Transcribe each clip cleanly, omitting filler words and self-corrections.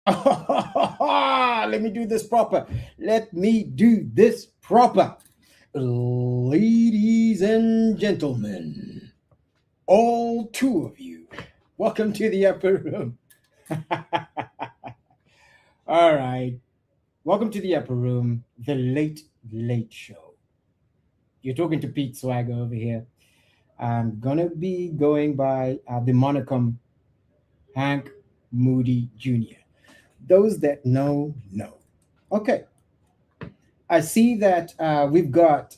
Let me do this proper. Let me do this proper. Ladies and gentlemen, all two of you, welcome to the upper room. All right, welcome to the upper room, the late, late show. You're talking to Pete Swagger over here. I'm gonna be going by the monicum Hank Moody Jr. Those that know. Okay, I see that we've got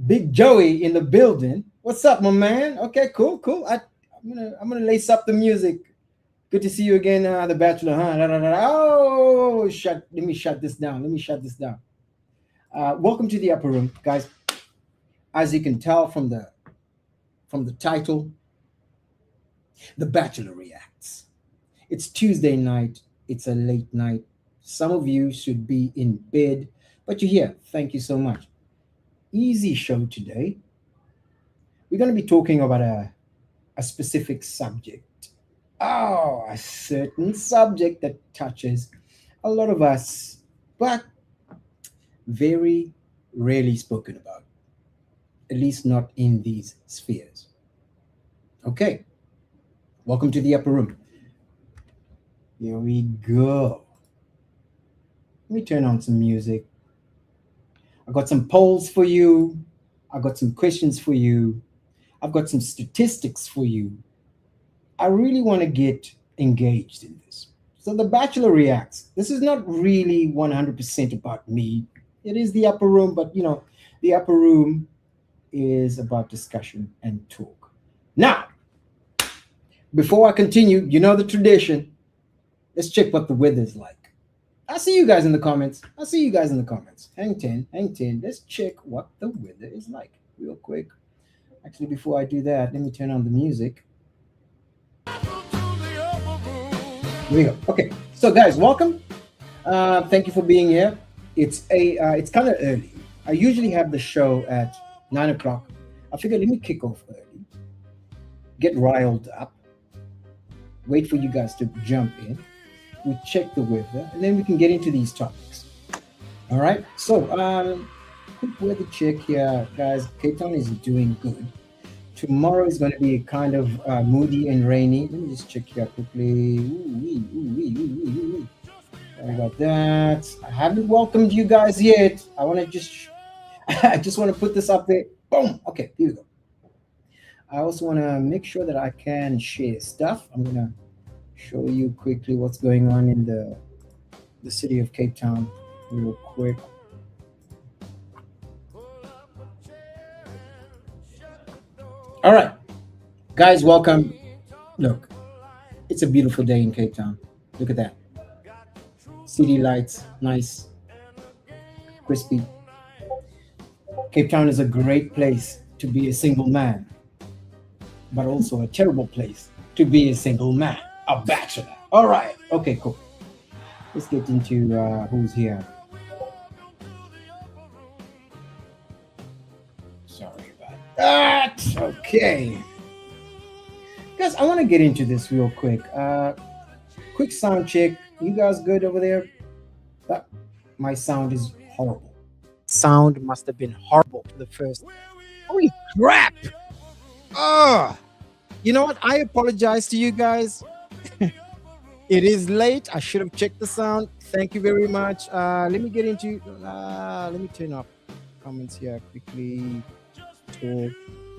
Big Joey in the building. What's up, my man? Okay, cool. I'm gonna lace up the music. Good to see you again, the Bachelor. Huh? Da, da, da, da. Oh, shut. Let me shut this down. Welcome to the upper room, guys. As you can tell from the title, the Bachelor Reacts. It's Tuesday night. It's a late night. Some of you should be in bed, but you're here. Thank you so much. Easy show today. We're going to be talking about a specific subject. Oh, a certain subject that touches a lot of us, but very rarely spoken about, at least not in these spheres. Okay, welcome to the upper room. Here we go. Let me turn on some music. I got some polls for you. I got some questions for you. I've got some statistics for you. I really want to get engaged in this. So, the Bachelor Reacts. This is not really 100% about me. It is the upper room, but the upper room is about discussion and talk. Now, before I continue, you know the tradition. Let's check what the weather's like. I see you guys in the comments. Hang 10. Let's check what the weather is like real quick. Actually, before I do that, let me turn on the music. Here we go. Okay, so guys, welcome. Thank you for being here. It's kind of early. I usually have the show at 9 o'clock. I figured let me kick off early, get riled up, wait for you guys to jump in. We check the weather, and then we can get into these topics. All right. So, quick weather check here, guys. Cape Town is doing good. Tomorrow is going to be kind of moody and rainy. Let me just check here quickly. Ooh. Sorry about that. I haven't welcomed you guys yet. I want to I just want to put this up there. Boom. Okay, here we go. I also want to make sure that I can share stuff. I'm gonna show you quickly what's going on in the city of Cape Town real quick. All right, guys, welcome. Look, it's a beautiful day in Cape Town. Look at that. City lights, nice, crispy. Cape Town is a great place to be a single man, but also a terrible place to be a single man, a bachelor. All right, okay, cool. Let's get into who's here. Sorry about that. Okay. Guys, I want to get into this real quick. Quick sound check. You guys good over there? My sound is horrible. Sound must have been horrible for the first. Holy crap! Oh, you know what? I apologize to you guys. It is late. I should have checked the sound. Thank you very much. Let me get into. Let me turn off comments here quickly. Talk,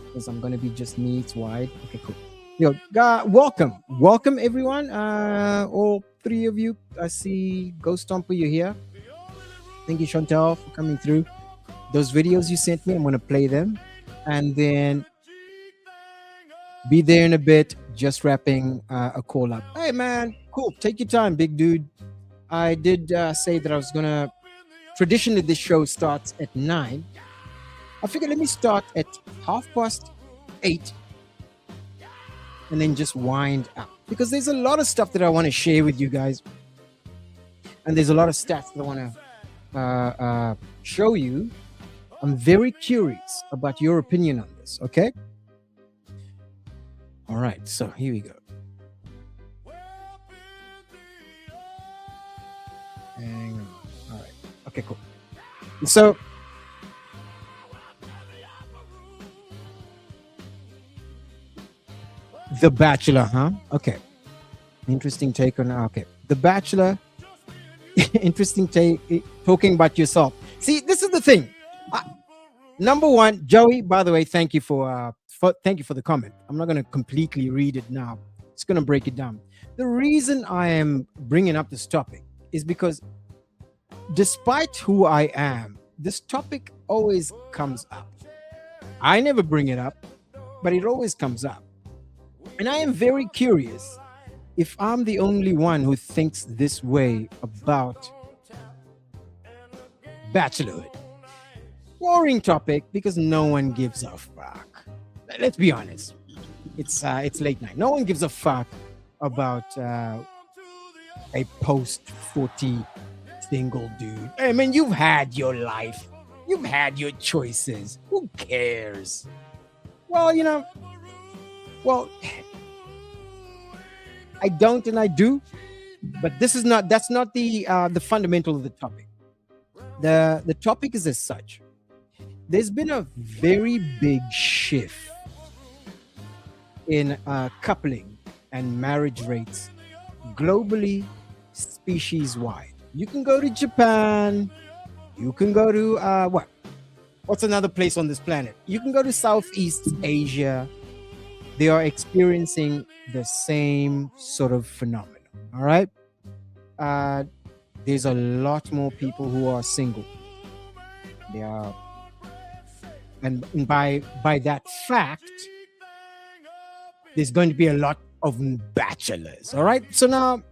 because I'm gonna be just me. It's wide. Okay, cool. Yo, welcome everyone. All three of you. I see Ghost Stomper, you're here. Thank you, Chantal, for coming through. Those videos you sent me, I'm gonna play them, and then be there in a bit. Just wrapping a call up. Hey man, cool. Take your time, big dude. I did say that I was gonna. Traditionally, this show starts at 9. I figured let me start at 8:30, and then just wind up, because there's a lot of stuff that I want to share with you guys, and there's a lot of stats that I want to show you. I'm very curious about your opinion on this. Okay. All right. So here we go. Hang on. All right. Okay, cool. So, The Bachelor, huh? Okay. Interesting take on. Okay. The Bachelor. Interesting take. Talking about yourself. See, this is the thing. Uh, Number one, Joey. By the way, thank you for the comment. I'm not going to completely read it now. It's going to break it down. The reason I am bringing up this topic is because, despite who I am, this topic always comes up. I never bring it up, but it always comes up. And I am very curious if I'm the only one who thinks this way about bachelorhood. Boring topic because no one gives a fuck. Let's be honest. It's late night. No one gives a fuck about a post 40 single dude. I mean, you've had your life. You've had your choices. Who cares? Well, well, I don't and I do, but that's not the fundamental of the topic. The topic is as such. There's been a very big shift in coupling and marriage rates globally, species wide. You can go to Japan. You can go to what's another place on this planet? You can go to Southeast Asia. They are experiencing the same sort of phenomenon. All right. There's a lot more people who are single. They are, and by that fact, there's going to be a lot of bachelors. All right. So now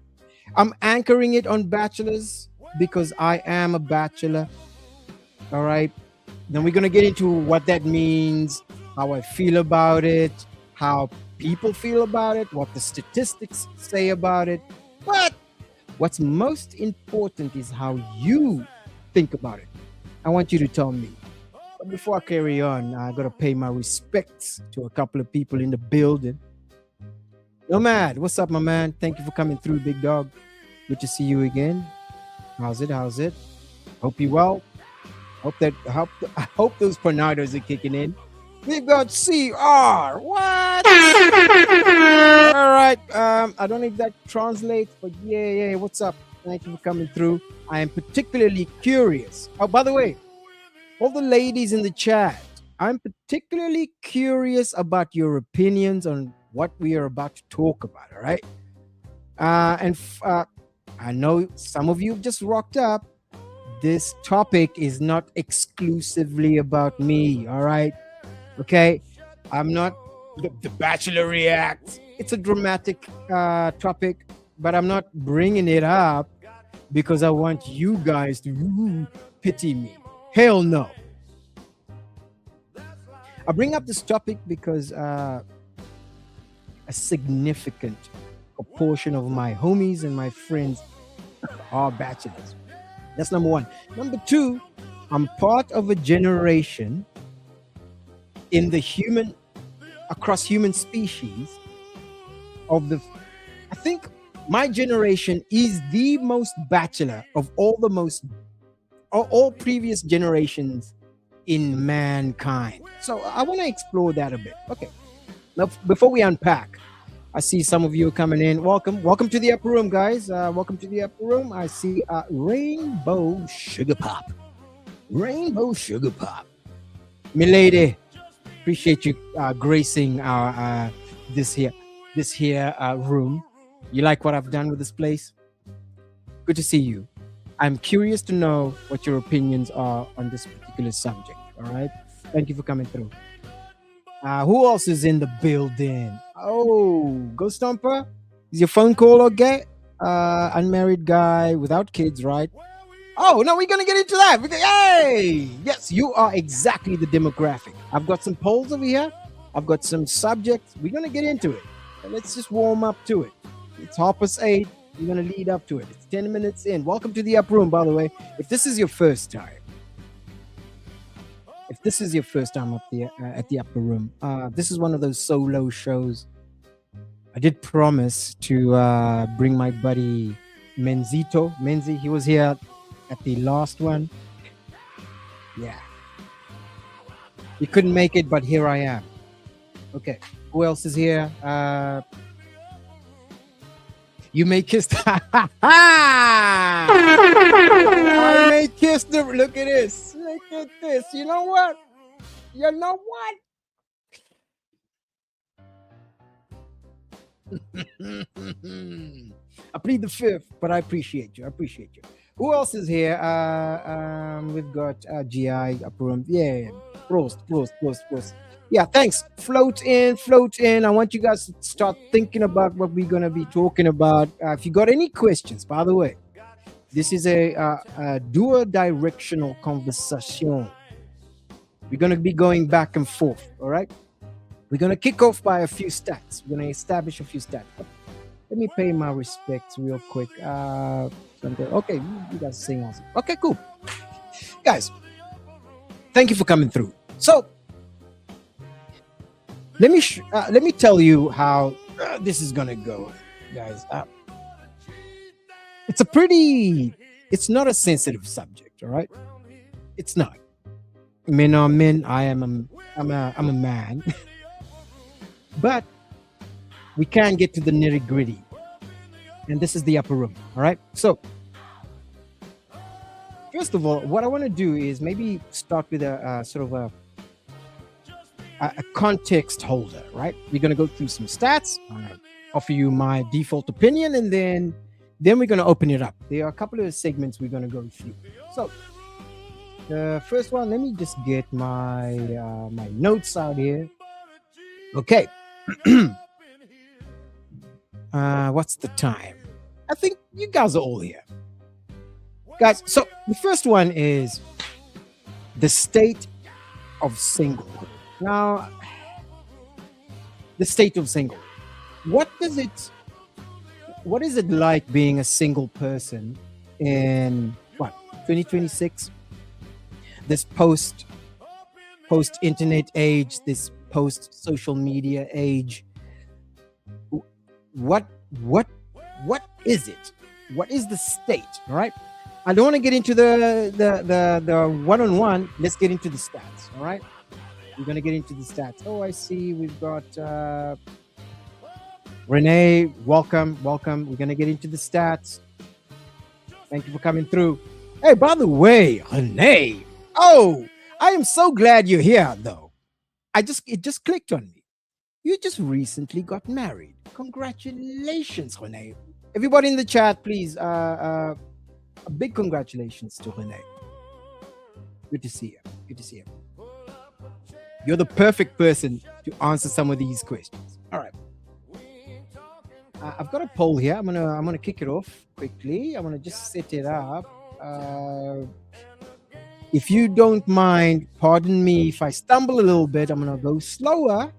I'm anchoring it on bachelors because I am a bachelor. All right. Then we're going to get into what that means, how I feel about it, how people feel about it, what the statistics say about it. But what's most important is how you think about it. I want you to tell me. But before I carry on, I got to pay my respects to a couple of people in the building. Nomad, what's up, my man? Thank you for coming through, big dog. Good to see you again. How's it? Hope you well. I hope those tornadoes are kicking in. We've got CR. What? All right. I don't know if that translates, but yeah. What's up? Thank you for coming through. I am particularly curious. Oh, by the way, all the ladies in the chat, I'm particularly curious about your opinions on what we are about to talk about. All right. I know some of you have just rocked up. This topic is not exclusively about me. All right. Okay. I'm not the Bachelor Reacts. It's a dramatic topic, but I'm not bringing it up because I want you guys to pity me. Hell no. I bring up this topic because a significant proportion of my homies and my friends are bachelors. That's number one. Number two, I'm part of a generation in the across human species I think my generation is the most bachelor of all previous generations in mankind. So I want to explore that a bit. Okay. Now, before we unpack, I see some of you coming in. Welcome to the upper room, guys. Welcome to the upper room. I see Rainbow Sugar Pop. Milady, appreciate you gracing our this here room. You like what I've done with this place? Good to see you. I'm curious to know what your opinions are on this particular subject. All right. Thank you for coming through. Who else is in the building? Oh, Ghost Stomper? Is your phone call okay? Unmarried guy without kids, right? Oh, no, we're going to get into that. Hey! Yes, you are exactly the demographic. I've got some polls over here. I've got some subjects. We're going to get into it. Let's just warm up to it. It's 8:30. We're going to lead up to it. It's 10 minutes in. Welcome to the upper room, by the way. If this is your first time up there at the upper room, this is one of those solo shows. I did promise to bring my buddy Menzi, he was here at the last one. Yeah, he couldn't make it, but here I am. Okay, who else is here? You may kiss. I may kiss the. Look at this. Look at this. You know what? You know what? I plead the fifth, but I appreciate you. I appreciate you. Who else is here? We've got GI upper room. Yeah, Prost. Yeah, thanks. Float in, float in. I want you guys to start thinking about what we're gonna be talking about. If you got any questions, by the way, this is a dual directional conversation. We're gonna be going back and forth. All right. We're gonna kick off by a few stats. We're gonna establish a few stats. Let me pay my respects real quick. Okay, you guys sing awesome. Okay, cool. Guys, thank you for coming through. So let me tell you how this is gonna go, guys. It's not a sensitive subject, all right? It's not. Men are men. I'm a man. But we can get to the nitty gritty. And this is the upper room. All right. So, first of all, what I want to do is maybe start with a sort of a context holder. Right. We're going to go through some stats. I'm going to offer you my default opinion, and then we're going to open it up. There are a couple of segments we're going to go through. So, the first one, let me just get my my notes out here. Okay. What's the time? I think you guys are all here. Guys, so the first one is the state of singlehood. Now, the state of singlehood. What is it like being a single person in 2026? This post internet age, this post social media age. What is it? What is the state? All right. I don't want to get into the one-on-one. Let's get into the stats. All right. We're gonna get into the stats. Oh, I see. We've got Renee. Welcome. We're gonna get into the stats. Thank you for coming through. Hey, by the way, Renee. Oh, I am so glad you're here, though. It just clicked on me. You just recently got married. Congratulations, Renee. Everybody in the chat, please. A big congratulations to Renee. Good to see you. Good to see you. You're the perfect person to answer some of these questions. All right. I've got a poll here. I'm gonna kick it off quickly. I'm gonna just set it up. If you don't mind, pardon me if I stumble a little bit. I'm gonna go slower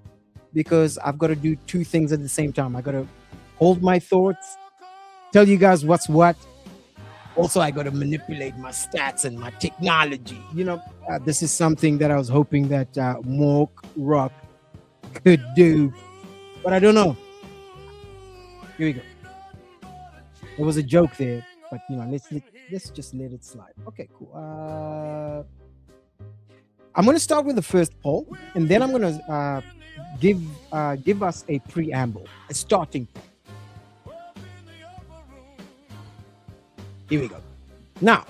because I've got to do two things at the same time. I got to hold my thoughts, tell you guys what's what. Also, I got to manipulate my stats and my technology. This is something that I was hoping that Mork Rock could do, but I don't know. Here we go. There was a joke there, but let's just let it slide. Okay, cool. I'm going to start with the first poll, and then I'm going to give us a preamble, a starting point. Here we go. Now,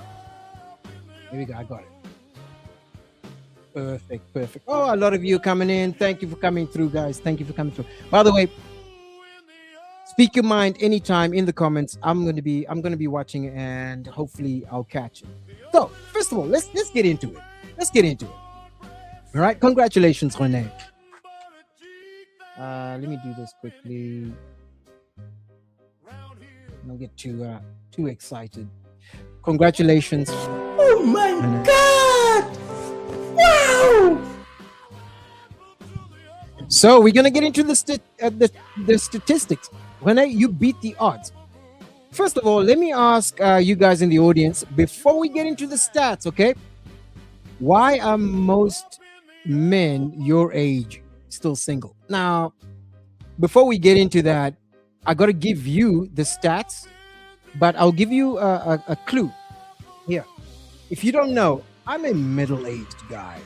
here we go. I got it. Perfect. Oh, a lot of you coming in. Thank you for coming through, guys. Thank you for coming through. By the way, speak your mind anytime in the comments. I'm gonna be watching, and hopefully I'll catch it. So, first of all, let's get into it. All right. Congratulations, Renee. Let me do this quickly. Don't get too excited. Congratulations. Oh my God! Wow! So we're gonna get into the statistics. Renee, you beat the odds. First of all, let me ask you guys in the audience before we get into the stats. Okay, why are most men your age still single? Now, before we get into that, I got to give you the stats But I'll give you a clue here. If you don't know, I'm a middle-aged guy.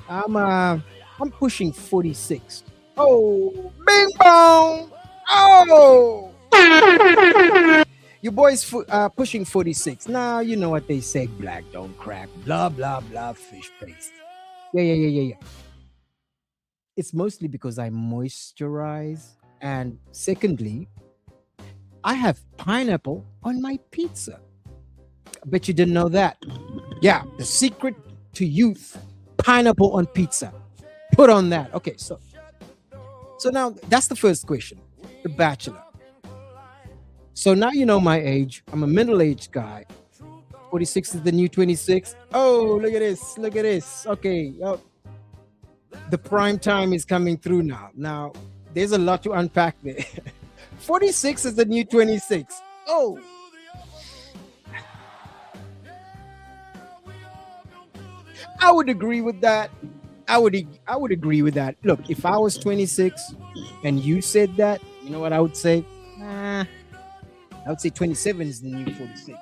I'm uh I'm pushing 46. Oh, bing bong. Oh, your boy's pushing 46. Now you know what they say: black don't crack. Blah blah blah. Fish paste. Yeah, yeah, yeah, yeah, yeah. It's mostly because I moisturize, and secondly, I have pineapple on my pizza. I bet you didn't know that. Yeah, the secret to youth: pineapple on pizza. Put on that. Okay, so now that's the first question. The Bachelor. So now you know my age. I'm a middle-aged guy. 46 is the new 26. Oh, look at this. Look at this. Okay. Oh, the prime time is coming through now. Now, there's a lot to unpack there. 46 is the new 26. Oh, I would agree with that. I would agree with that. Look, if I was 26 and you said that, you know what I would say? I would say 27 is the new 46.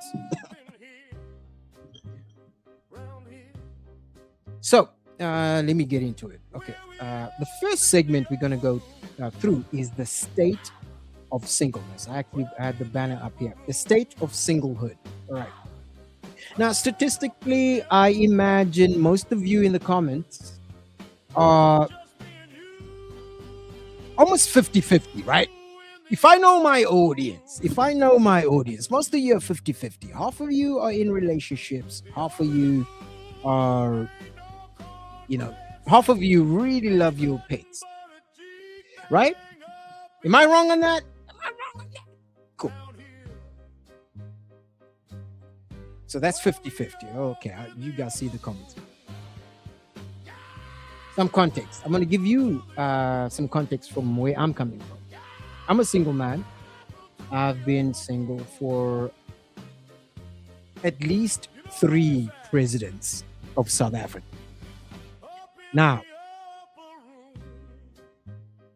So let me get into it. Okay. The first segment we're going to go through is the state of singleness. I actually had the banner up here. The state of singlehood. All right. Now, statistically, I imagine most of you in the comments are almost 50-50, right? If I know my audience, most of you are 50-50. Half of you are in relationships, half of you are, you know, half of you really love your pets, right? Am I wrong on that? Am I wrong on that? Cool. So that's 50-50. Okay, you guys see the comments. Some context. I'm going to give you some context from where I'm coming from. I'm a single man. I've been single for at least 3 presidents of South Africa. Now,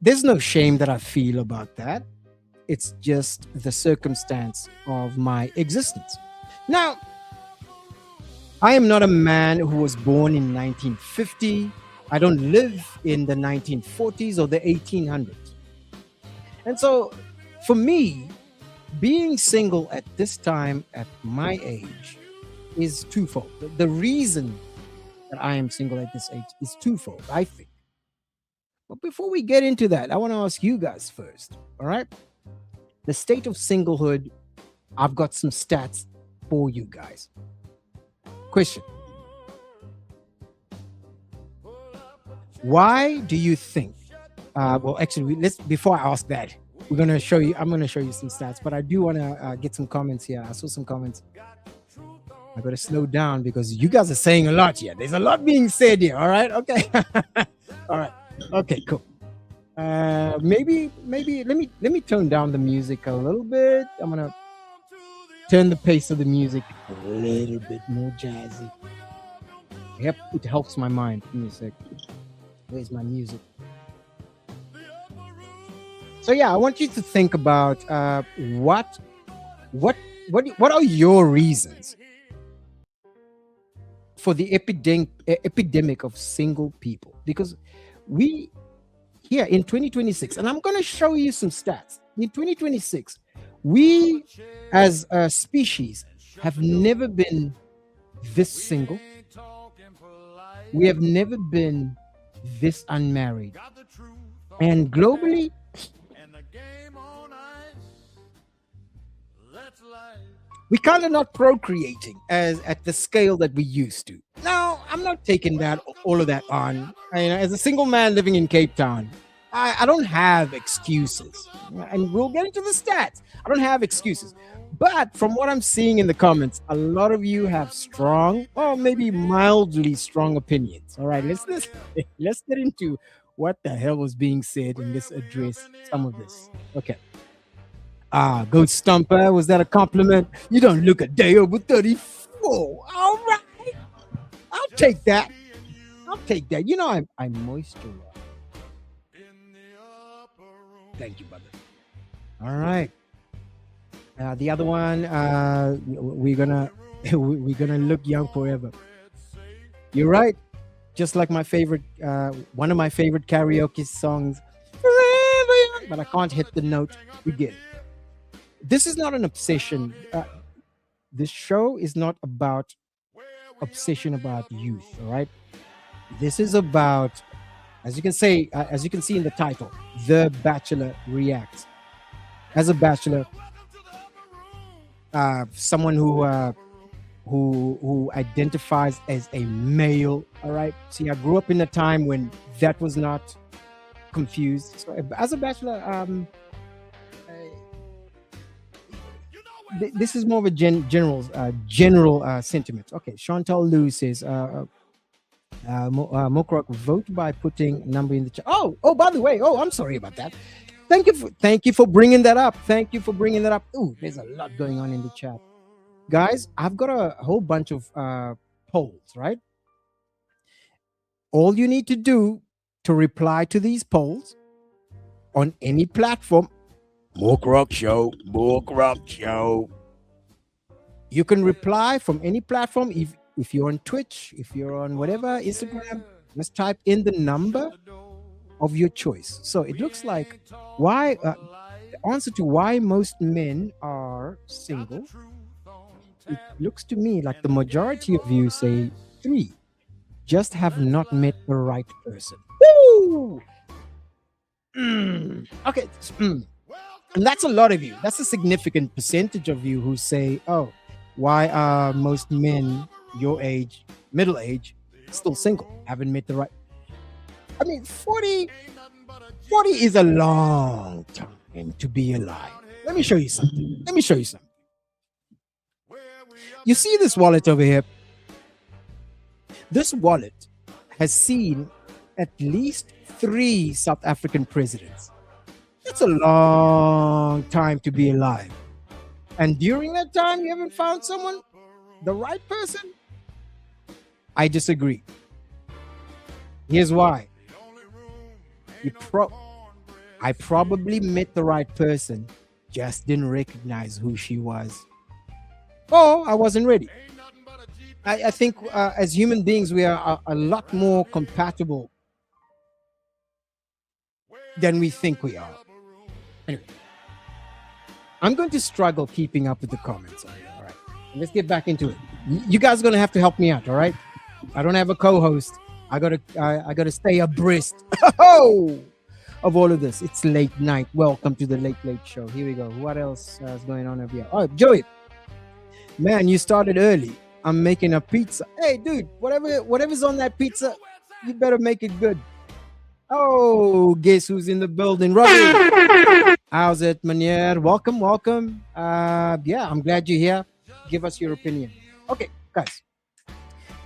there's no shame that I feel about that. It's just the circumstance of my existence. Now, I am not a man who was born in 1950. I don't live in the 1940s or the 1800s. And so, for me, being single at this time, at my age, is twofold. The reason that I am single at this age is twofold, I think. But before we get into that, I want to ask you guys first. All right. The state of singlehood, I've got some stats for you guys. Question: why do you think? Well, actually, let's before I ask that, I'm going to show you some stats, but I do want to get some comments here. I saw some comments. I got to slow down because you guys are saying a lot here. There's a lot being said here. All right. Okay. All right. Okay. Cool. Maybe let me tone down the music a little bit. I'm gonna turn the pace of the music a little bit more jazzy. Yep, it helps my mind. Give me a sec. Where's my music? So yeah, I want you to think about what are your reasons for the epidemic of single people? Because we here in 2026, and I'm going to show you some stats. In 2026, we as a species have never been this single. We have never been this unmarried. And globally, we kind of not procreating as at the scale that we used to. Now, I'm not taking all of that on. As a single man living in Cape Town, I don't have excuses. And we'll get into the stats. I don't have excuses. But from what I'm seeing in the comments, a lot of you have strong, or maybe mildly strong opinions. All right, let's get into what the hell was being said and let's address some of this. Okay. Goat Stumper, was that a compliment? You don't look a day over 34. All right. I'll take that. I moisturize. Thank you, brother. All right. The other one, we're gonna we're gonna look young forever. You're right. Just like my favorite, one of my favorite karaoke songs, Forever Young, but I can't hit the note begin. This is not an obsession. This show is not about obsession about youth. All right. This is about, as you can see in the title, The Bachelor Reacts. As a bachelor, someone who identifies as a male. All right. See, I grew up in a time when that was not confused. So, as a bachelor, this is more of a general sentiment. Okay, Chantal Lou says, Mokrok, vote by putting number in the chat. Oh, by the way, I'm sorry about that. Thank you for bringing that up. Thank you for bringing that up. Ooh, there's a lot going on in the chat, guys. I've got a whole bunch of polls. Right. All you need to do to reply to these polls on any platform, Mokrok Show. You can reply from any platform. If you're on Twitch, if you're on whatever, Instagram, just type in the number of your choice. So it looks like the answer to why most men are single. It looks to me like the majority of you say 3, just have not met the right person. Woo! Okay. And that's a lot of you. That's a significant percentage of you who say, oh, why are most men your age, middle age, still single? Haven't met the right. I mean, 40 is a long time to be alive. Let me show you something. You see this wallet over here? This wallet has seen at least 3 South African presidents. That's a long time to be alive. And during that time, you haven't found someone, the right person? I disagree. Here's why. I probably met the right person, just didn't recognize who she was. Or I wasn't ready. I think as human beings, we are a lot more compatible than we think we are. Anyway, I'm going to struggle keeping up with the comments. All right, let's get back into it. You guys are going to have to help me out. All right, I don't have a co-host. I gotta stay abreast of all of this. It's late night. Welcome to the Late Show. Here we go. What else is going on over here? Oh, Joey, man, you started early. I'm making a pizza. Hey, dude, whatever's on that pizza, you better make it good. Oh, guess who's in the building? Robbie. How's it, Manier? Welcome. Yeah, I'm glad you're here. Give us your opinion. Okay, guys.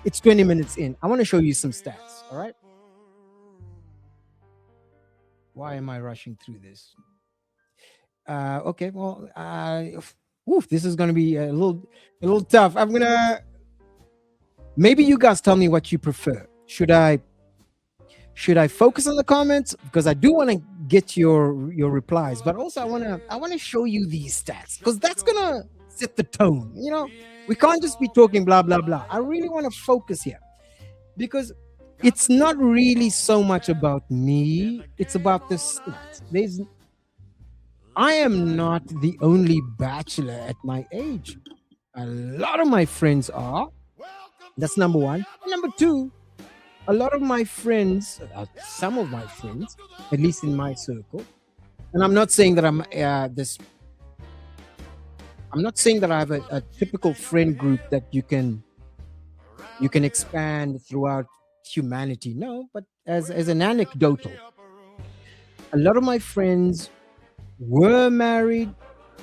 It's 20 minutes in. I want to show you some stats, all right? Why am I rushing through this? Okay, well, this is going to be a little tough. I'm going to... Maybe you guys tell me what you prefer. Should I focus on the comments? Because I do want to get your replies, but also I want to show you these stats because that's going to set the tone, you know? We can't just be talking blah, blah, blah. I really want to focus here because it's not really so much about me. It's about the stats. I am not the only bachelor at my age. A lot of my friends are. That's number one. Number two, a lot of my friends, some of my friends, at least in my circle, and I'm not saying that I'm not saying that I have a typical friend group that you can expand throughout humanity. No, but as an anecdotal, a lot of my friends were married,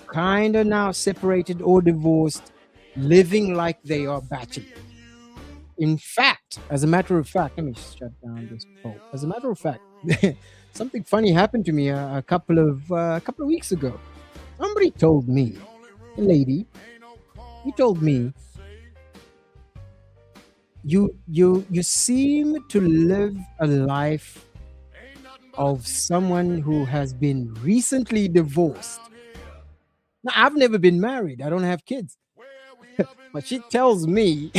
kind of now separated or divorced, living like they are bachelors. In fact, as a matter of fact, let me shut down this poll. As a matter of fact, something funny happened to me a couple of weeks ago. Somebody told me, a lady, he told me, you seem to live a life of someone who has been recently divorced. Now, I've never been married. I don't have kids. But she tells me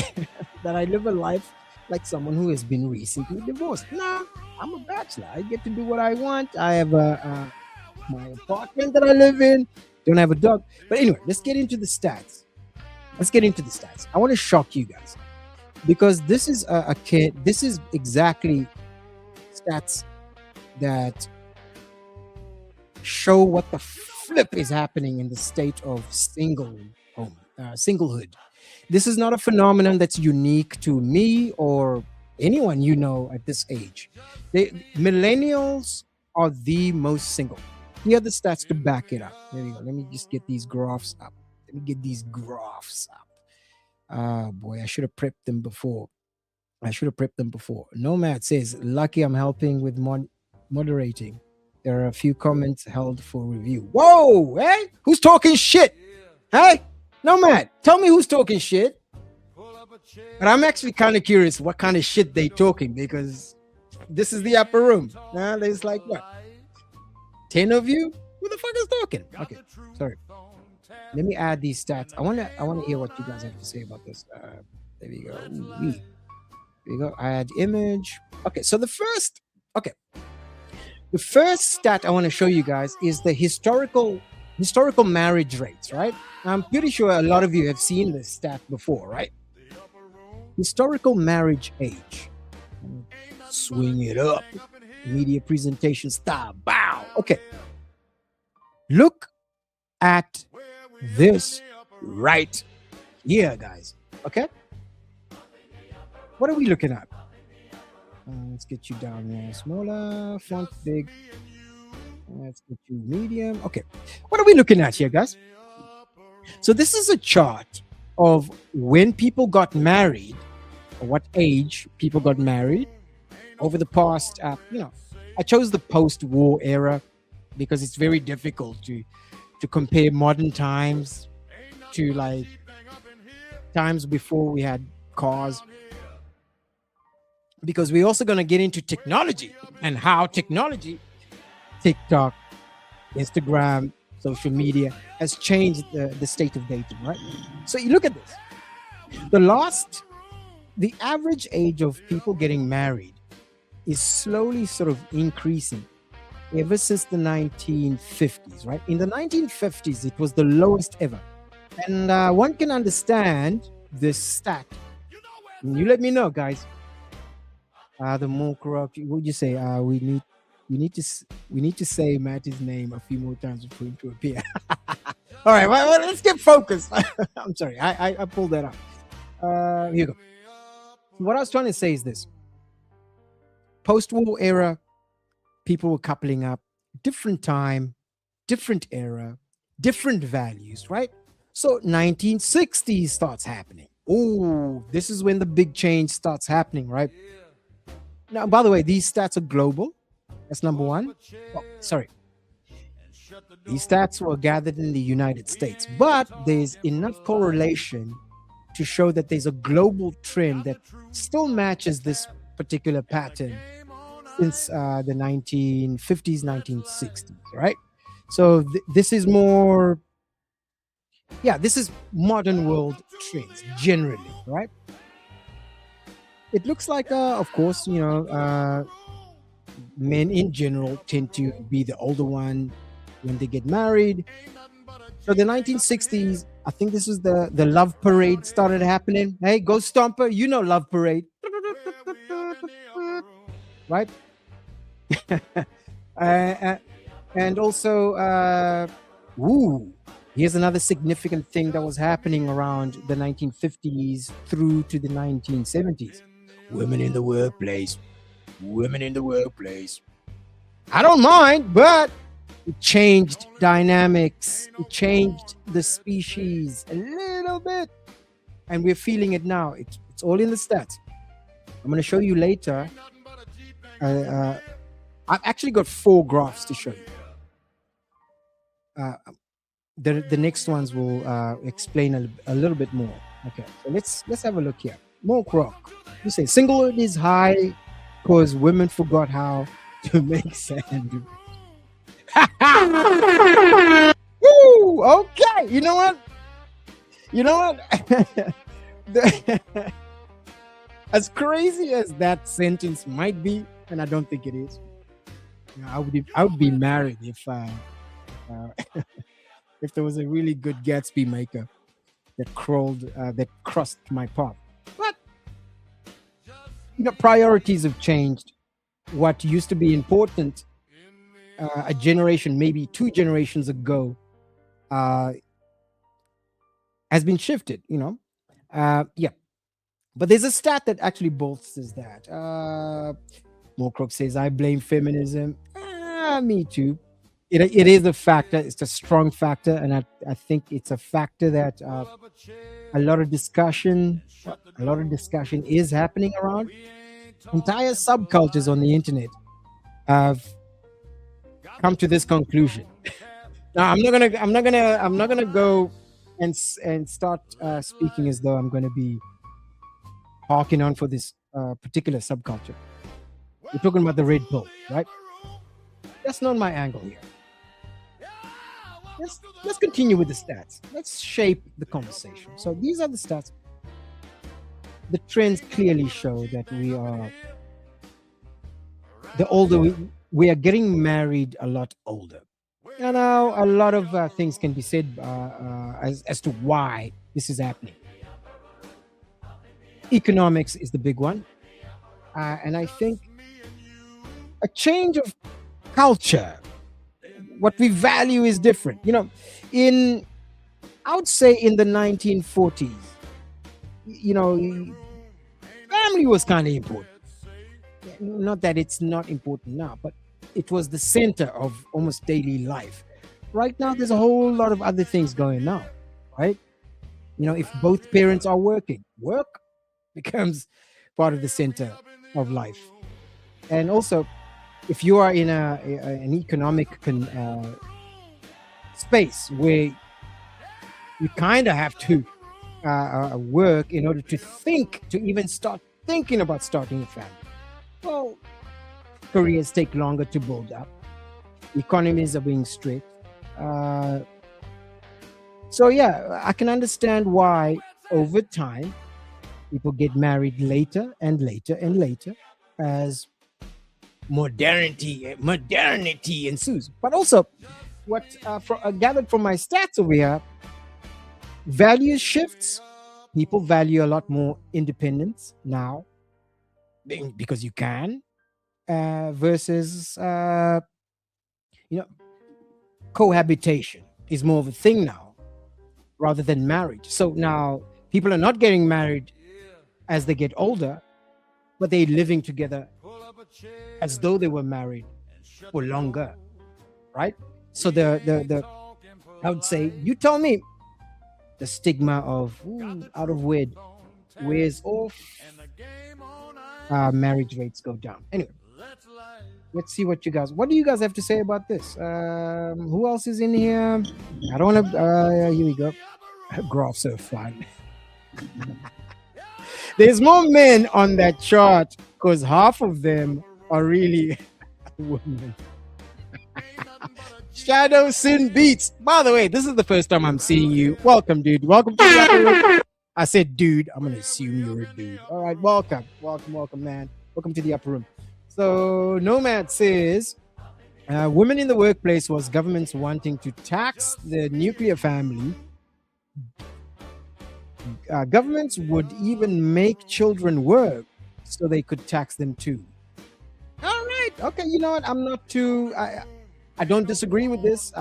that I live a life like someone who has been recently divorced. Nah, I'm a bachelor. I get to do what I want. I have my apartment that I live in. Don't have a dog. But anyway, let's get into the stats. Let's get into the stats. I want to shock you guys because this is a kid. This is exactly stats that show what the flip is happening in the state of singlehood. This is not a phenomenon that's unique to me or anyone you know at this age. Millennials are the most single. Here are the stats to back it up. There we go. Let me just get these graphs up. Let me get these graphs up. Oh boy, I should have prepped them before. I should have prepped them before. Nomad says, lucky I'm helping with moderating. There are a few comments held for review. Whoa, hey, who's talking shit? Hey, Nomad, tell me who's talking shit. But I'm actually kind of curious what kind of shit they talking because this is the upper room. Now there's like what? 10 of you? Who the fuck is talking? Okay, sorry. Let me add these stats. I wanna hear what you guys have to say about this. There we go. There we go. Add image. Okay, so the first stat I want to show you guys is the historical marriage rates, right? I'm pretty sure a lot of you have seen this stat before, right? Historical marriage age. Swing it up. Media presentation style. Bow. Okay. Look at this right here, guys. Okay. What are we looking at? Let's get you down there. Smaller, font big. Let's get you medium. Okay. What are we looking at here, guys? So this is a chart of when people got married, or what age people got married over the past, I chose the post-war era because it's very difficult to compare modern times to like times before we had cars, because we're also going to get into technology and how technology, TikTok, Instagram, social media has changed the state of dating, right? So you look at this. The average age of people getting married is slowly sort of increasing ever since the 1950s, right? In the 1950s, it was the lowest ever. And one can understand this stat. And you let me know, guys. The more corrupt, what would you say? We need to say Matty's name a few more times for him to appear. All right, well, let's get focused. I'm sorry, I pulled that out. Here you go. What I was trying to say is this: post-war era, people were coupling up, different time, different era, different values, right? So 1960s starts happening. Oh, this is when the big change starts happening, right? Now, by the way, these stats are global. That's number one. Oh, sorry. These stats were gathered in the United States, but there's enough correlation to show that there's a global trend that still matches this particular pattern since the 1950s, 1960s, right? So this is more, this is modern world trends generally, right? It looks like, of course, men in general tend to be the older one when they get married. So the 1960s, I think this is the Love Parade started happening. Hey, Go Stomper, you know Love Parade, right? And also, here's another significant thing that was happening around the 1950s through to the 1970s. Women in the workplace. Women in the workplace. I don't mind, but it changed dynamics. It changed the species a little bit. And we're feeling it now. It's all in the stats. I'm going to show you later. I've actually got 4 graphs to show you. The next ones will explain a little bit more. Okay, so let's have a look here. More croc. You say singlehood is high because women forgot how to make sand. Woo! Okay. You know what? You know what? The- as crazy as that sentence might be, and I don't think it is, I would be married uh, if there was a really good Gatsby maker that crossed my path. But priorities have changed. What used to be important a generation, maybe two generations ago, uh, has been shifted. Yeah. But there's a stat that actually bolsters that. Mokrok says, I blame feminism. Me too. It is a factor. It's a strong factor. And I think it's a factor that a lot of discussion, is happening around. Entire subcultures on the internet have come to this conclusion. Now, I'm not gonna go and start speaking as though I'm going to be harking on for this particular subculture. We're talking about the red pill, right? That's not my angle here. Let's continue with the stats. Let's shape the conversation. So these are the stats. The trends clearly show that the older we are getting married a lot older. Now a lot of things can be said as to why this is happening. Economics is the big one, and I think a change of culture. What we value is different. In I would say in the 1940s, family was kind of important. Not that it's not important now, but it was the center of almost daily life. Right now, there's a whole lot of other things going on, right? If both parents are working, work becomes part of the center of life. And also, if you are in an economic space where you kind of have to work in order to even start thinking about starting a family. Well, careers take longer to build up. Economies are being strict. So yeah, I can understand why over time people get married later and later and later as modernity ensues. But also, what gathered from my stats over here, value shifts. People value a lot more independence now because you can, versus cohabitation is more of a thing now rather than marriage. So now people are not getting married as they get older, but they're living together as though they were married for longer, right? So the I would say, you tell me, the stigma of out of wed wears off, marriage rates go down. Anyway, let's see what do you guys have to say about this. Who else is in here? I don't want to here we go. Graphs are fun. There's more men on that chart because half of them are really women. Shadow Sin Beats. By the way, this is the first time I'm seeing you. Welcome, dude. Welcome to the upper room. I said, dude. I'm gonna assume you're a dude. All right, welcome, man. Welcome to the upper room. So Nomad says, women in the workplace was governments wanting to tax the nuclear family. Governments would even make children work so they could tax them too. All right. Okay. You know what? I'm not too. I don't disagree with this.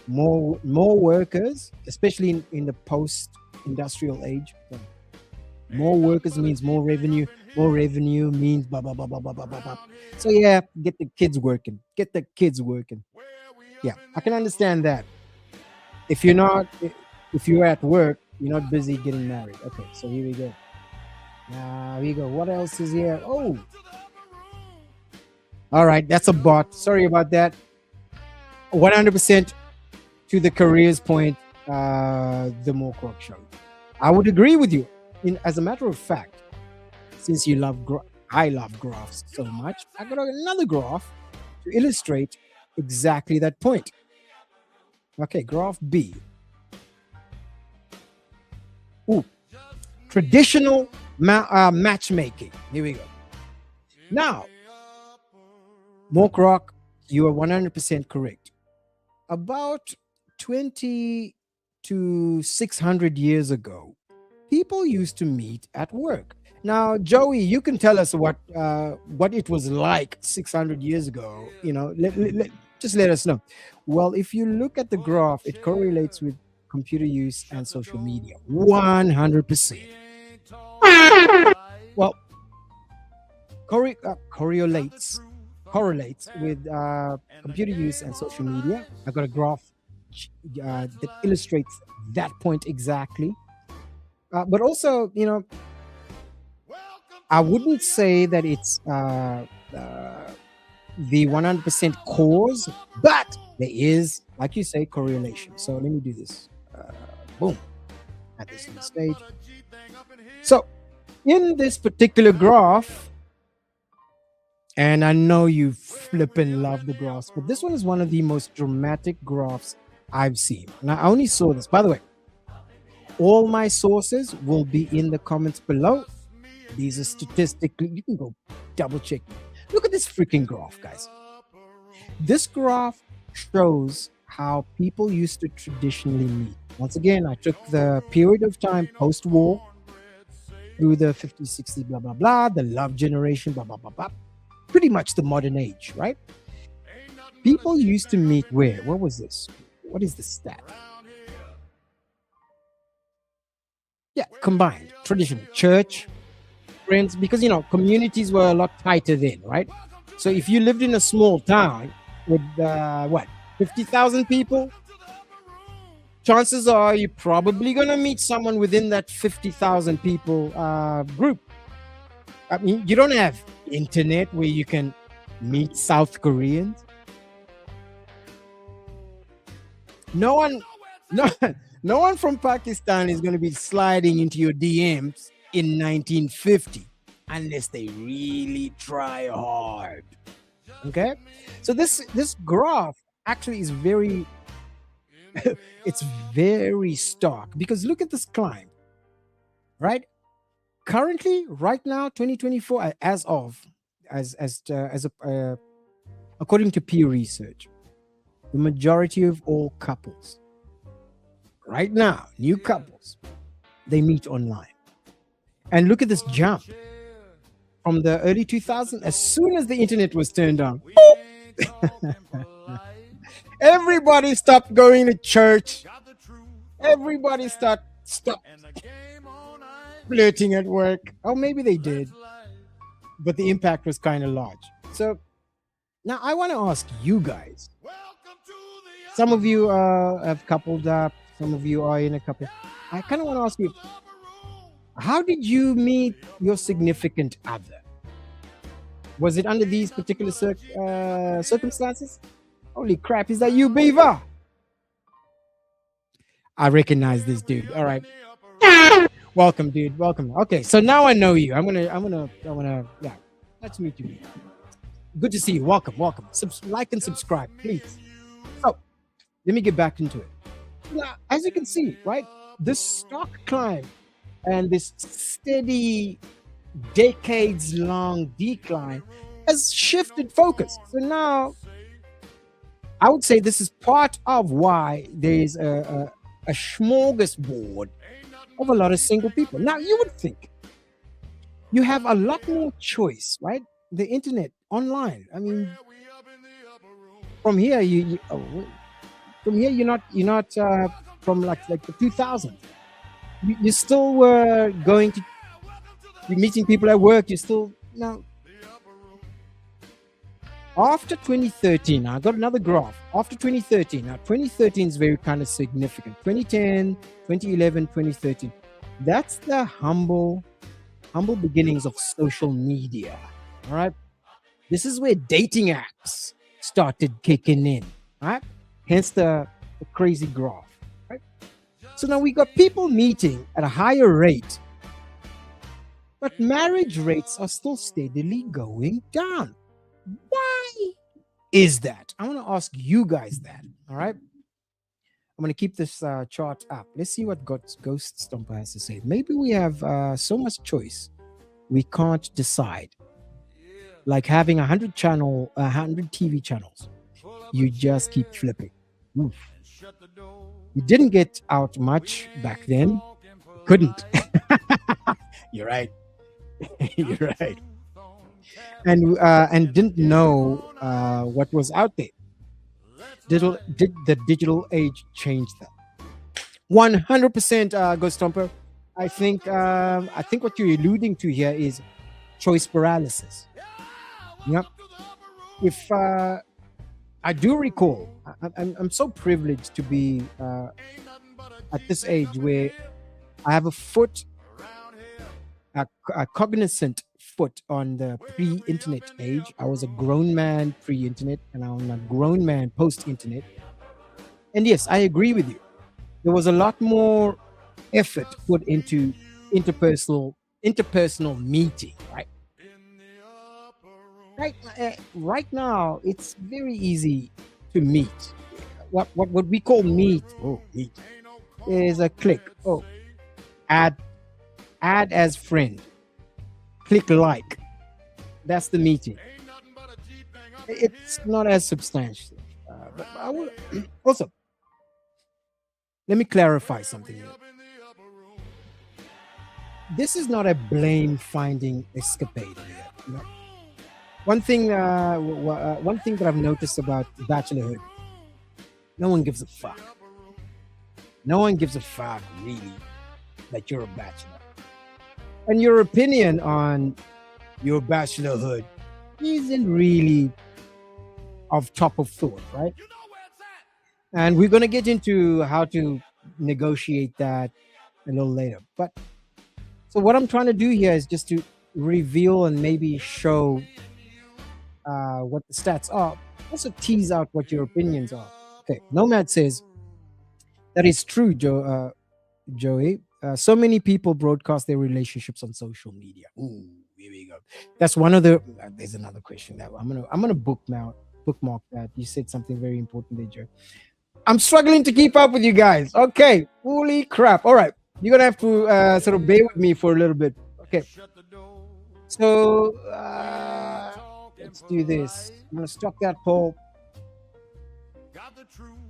More workers, especially in the post-industrial age. More workers means more revenue. More revenue means blah blah blah blah blah blah blah. So yeah, get the kids working. Yeah, I can understand that. If you're at work, you're not busy getting married. Okay, so here we go. Here we go. What else is here? Oh, all right, that's a bot. Sorry about that. 100% to the careers point. The more Croc show. I would agree with you. As a matter of fact, since you I love graphs so much, I got another graph to illustrate exactly that point. Okay, graph B. Ooh, traditional matchmaking. Here we go. Now, Mork Rock, you are 100% correct. About 20 to 600 years ago, people used to meet at work. Now, Joey, you can tell us what it was like 600 years ago. Just let us know. Well, if you look at the graph, it correlates with computer use and social media. 100%. Well, correlates with computer use and social media. I got a graph that illustrates that point exactly. But also, I wouldn't say that it's the 100% cause, but there is, like you say, correlation. So let me do this. Boom. At this stage. So in this particular graph, and I know you flippin' love the graphs, but this one is one of the most dramatic graphs I've seen. And I only saw this. By the way, all my sources will be in the comments below. These are statistically, you can go double check. Look at this freaking graph, guys. This graph shows how people used to traditionally meet. Once again, I took the period of time post-war through the 50s, 60s, blah, blah, blah, the love generation, blah, blah, blah, blah. Pretty much the modern age, right? People used to meet where? What was this? What is the stat? Yeah, combined. Traditional church, friends, because, communities were a lot tighter then, right? So if you lived in a small town with, 50,000 people, chances are you're probably going to meet someone within that 50,000 people group. I mean, you don't have internet where you can meet South Koreans. No one, no, no one from Pakistan is going to be sliding into your DMs in 1950 unless they really try hard. Okay, so this graph actually is very, it's very stark because look at this climb, right? Currently, right now, 2024, according to Pew Research, the majority of all couples right now, new couples, they meet online. And look at this jump from the early 2000s. As soon as the internet was turned on, everybody stopped going to church. Everybody stopped flirting at work. Oh, maybe they did, but the impact was kind of large. So now I want to ask you guys. Some of you have coupled up. Some of you are in a couple. I kind of want to ask you, how did you meet your significant other? Was it under these particular circumstances? Holy crap, is that you, Beaver? I recognize this dude. All right. Welcome, dude. Welcome. Okay, so now I know you. I'm gonna, yeah. Nice to meet you. Good to see you. Welcome. Like and subscribe, please. So, let me get back into it. Now, as you can see, right, this stock climb and this steady, decades-long decline has shifted focus. So now, I would say this is part of why there is a smorgasbord of a lot of single people. Now, you would think you have a lot more choice, right? The internet, online. I mean, from here, you're not from like the 2000s. You still were going to be meeting people at work. You still now. After 2013, I got another graph. After 2013, now 2013 is very kind of significant. 2010, 2011, 2013. That's the humble beginnings of social media. All right. This is where dating apps started kicking in. All right. Hence the crazy graph. Right. So now we got people meeting at a higher rate, but marriage rates are still steadily going down. Why is that? I want to ask you guys that. All right. I'm going to keep this chart up. Let's see what Ghost Stomper has to say. Maybe we have so much choice we can't decide. Like having 100 TV channels. You just keep flipping. Oof. You didn't get out much back then. Couldn't. You're right. You're right. And didn't know what was out there. Did the digital age change that? 100%, Ghost Stomper. I think what you're alluding to here is choice paralysis. Yep. If I do recall, I'm so privileged to be at this age where I have a cognizant foot on the pre-internet age. I was a grown man pre-internet, and I'm a grown man post-internet. And yes, I agree with you. There was a lot more effort put into interpersonal meeting, right? Right now, it's very easy to meet. What we call meet? Oh, meet is a click. Oh, add as friend. Click like. That's the meeting. It's not as substantial. But I will also let me clarify something here. This is not a blame finding escapade here. You know? One thing that I've noticed about bachelorhood, no one gives a fuck. No one gives a fuck really that you're a bachelor. And your opinion on your bachelorhood isn't really of top of thought, right? And we're going to get into how to negotiate that a little later. But so what I'm trying to do here is just to reveal and maybe show what the stats are. Also tease out what your opinions are. Okay, Nomad says that is true, Joey. So many people broadcast their relationships on social media. Ooh, here we go. That's one of the. There's another question that I'm gonna bookmark that. You said something very important there, Joe. I'm struggling to keep up with you guys. Okay, holy crap! All right, you're gonna have to sort of bear with me for a little bit. Okay. So let's do this. I'm gonna stop that poll.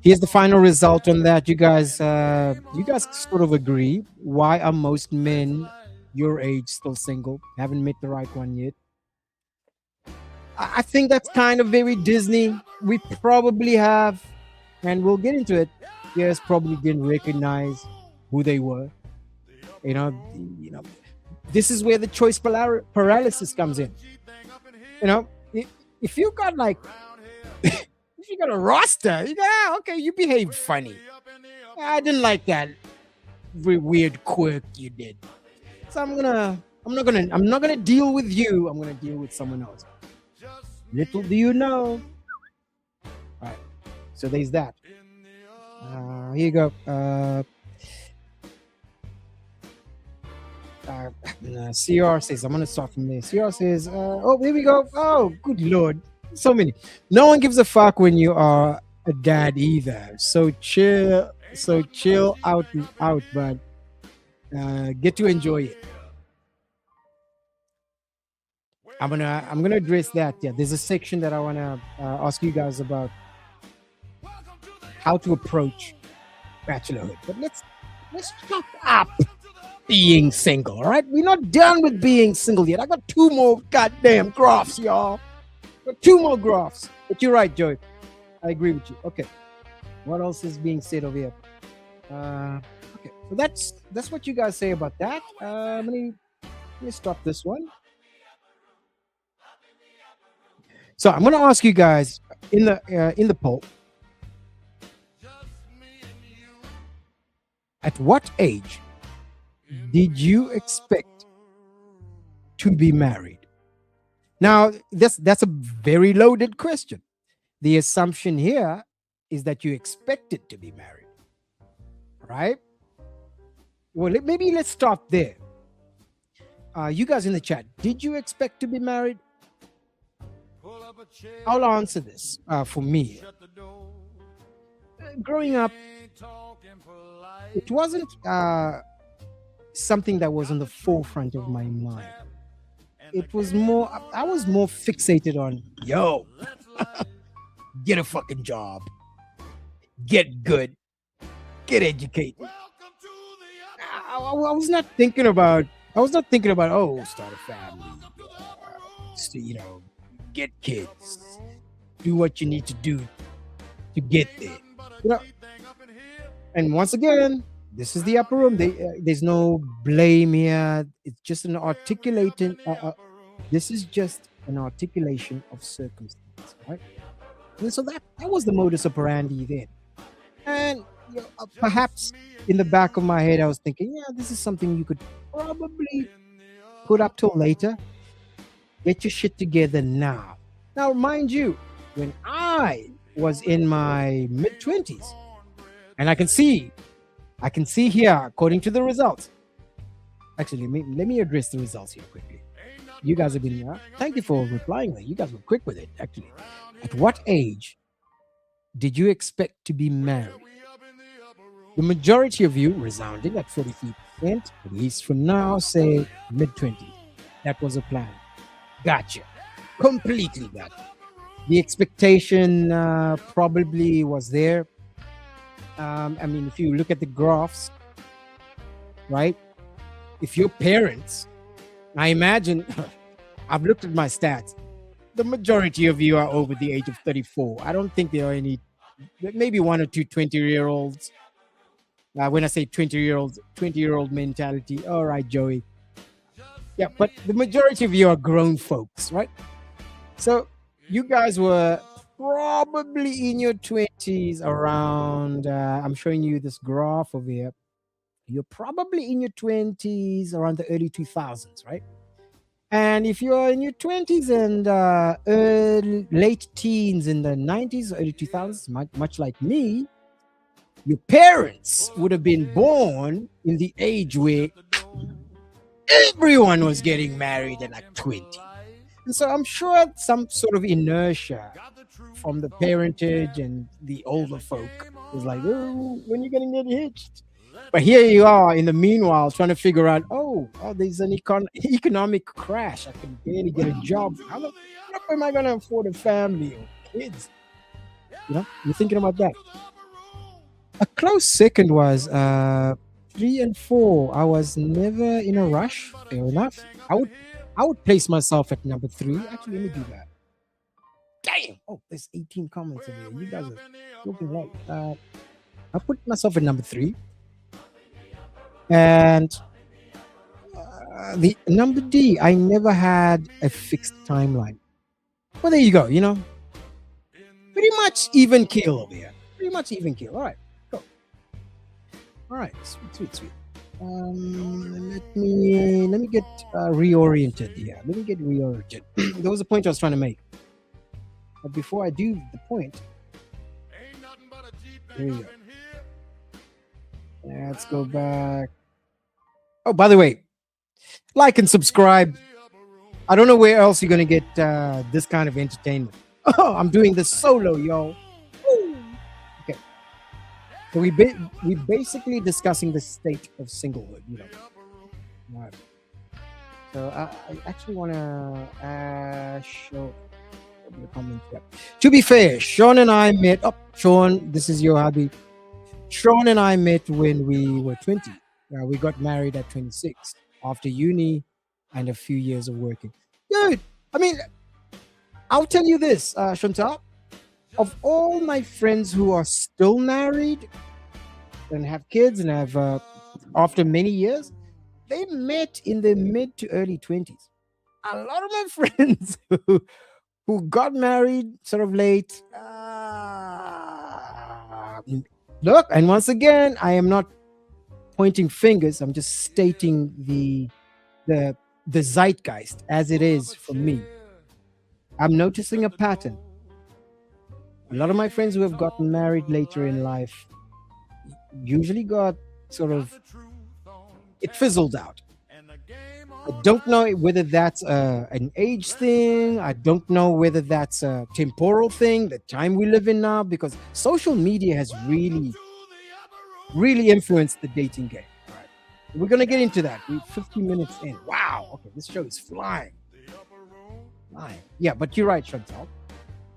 Here's the final result on that. You guys sort of agree. Why are most men your age still single? Haven't met the right one yet. I think that's kind of very Disney. We probably have, and we'll get into it. Yes, probably didn't recognize who they were. You know, this is where the choice paralysis comes in. You know, if you got like. If you got a roster, okay, you behaved funny. I didn't like that weird quirk you did. So I'm not gonna deal with you. I'm gonna deal with someone else. Little do you know. All right. So there's that. Here you go. CR says, I'm gonna start from there. CR says, oh, here we go. Oh, good lord. So many. No one gives a fuck when you are a dad either. So chill out, but get to enjoy it. I'm gonna address that. Yeah, there's a section that I wanna ask you guys about how to approach bachelorhood. But let's shut up being single. All right, we're not done with being single yet. I got 2 more goddamn graphs, y'all. Got 2 more graphs. But you're right, Joey. I agree with you. Okay. What else is being said over here? Okay. So that's what you guys say about that. Let me stop this one. So I'm going to ask you guys in the poll. At what age did you expect to be married? Now, that's a very loaded question. The assumption here is that you expected to be married, right? Well, maybe let's start there. You guys in the chat, did you expect to be married? I'll answer this for me. growing up, it wasn't something that was on the forefront of my mind. It was more, I was more fixated on, yo, get a fucking job, get good, get educated. I was not thinking about, oh, start a family, you know, get kids, do what you need to do to get there. You know, and once again, this is the upper room. There's no blame here. It's just an articulating. This is just an articulation of circumstance, right? And so that was the modus operandi then. And perhaps in the back of my head, I was thinking, yeah, this is something you could probably put up till later. Get your shit together now. Now, mind you, when I was in my mid-20s, and I can see here, according to the results. Actually, let me address the results here quickly. You guys have been, thank you for replying there. You guys were quick with it, actually. At what age did you expect to be married? The majority of you, resounding at 43%, at least for now, say mid-20s. That was a plan. Gotcha. Completely gotcha. The expectation probably was there. I mean, if you look at the graphs, right? If your parents, I imagine, I've looked at my stats, the majority of you are over the age of 34. I don't think there are any, maybe one or two 20-year-olds. When I say 20-year-old mentality, all right, Joey. Yeah, but the majority of you are grown folks, right? So you guys were probably in your 20s around, I'm showing you this graph over here. You're probably in your 20s around the early 2000s, right? And if you're in your 20s and late teens in the 90s, early 2000s, much like me, your parents would have been born in the age where everyone was getting married at like 20. And so I'm sure some sort of inertia from the parentage and the older folk was like, oh, when are you going to get hitched? But here you are in the meanwhile trying to figure out, oh, there's an economic crash. I can barely get a job. How am I going to afford a family or kids? You know, you're thinking about that. A close second was 3 and 4. I was never in a rush. Fair enough. I would place myself at number 3. Actually, let me do that. Damn! Oh, there's 18 comments in here. You guys are looking right. I put myself at number 3. And the number D, I never had a fixed timeline. Well, there you go, you know. Pretty much even keel over here. Pretty much even keel. All right, go. All right, sweet. Let me get reoriented here. Let me get reoriented. There was a point I was trying to make. But before I do the point, here we go. Let's go back. Oh, by the way, like and subscribe. I don't know where else you're going to get this kind of entertainment. Oh, I'm doing this solo, y'all. Okay. So we basically discussing the state of singlehood, you know. All right. So I actually want to show the comments here. To be fair, Sean and I met. Oh, Sean, this is your hubby. Sean and I met when we were 20. We got married at 26 after uni and a few years of working. Dude, I mean, I'll tell you this, Chantal. Of all my friends who are still married and have kids and have, after many years, they met in their mid to early 20s. A lot of my friends who got married sort of late. Look, and once again, I am not pointing fingers. I'm just stating the zeitgeist as it is for me. I'm noticing a pattern. A lot of my friends who have gotten married later in life usually got sort of, it fizzled out. I don't know whether that's an age thing. I don't know whether that's a temporal thing, the time we live in now, because social media has really influenced the dating game. All right. We're going to get into that. We're 50 minutes in. Wow. Okay. This show is flying. Flying. Yeah, but you're right, Chantal.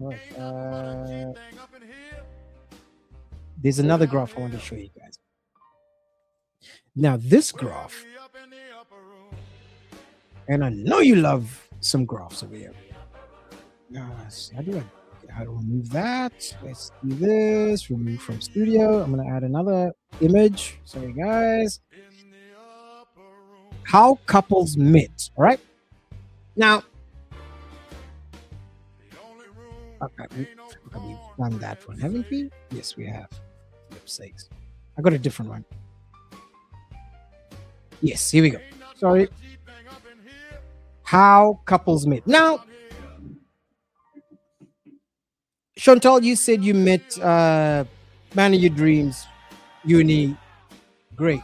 All right. There's another graph I want to show you guys. Now, this graph, and I know you love some graphs over here. How do I remove that? Let's do this. Remove from studio. I'm gonna add another image. Sorry, guys. How couples meet. All right. Now, okay, we've done that one, haven't we? Yes, we have. Flip sakes. I got a different one. Yes, here we go. Sorry. How couples meet. Now, Chantal, you said you met man of your dreams, uni. Great.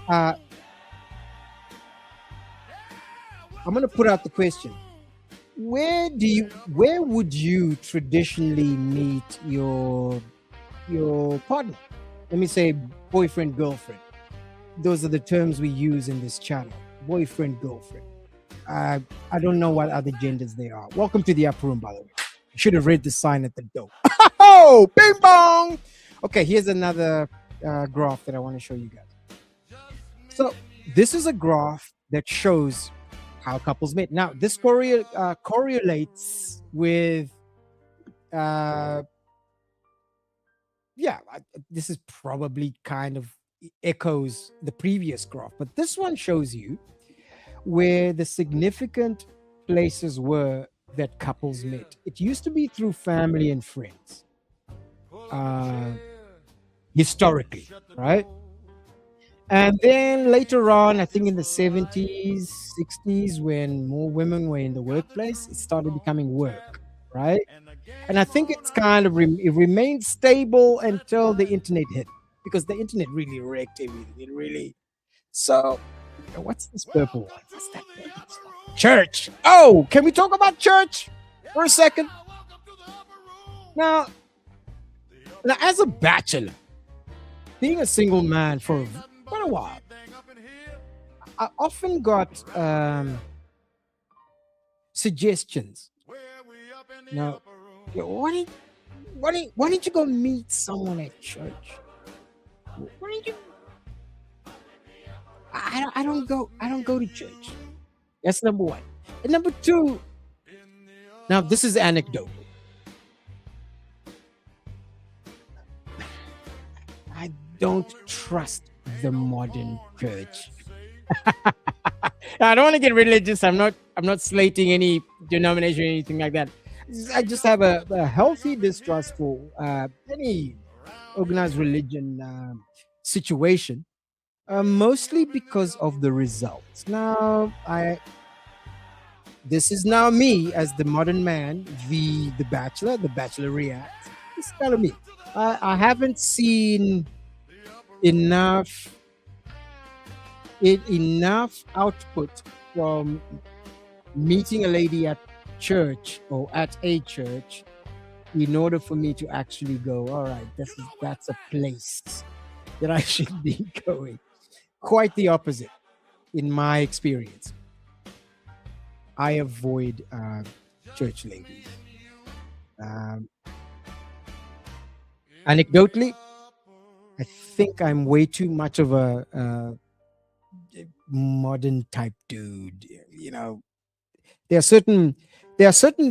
I'm gonna put out the question. Where would you traditionally meet your partner? Let me say boyfriend, girlfriend. Those are the terms we use in this channel. Boyfriend, girlfriend. I don't know what other genders they are. Welcome to the upper room, by the way. You should have read the sign at the door. Oh, bing bong. Okay, here's another graph that I want to show you guys. So this is a graph that shows how couples meet. Now, this correlates with, this is probably kind of echoes the previous graph, but this one shows you where the significant places were that couples met. It used to be through family and friends, historically, right? And then later on, I think in the 70s, 60s, when more women were in the workplace, it started becoming work, right? And I think it's kind of it remained stable until the internet hit, because the internet really wrecked everything. It really. So, what's this purple one? What's that purple stuff? Church. Oh, can we talk about church for a second? Now, as a bachelor, being a single man for quite a while, I often got suggestions. Now, why don't you go meet someone at church? Why don't you? I don't go to church. That's number one. And number two, now this is anecdotal. I don't trust the modern church. I don't want to get religious. I'm not slating any denomination or anything like that. I just have a healthy distrust for any organized religion situation, mostly because of the results. Now, this is now me as the modern man, the Bachelor, the Bachelor Reacts. It's kind of me. I haven't seen enough output from meeting a lady at church or at a church in order for me to actually go, all right, that's a place that I should be going. Quite the opposite in my experience. I avoid church ladies. Anecdotally, I think I'm way too much of a modern type dude. You know, there are certain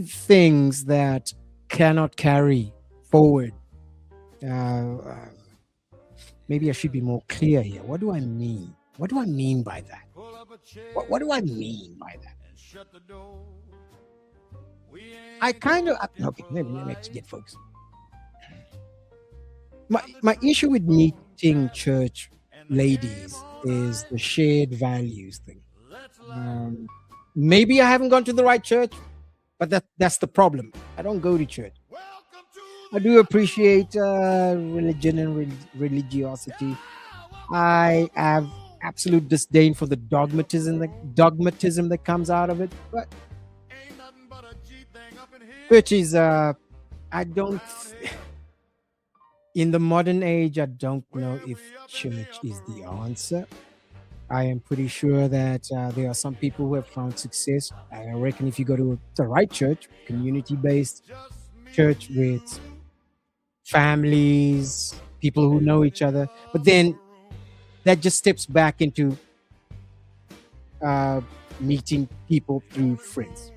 things that cannot carry forward. Maybe I should be more clear here. What do I mean? What do I mean by that? What do I mean by that? I kind of okay. Let me actually get focused. My issue with meeting church ladies is the shared values thing. Maybe I haven't gone to the right church, but that's the problem. I don't go to church. I do appreciate religion and religiosity. I have absolute disdain for the dogmatism that comes out of it. But which is I don't in the modern age, I don't know if church is the answer. I am pretty sure that there are some people who have found success. I reckon if you go to the right church, community based church with families, people who know each other, but then that just steps back into uh, meeting people through friends.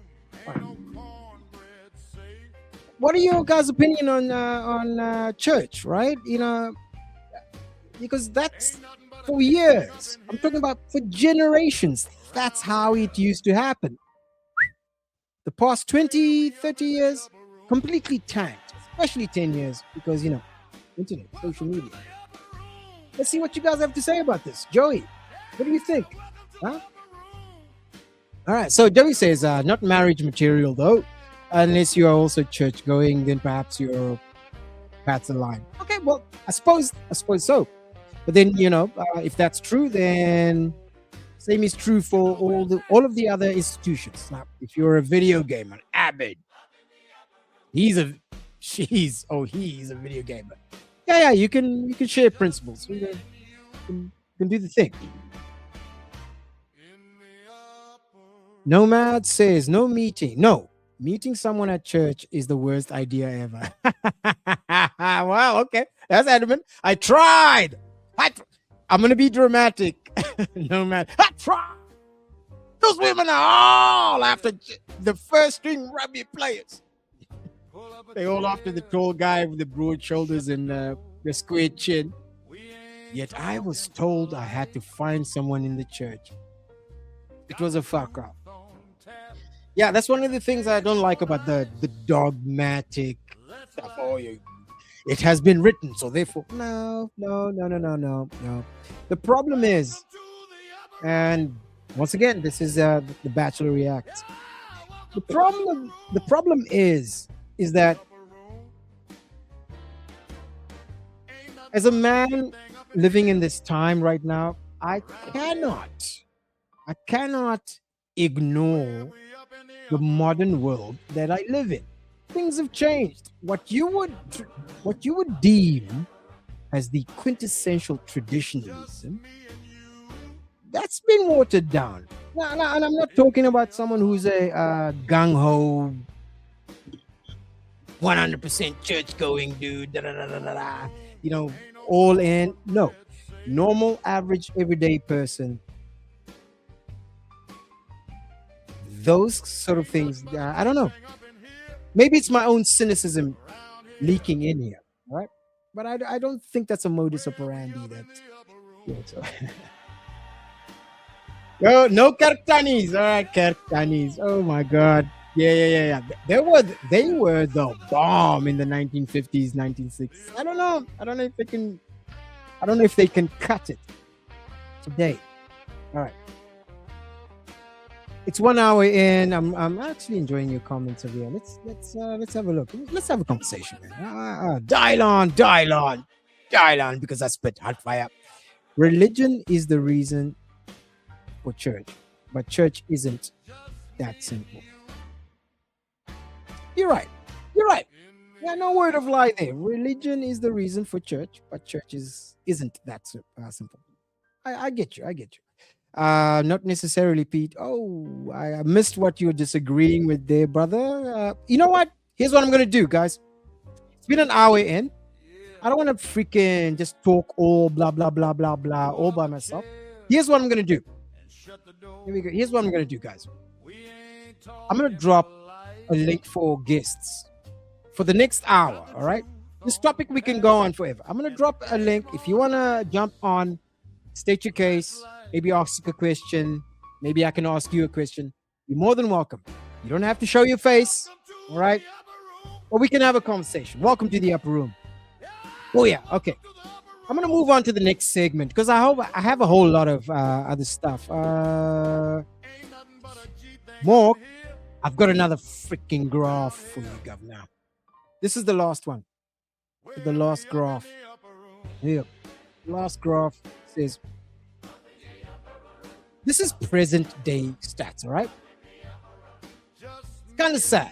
What are your guys' opinion on church? Right, because that's for years. I'm talking about for generations. That's how it used to happen. The past 20, 30 years, completely tanked, especially 10 years, because, internet, social media. Let's see what you guys have to say about this. Joey, what do you think? Huh? All right. So Joey says, not marriage material, though. Unless you are also church going, then perhaps your paths align. Okay, well, I suppose so. But then, if that's true, then same is true for all of the other institutions. Now, if you're a video gamer, avid, he's a video gamer. Yeah, you can share principles. You can do the thing. Nomad says no meeting. No, meeting someone at church is the worst idea ever. Wow, okay, that's adamant. I tried. I'm gonna be dramatic. Nomad, I tried. Those women are all after the first string rugby players. They all after the tall guy with the broad shoulders and the square chin. Yet I was told I had to find someone in the church. It was a fuck up. Yeah, that's one of the things I don't like about the dogmatic stuff. Oh, it has been written, so therefore, no. The problem is, and once again, this is the Bachelor Reacts. The problem is that as a man living in this time right now, I cannot ignore the modern world that I live in. Things have changed. What you would deem as the quintessential traditionalism, that's been watered down. And I'm not talking about someone who's a gung ho, 100% church going dude, all in. No, normal, average, everyday person. Those sort of things. I don't know. Maybe it's my own cynicism leaking in here, right? But I don't think that's a modus operandi. No Kertanis. All right, Kertanis. Oh my God. Yeah. They were the bomb in the 1950s, 1960s. I don't know if they can cut it today. All right. It's 1 hour in. I'm actually enjoying your comments over here. Let's have a look. Let's have a conversation, man. Dial on, because I spit hot fire. Religion is the reason for church, but church isn't that simple. You're right. Yeah, no word of lie there. Religion is the reason for church, but church isn't that simple. I get you. Not necessarily, Pete. Oh, I missed what you're disagreeing with there, brother. You know what? Here's what I'm gonna do, guys. It's been an hour in. I don't want to freaking just talk all blah blah blah blah blah all by myself. Here's what I'm gonna do. Here we go. Here's what I'm gonna do, guys. I'm gonna drop a link for guests for the next hour. All right. This topic we can go on forever. I'm gonna drop a link if you wanna jump on, state your case. Maybe ask a question. Maybe I can ask you a question. You're more than welcome. You don't have to show your face. All right. Or we can have a conversation. Welcome to the upper room. Oh, yeah. Okay. I'm going to move on to the next segment because I have a whole lot of other stuff. More. I've got another freaking graph for you, Governor. This is the last one. The last graph. Here. Last graph says This is present day stats, all right? Kind of sad.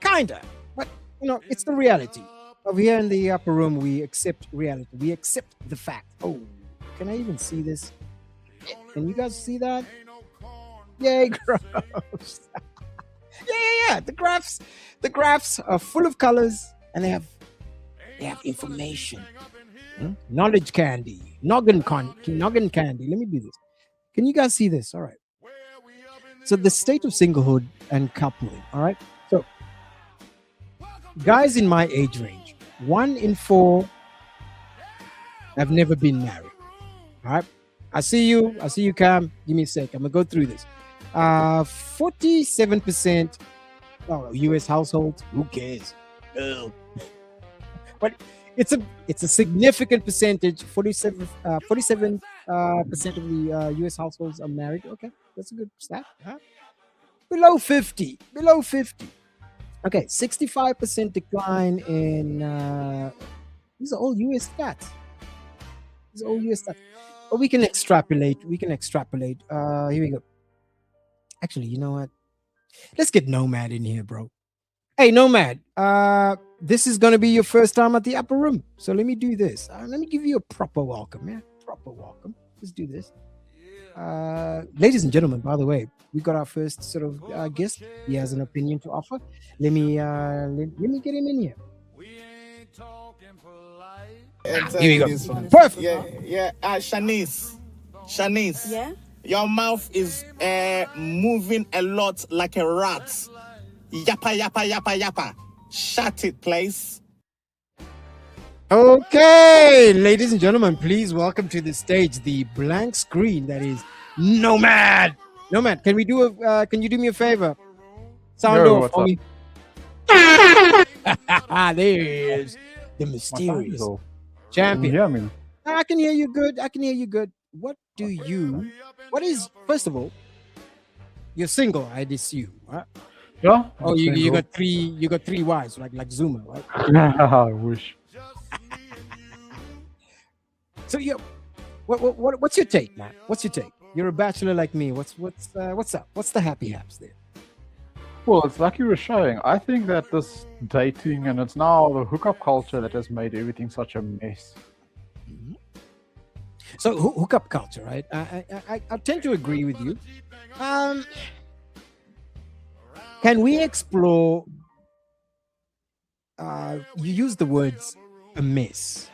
Kinda. But, it's the reality. Over here in the upper room, we accept reality. We accept the fact. Oh, can I even see this? Can you guys see that? Yay, gross. Yeah. The graphs are full of colors and they have information. Knowledge candy. Noggin candy. Let me do this. Can you guys see this? All right. So the state of singlehood and coupling. All right. So guys in my age range, 1 in 4 have never been married. All right. I see you, Cam. Give me a sec. I'm gonna go through this. 47% US households. Who cares? Ugh. But it's a significant percentage. 47% of the US households are married. Okay, that's a good stat. Huh? Below 50. Okay, 65% decline in. These are all US stats. But we can extrapolate. Here we go. Actually, you know what? Let's get Nomad in here, bro. Hey, Nomad. This is gonna be your first time at the upper room, so let me do this. Let me give you a proper welcome, yeah. Proper welcome. Let's do this. Ladies and gentlemen, by the way, we got our first sort of guest. He has an opinion to offer. Let me get him in here. Here we go. Perfect. Yeah. Shanice. Yeah? Your mouth is moving a lot like a rat. Yappa. Shut it, please. Okay, ladies and gentlemen, please welcome to the stage the blank screen that is Nomad. Nomad, can you do me a favor? Sound off for me. There he is, the mysterious champion. Yeah, I mean, I can hear you good. What is, first of all, you're single, I'd assume, right? yeah. Oh, you got three wives, like Zuma, right? I wish. So what's your take, man? What's your take? You're a bachelor like me. What's up? What's the happy haps there? Well, it's like you were showing. I think that this dating and it's now the hookup culture that has made everything such a mess. So hookup culture, right? I tend to agree with you. Can we explore? You use the words a mess.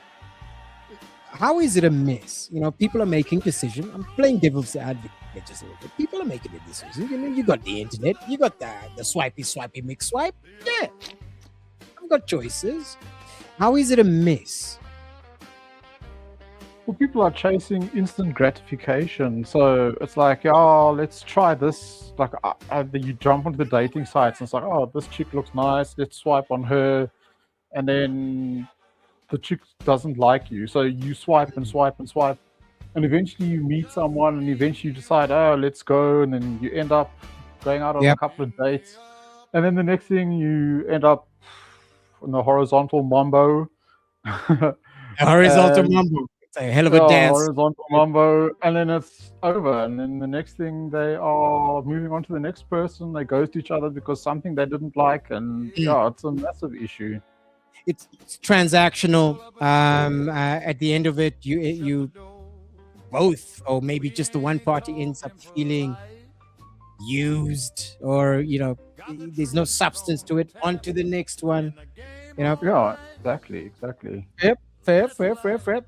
How is it a mess? People are making decisions. I'm playing devil's advocate just a little bit. People are making a decision. You got the internet. You got the swipey, mix swipe. Yeah. I've got choices. How is it a mess? Well, people are chasing instant gratification. So it's like, oh, let's try this. Like, you jump onto the dating sites and it's like, oh, this chick looks nice. Let's swipe on her. And then the chick doesn't like you. So you swipe. And eventually you meet someone and eventually you decide, oh, let's go. And then you end up going out on a couple of dates. And then the next thing you end up in the horizontal mambo. Horizontal mambo. It's a hell of a dance. Horizontal mambo. And then it's over. And then the next thing they are moving on to the next person. They ghost each other because something they didn't like. And yeah, it's a massive issue. It's transactional. At the end of it, you both, or maybe just the one party ends up feeling used, or there's no substance to it. On to the next one. Yeah, exactly. Yep. Fair.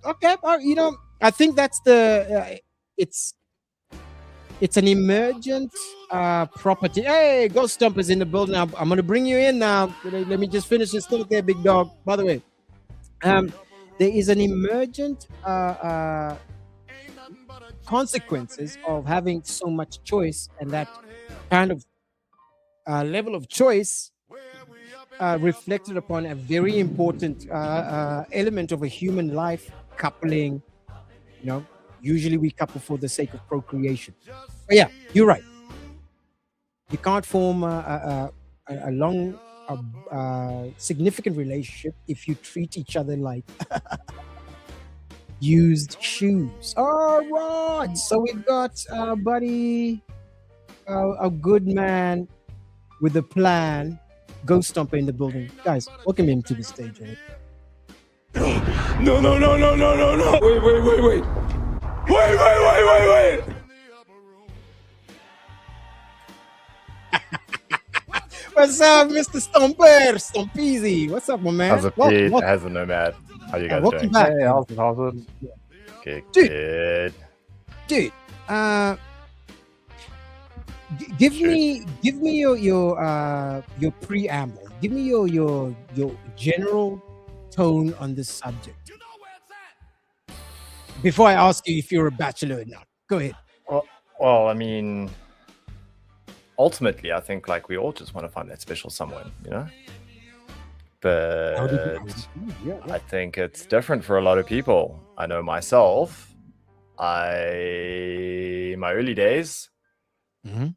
Okay. I think that's it's an emergent property. Hey, Ghost Stomper's in the building. I'm going to bring you in now. Let me just finish this thought there, big dog. By the way, there is an emergent consequences of having so much choice, and that kind of level of choice reflected upon a very important element of a human life, coupling. Usually we couple for the sake of procreation. But yeah, you're right. You can't form a long, significant relationship if you treat each other like used shoes. All right. So we've got our buddy, a good man with a plan, Ghost Stomper in the building. Guys, welcome him to the stage. Right? No, no, no, no, no, no, no. Wait, wait, wait, wait. Wait, wait, wait, wait, wait. What's up, Mr. Stomper? Stompeasy. What's up, my man? How's it, Pete? How's the Nomad? How you guys welcome doing? back. Hey, how's it? Good, Dude. good. Dude, give me your preamble. Give me your general tone on this subject before I ask you if you're a bachelor or not. Go ahead. Well, I mean, ultimately, I think like we all just want to find that special someone, you know. But I think it's different for a lot of people. I know myself. My early days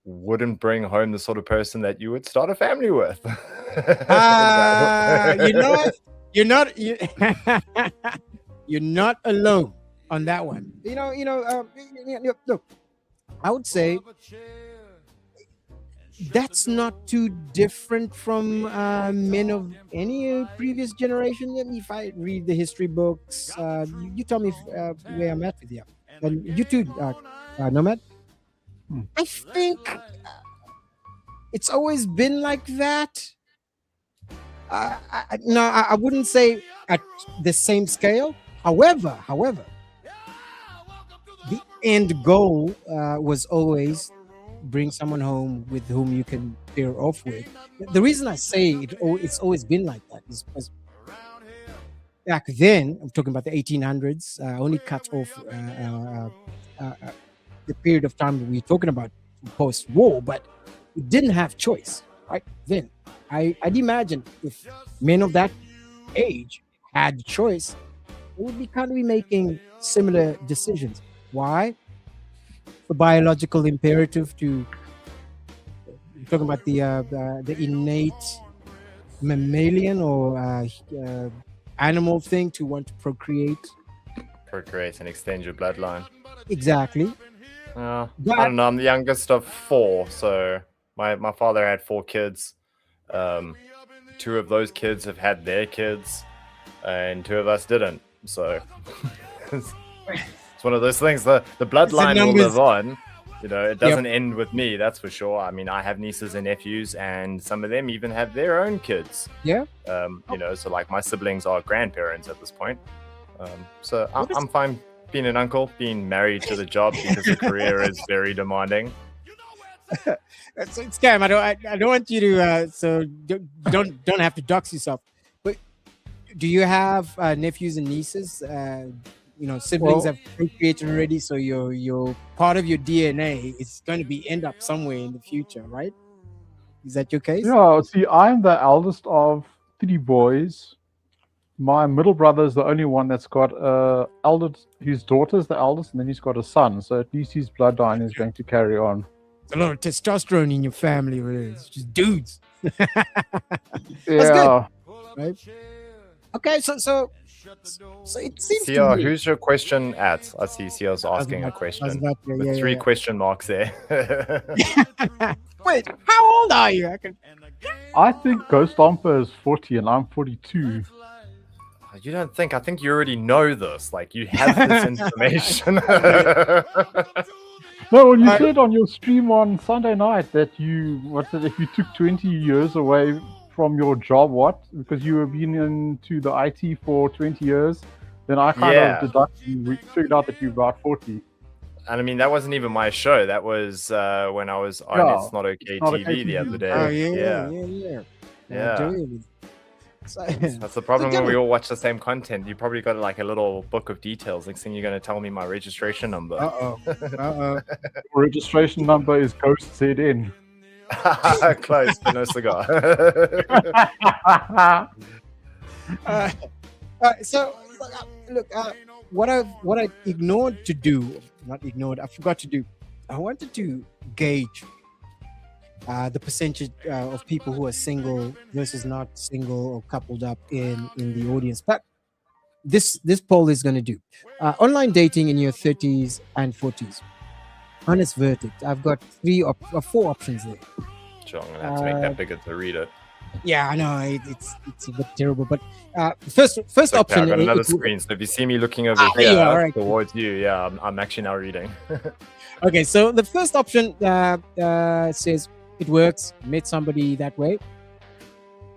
wouldn't bring home the sort of person that you would start a family with. You know what? You're not alone on that one. Look, I would say that's not too different from men of any previous generation. If I read the history books, you tell me where I'm at with you. And you too, Nomad. I think it's always been like that. I wouldn't say at the same scale. However, the end goal was always bring someone home with whom you can pair off with. The reason I say it's always been like that is because back then, I'm talking about the 1800s, only cut off the period of time that we're talking about post-war, but we didn't have choice, right? Then I'd imagine if men of that age had choice, they would be kind of making similar decisions. Why? The biological imperative to talking about the innate mammalian or animal thing to want to procreate And extend your bloodline. exactly. I don't know. I'm the youngest of 4, so my father had 4 kids. 2 of those kids have had their kids, and 2 of us didn't. So it's one of those things. The bloodline will live on. You know, it doesn't end with me, that's for sure. I mean, I have nieces and nephews, and some of them even have their own kids. Yeah. You know, so like my siblings are grandparents at this point. So I'm fine being an uncle, being married to the job because the career is very demanding. So it's Cam. I don't want you to so don't have to dox yourself. But do you have nephews and nieces? Siblings have procreated already, so your part of your DNA is going to end up somewhere in the future, right? Is that your case? Yeah. See, I'm the eldest of 3 boys. My middle brother is the only one that's got his daughter's the eldest, and then he's got a son. So at least his bloodline is going to carry on. There's a lot of testosterone in your family, really. It's just dudes. Yeah. That's good, right? Okay, so it seems Sia, to me. who's your question at? I see Sia's asking a question. With 3 question marks there. Wait, how old are you? I think Ghost Stomper is 40 and I'm 42. You don't think? I think you already know this. Like, you have this information. No, when you said on your stream on Sunday night that if you took 20 years away from your job, because you have been into the IT for 20 years, then I kind of figured out that you're about 40. And I mean, that wasn't even my show. That was when I was on It's Not Okay TV the other day. Oh, yeah. That's the problem when we all watch the same content. You probably got like a little book of details. Next thing you're going to tell me my registration number. Registration number is Ghost ZN. Close, but no cigar. Look, what I ignored to do, not ignored, I forgot to do. I wanted to gauge the percentage of people who are single versus not single or coupled up in the audience. But this poll is going to do. Online dating in your 30s and 40s. Honest verdict. I've got 4 options there. Sure, I'm gonna have to make that bigger to read it. Yeah, I know it's a bit terrible, but first Okay, option. I've got another screen, so if you see me looking over there you here are, all right. towards you, yeah, I'm actually now reading. Okay, so the first option says it works. Met somebody that way.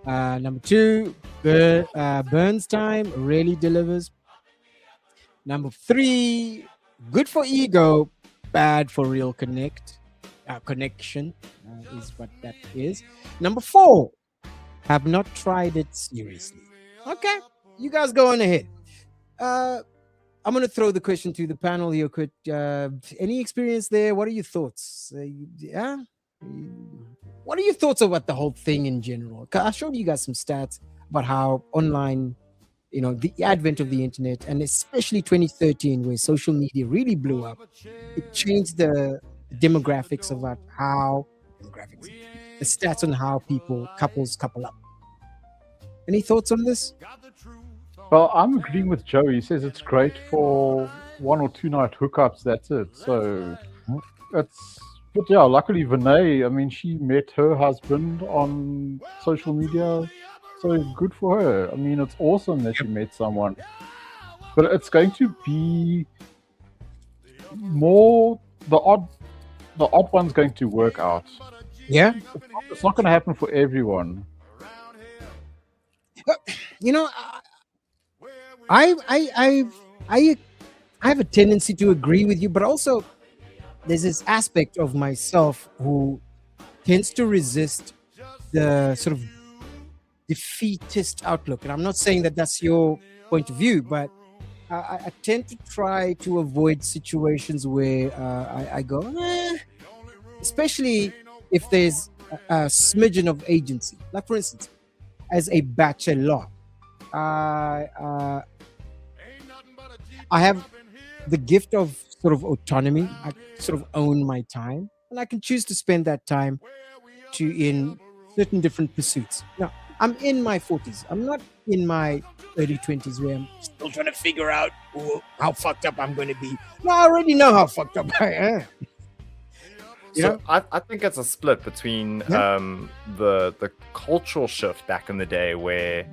Number 2, burns time, rarely delivers. Number 3, good for ego, bad for real connection is what that is. Number 4, have not tried it seriously. Okay, you guys go on ahead. I'm going to throw the question to the panel here. Any experience there? What are your thoughts? What are your thoughts about the whole thing in general? I showed you guys some stats about how online, the advent of the internet, and especially 2013, where social media really blew up, it changed the demographics about the stats on how couples couple up. Any thoughts on this? Well, I'm agreeing with Joe. He says it's great for 1 or 2 night hookups. That's it. So but yeah, luckily Vinay, I mean, she met her husband on social media. So good for her. I mean, it's awesome that she met someone. But it's going to be more the odd one's going to work out. Yeah. It's not going to happen for everyone. I have a tendency to agree with you, but also there's this aspect of myself who tends to resist the sort of defeatist outlook. And I'm not saying that that's your point of view, but I tend to try to avoid situations where I go, especially if there's a smidgen of agency. Like, for instance, as a bachelor, I have the gift of sort of autonomy. I sort of own my time, and I can choose to spend that time in certain different pursuits. Now, I'm in my 40s. I'm not in my early 20s where I'm still trying to figure out how fucked up I'm going to be. No, I already know how fucked up I am. So I think it's a split between the cultural shift back in the day, where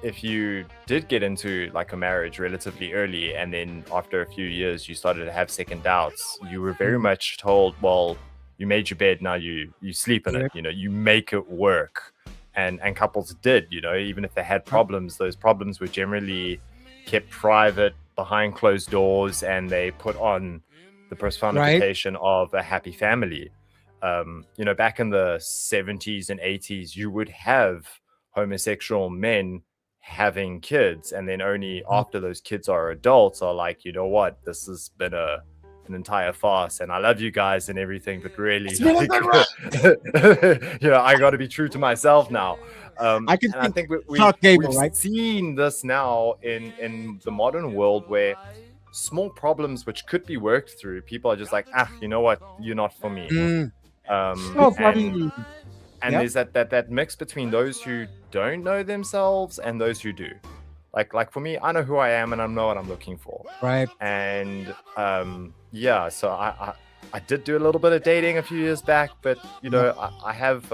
if you did get into like a marriage relatively early and then after a few years you started to have second doubts, you were very much told, well, you made your bed, now you sleep in it, you make it work. And couples did, even if they had problems, those problems were generally kept private behind closed doors, and they put on the personification of a happy family. Back in the 70s and 80s, you would have homosexual men having kids, and then only after those kids are adults are like, you know what, this has been an entire farce, and I love you guys and everything, but really, I got to be true to myself now. I think we've seen this now in the modern world, where small problems which could be worked through, people are just like, you know what, you're not for me. And there's that mix between those who don't know themselves and those who do. Like for me, I know who I am and I know what I'm looking for. Right. And so I did do a little bit of dating a few years back, but I have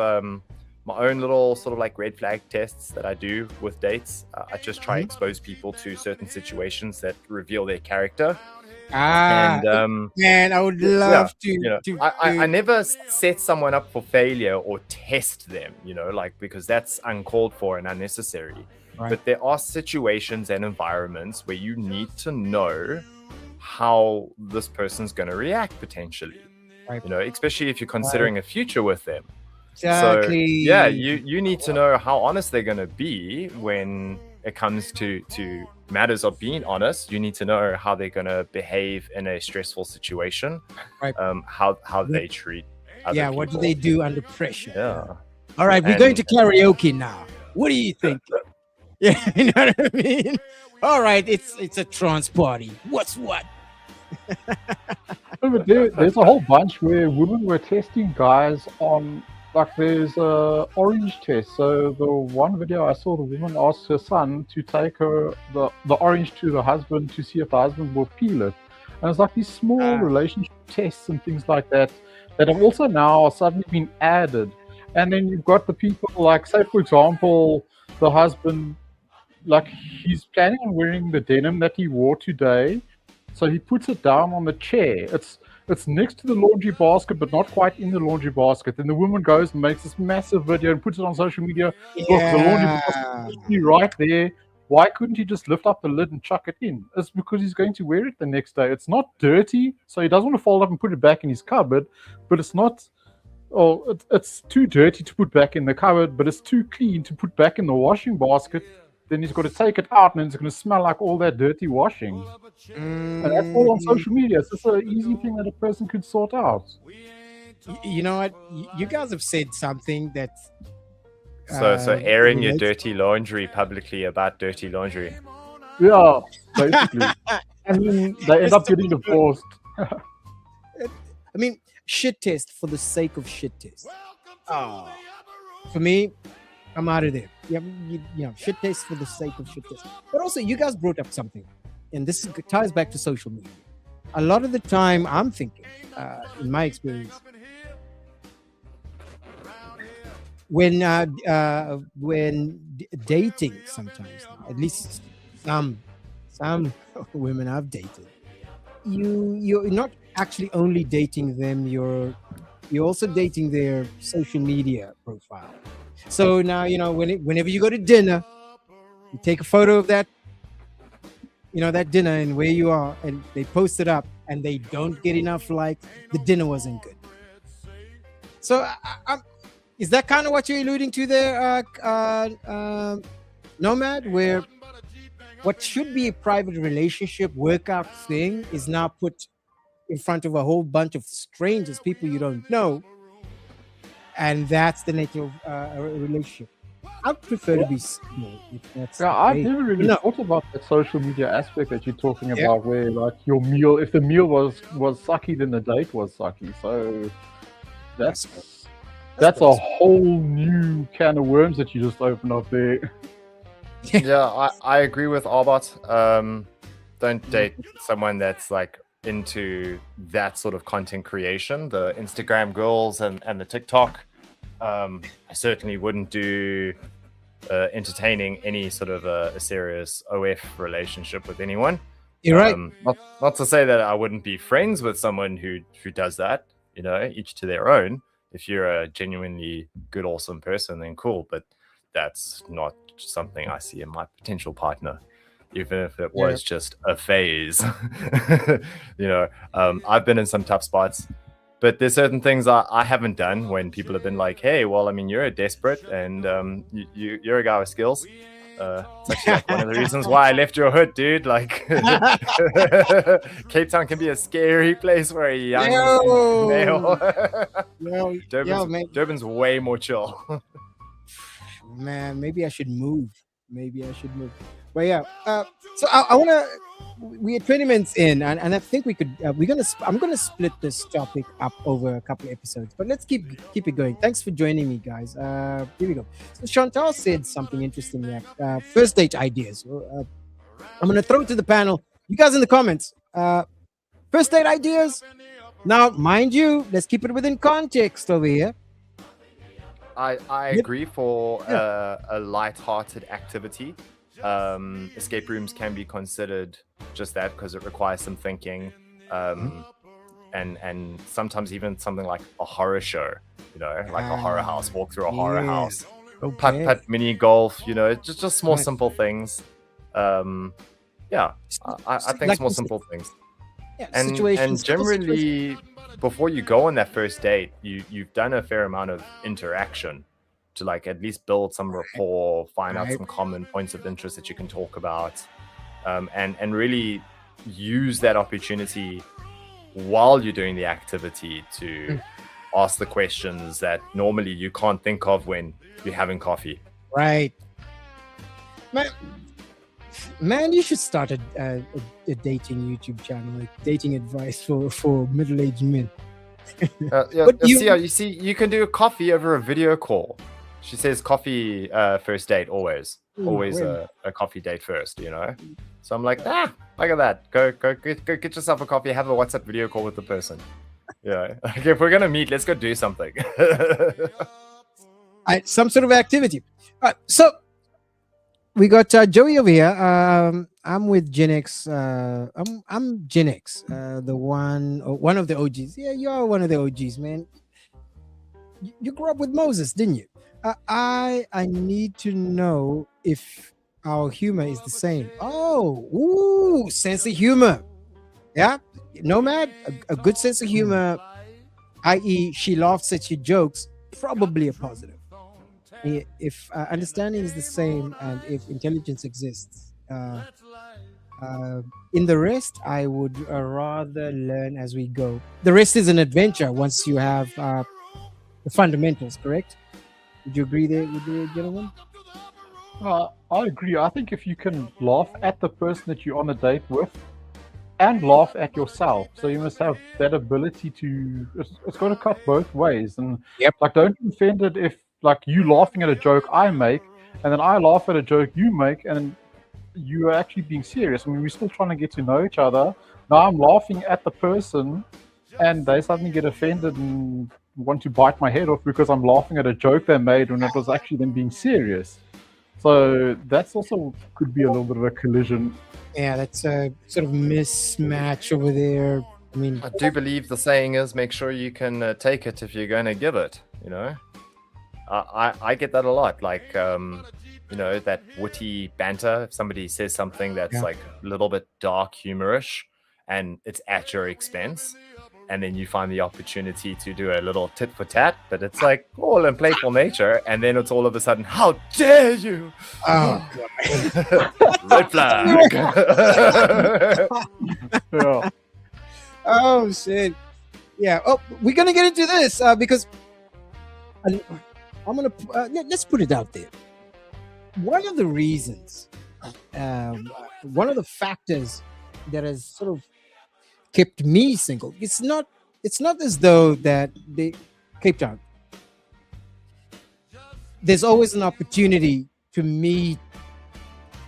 my own little sort of like red flag tests that I do with dates. I just try to expose people to certain situations that reveal their character. Man, I would love to. I never set someone up for failure or test them, because that's uncalled for and unnecessary. Right. But there are situations and environments where you need to know how this person's going to react potentially, especially if you're considering a future with them. Exactly. So, you need to know how honest they're going to be when it comes to matters of being honest. You need to know how they're going to behave in a stressful situation, how they treat other people. What do they do under pressure? Yeah. All right, we're going to karaoke now. What do you think? Yeah, you know what I mean? All right, it's a trance party. What's what? There's a whole bunch where women were testing guys on like there's a orange test. So the one video I saw, the woman asked her son to take the orange to the husband to see if the husband will peel it. And it's like these small relationship tests and things like that that have also now suddenly been added. And then you've got the people like, say for example, the husband, like he's planning on wearing the denim that he wore today, so he puts it down on the chair. It's next to the laundry basket, but not quite in the laundry basket. And the woman goes and makes this massive video and puts it on social media. Look, the laundry basket is right there. Why couldn't he just lift up the lid and chuck it in? It's because he's going to wear it the next day. It's not dirty, so he doesn't want to fold up and put it back in his cupboard, but it's not... Oh, it's too dirty to put back in the cupboard, but it's too clean to put back in the washing basket. Then he's got to take it out, and it's going to smell like all that dirty washing. And that's all on social media. It's just an easy thing that a person could sort out. You know what? You guys have said something that... So airing your dirty laundry publicly about dirty laundry. Yeah, basically. And then they end up getting divorced. I mean, shit test for the sake of shit test. For me, I'm out of there. You know, shit test for the sake of shit test. But also, you guys brought up something, and this ties back to social media. A lot of the time, I'm thinking, in my experience, when dating, sometimes, at least some women I've dated, you're not actually only dating them, you're also dating their social media profile. So now, you know, whenever you go to dinner, you take a photo of that, you know, that dinner and where you are, and they post it up, and they don't get enough likes. The dinner wasn't good. So is that kind of what you're alluding to there, Nomad, where what should be a private relationship workout thing is now put in front of a whole bunch of strangers, people you don't know, and that's the nature of a relationship? I'd prefer to be single. I've never really thought about that social media aspect that you're talking about, where like your meal, if the meal was sucky, then the date was sucky. So that's a whole new can of worms that you just opened up there. Yeah, I agree with Albert. Don't date someone that's like into that sort of content creation, the Instagram girls and the TikTok. I certainly wouldn't do entertaining any sort of a serious OF relationship with anyone. You're right. Not to say that I wouldn't be friends with someone who does that. You know, each to their own. If you're a genuinely good, awesome person, then cool. But that's not something I see in my potential partner, even if it was just a phase. You know, I've been in some tough spots, but there's certain things I haven't done when people have been like, hey, well, I mean, you're a desperate and you're a guy with skills. It's actually like one of the reasons why I left your hood, dude. Like, Cape Town can be a scary place for a young male. Durban's way more chill. Man, maybe I should move. But yeah, so I want to. We are 20 minutes in, and I think we could. I'm gonna split this topic up over a couple of episodes, but let's keep it going. Thanks for joining me, guys. Here we go. So Chantal said something interesting there. First date ideas. I'm gonna throw it to the panel. You guys in the comments. First date ideas. Now, mind you, let's keep it within context over here. I agree for a light-hearted activity. Escape rooms can be considered just that because it requires some thinking, and sometimes even something like a horror show, you know, like a horror house, walk through a horror house, putt mini golf, you know, just more simple things. I think small simple things. And generally, before you go on that first date, you've done a fair amount of interaction to like at least build some rapport, find out some common points of interest that you can talk about, and really use that opportunity while you're doing the activity to ask the questions that normally you can't think of when you're having coffee. Right. Man, you should start a dating YouTube channel, like dating advice for middle-aged men. Yeah, But you see, you can do coffee over a video call. She says coffee first date always. Always well, a coffee date first, you know? So I'm like, look at that. Go get yourself a coffee, have a WhatsApp video call with the person. Yeah. Like, if we're gonna meet, let's go do something. some sort of activity. So we got Joey over here. I'm with Gen X. I'm Gen X, the one of the OGs. Yeah, you are one of the OGs, man. You grew up with Moses, didn't you? I need to know if our humor is the same. Oh, ooh, sense of humor. Yeah, Nomad, a good sense of humor, i.e., she laughs at your jokes, probably a positive. If understanding is the same and if intelligence exists, in the rest, I would rather learn as we go. The rest is an adventure once you have the fundamentals, correct? Would you agree there with the gentleman? I agree. I think if you can laugh at the person that you're on a date with and laugh at yourself, so you must have that ability to. It's got to cut both ways, and like don't be offended if like you laughing at a joke I make, and then I laugh at a joke you make, and you are actually being serious. I mean, we're still trying to get to know each other. Now I'm laughing at the person, and they suddenly get offended and want to bite my head off because I'm laughing at a joke they made when it was actually them being serious. So that's also could be a little bit of a collision. Yeah, that's a sort of mismatch over there. I mean, I do believe the saying is make sure you can take it if you're going to give it, you know? I get that a lot. Like, you know, that witty banter. If somebody says something that's like a little bit dark, humorish, and it's at your expense, and then you find the opportunity to do a little tit for tat, but it's like all in playful nature, and then it's all of a sudden, how dare you? oh, Red flag. Yeah. oh shit. Yeah. Oh, we're gonna get into this because I'm gonna let's put it out there. One of the reasons, one of the factors that has sort of kept me single. It's not as though that they Cape Town. There's always an opportunity to meet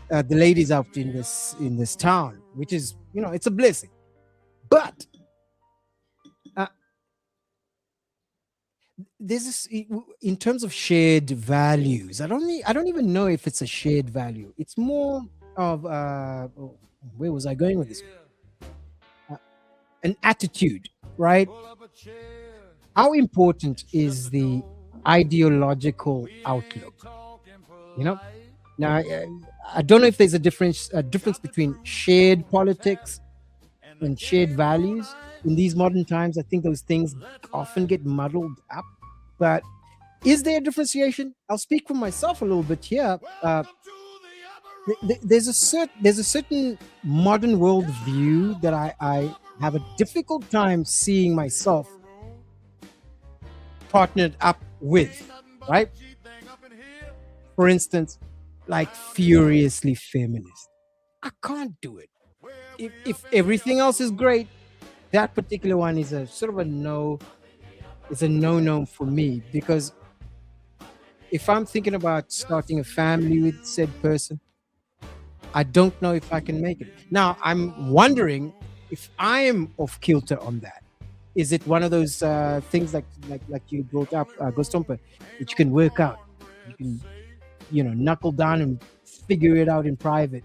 the ladies out in this town, which is, you know, it's a blessing. But there's this in terms of shared values. I don't even know if it's a shared value. It's more of where was I going with this? An attitude, right? How important is the ideological outlook? You know, now I don't know if there's a difference between shared politics and shared values in these modern times. I think those things often get muddled up. But is there a differentiation? I'll speak for myself a little bit here. There's a certain modern world view that I have a difficult time seeing myself partnered up with, right? For instance, like furiously feminist. I can't do it. If everything else is great, that particular one is a sort of a no. It's a no for me, because if I'm thinking about starting a family with said person, I don't know if I can make it. Now, I'm wondering if I am off kilter on that. Is it one of those things like you brought up, Ghost Tomper, that you can work out? You can, you know, knuckle down and figure it out in private.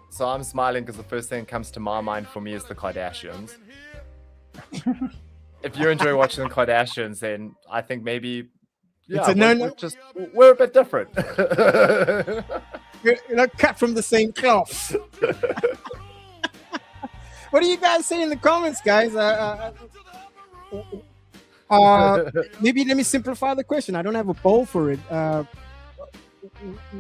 So I'm smiling because the first thing that comes to my mind for me is the Kardashians. If you enjoy watching the Kardashians, then I think maybe It's a no-no. we're a bit different. You're not cut from the same cloth. What do you guys say in the comments, guys? Maybe let me simplify the question. I don't have a poll for it.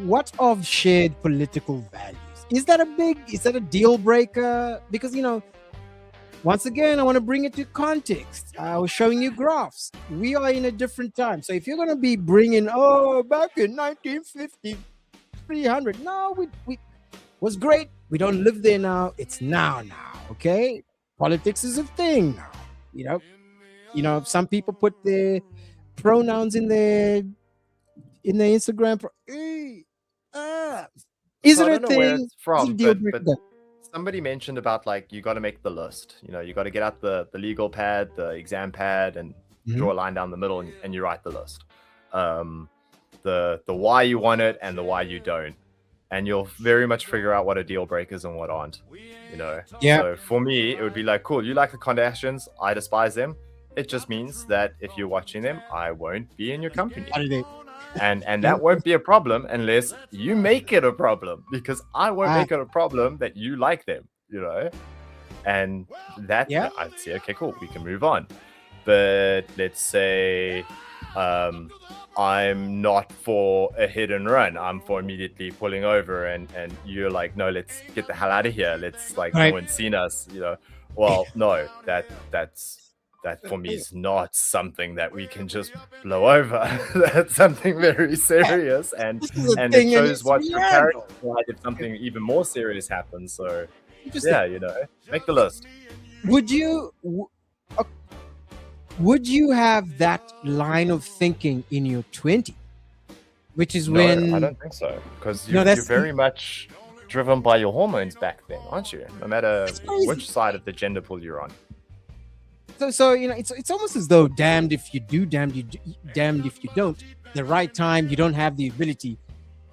What of shared political values? Is that a deal breaker? Because, you know, once again, I want to bring it to context. I was showing you graphs. We are in a different time. So if you're going to be bringing, back in 1950, 300. No, we was great. We don't live there now. It's now. Okay. Politics is a thing now, you know. You know, some people put their pronouns in their Instagram. Is So it I a don't know where thing? it's Is it a from, deal but breaker? somebody mentioned about like you got to make the list. You know, you got to get out the legal pad, the exam pad, and draw a line down the middle, and you write the list. The why you want it and the why you don't, and you'll very much figure out what are deal breakers and what aren't. You know. Yeah. So for me, it would be like, cool, you like the Kardashians, I despise them. It just means that if you're watching them, I won't be in your company. And that won't be a problem unless you make it a problem, because I won't make it a problem that you like them, you know. And that I'd say, okay, cool, we can move on. But let's say I'm not for a hit and run, I'm for immediately pulling over, and you're like, no, let's get the hell out of here, let's like no one's seen us, you know. Well, no, that for me is not something that we can just blow over. That's something very serious, and it shows what your character is like if something even more serious happens. So yeah, you know, make the list. Would you have that line of thinking in your 20s, which is when I don't think so, because you're very much driven by your hormones back then, aren't you? No matter which side of the gender pool you're on. So you know, it's almost as though damned if you do, damned if you don't. The right time, you don't have the ability.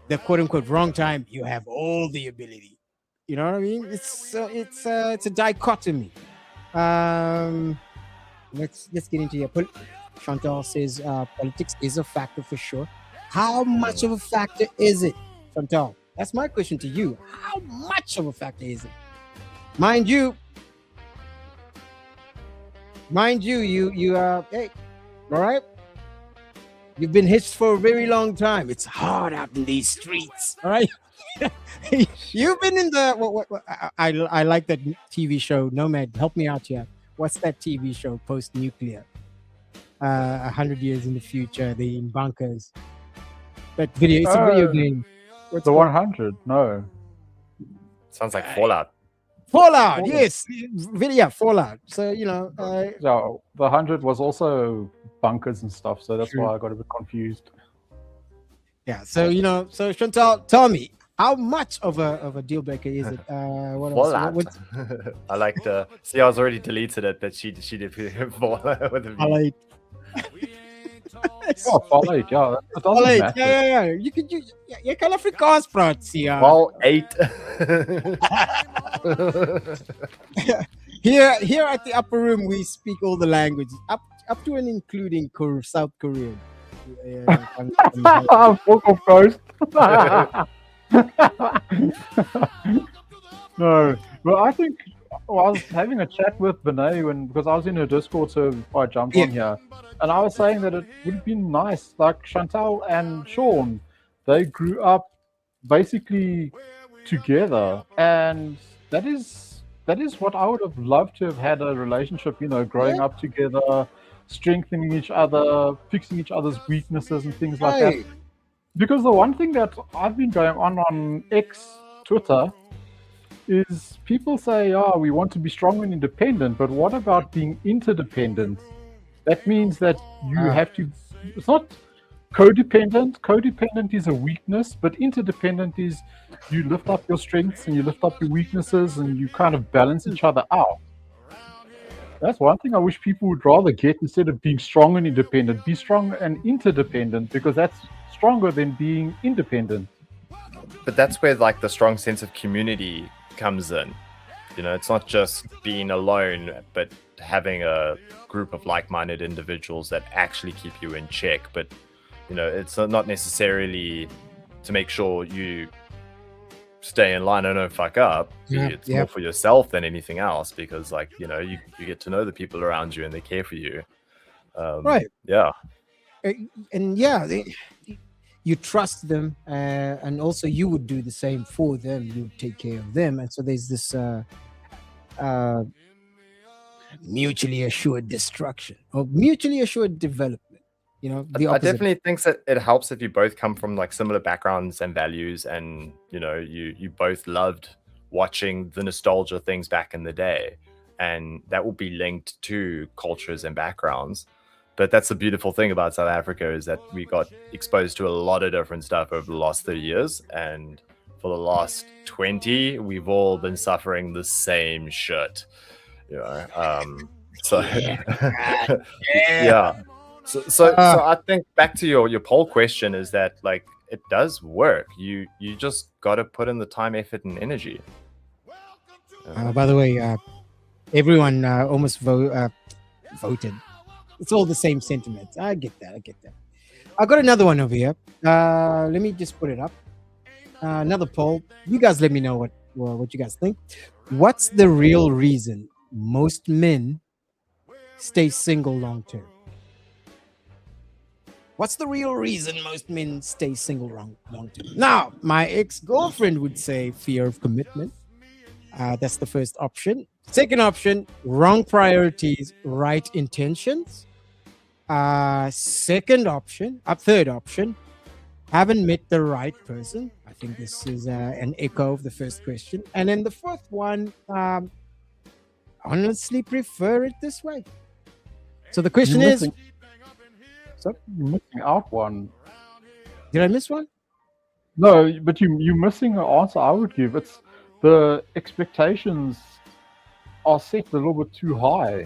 The quote unquote wrong time, you have all the ability. You know what I mean? It's a dichotomy. Let's get into your Chantal says politics is a factor for sure. How much of a factor is it, Chantal? That's my question to you. How much of a factor is it? Mind you, you hey, all right? You've been hitched for a very long time. It's hard out in these streets, all right? You've been in the what I like that TV show. Nomad, help me out here. What's that TV show? Post-nuclear, 100 years in the future. They in bunkers. That video. It's a video game. What's the 100? No. Sounds like Fallout. Fallout, yes, video Fallout. So you know, the 100 was also bunkers and stuff. So that's why I got a bit confused. Yeah. So you know, so Chantal, tell me, how much of a deal breaker is it? What else? I like to see. I was already deleted it, but she did Fallout with a V. Oh, Fallout, yeah. Fallout, yeah. You can Afrikaans praat, yeah. Well, 8. Here at the upper room, we speak all the languages, up to and including South Korean. Of course. No, well, I think I was having a chat with Benay because I was in her Discord, so I jumped on here, and I was saying that it would be nice, like Chantal and Sean, they grew up basically together, and that is what I would have loved to have had a relationship, you know, growing up together, strengthening each other, fixing each other's weaknesses and things like that. Because the one thing that I've been going on X, Twitter, is people say, oh, we want to be strong and independent, but what about being interdependent? That means that you have to, it's not codependent. Codependent is a weakness, but interdependent is you lift up your strengths and you lift up your weaknesses and you kind of balance each other out. That's one thing I wish people would rather get instead of being strong and independent. Be strong and interdependent, because that's stronger than being independent. But that's where like the strong sense of community comes in. You know, it's not just being alone, but having a group of like-minded individuals that actually keep you in check. But you know, it's not necessarily to make sure you stay in line and don't fuck up. It's more for yourself than anything else, because like, you know, you get to know the people around you and they care for you. Right. Yeah. And you trust them, and also you would do the same for them. You would take care of them, and so there's this mutually assured destruction or mutually assured development. You know, I definitely think that it helps if you both come from like similar backgrounds and values, and you know, you both loved watching the nostalgia things back in the day. and that will be linked to cultures and backgrounds. But that's the beautiful thing about South Africa, is that we got exposed to a lot of different stuff over the last 30 years, and for the last 20, we've all been suffering the same shit, you know. So yeah. So I think back to your poll question is that, like, it does work. You just got to put in the time, effort, and energy. By the way, everyone almost voted. It's all the same sentiments. I get that. I got another one over here. Let me just put it up. Another poll. You guys let me know what you guys think. What's the real reason most men stay single long term? What's the real reason most men stay single long term? Now, my ex-girlfriend would say fear of commitment. That's the first option. Second option, wrong priorities, right intentions. Third option, haven't met the right person. I think this is an echo of the first question. And then the fourth one, honestly prefer it this way. So the question is, you're missing out one. Did I miss one? No, but you're missing an answer I would give. It's the expectations are set a little bit too high.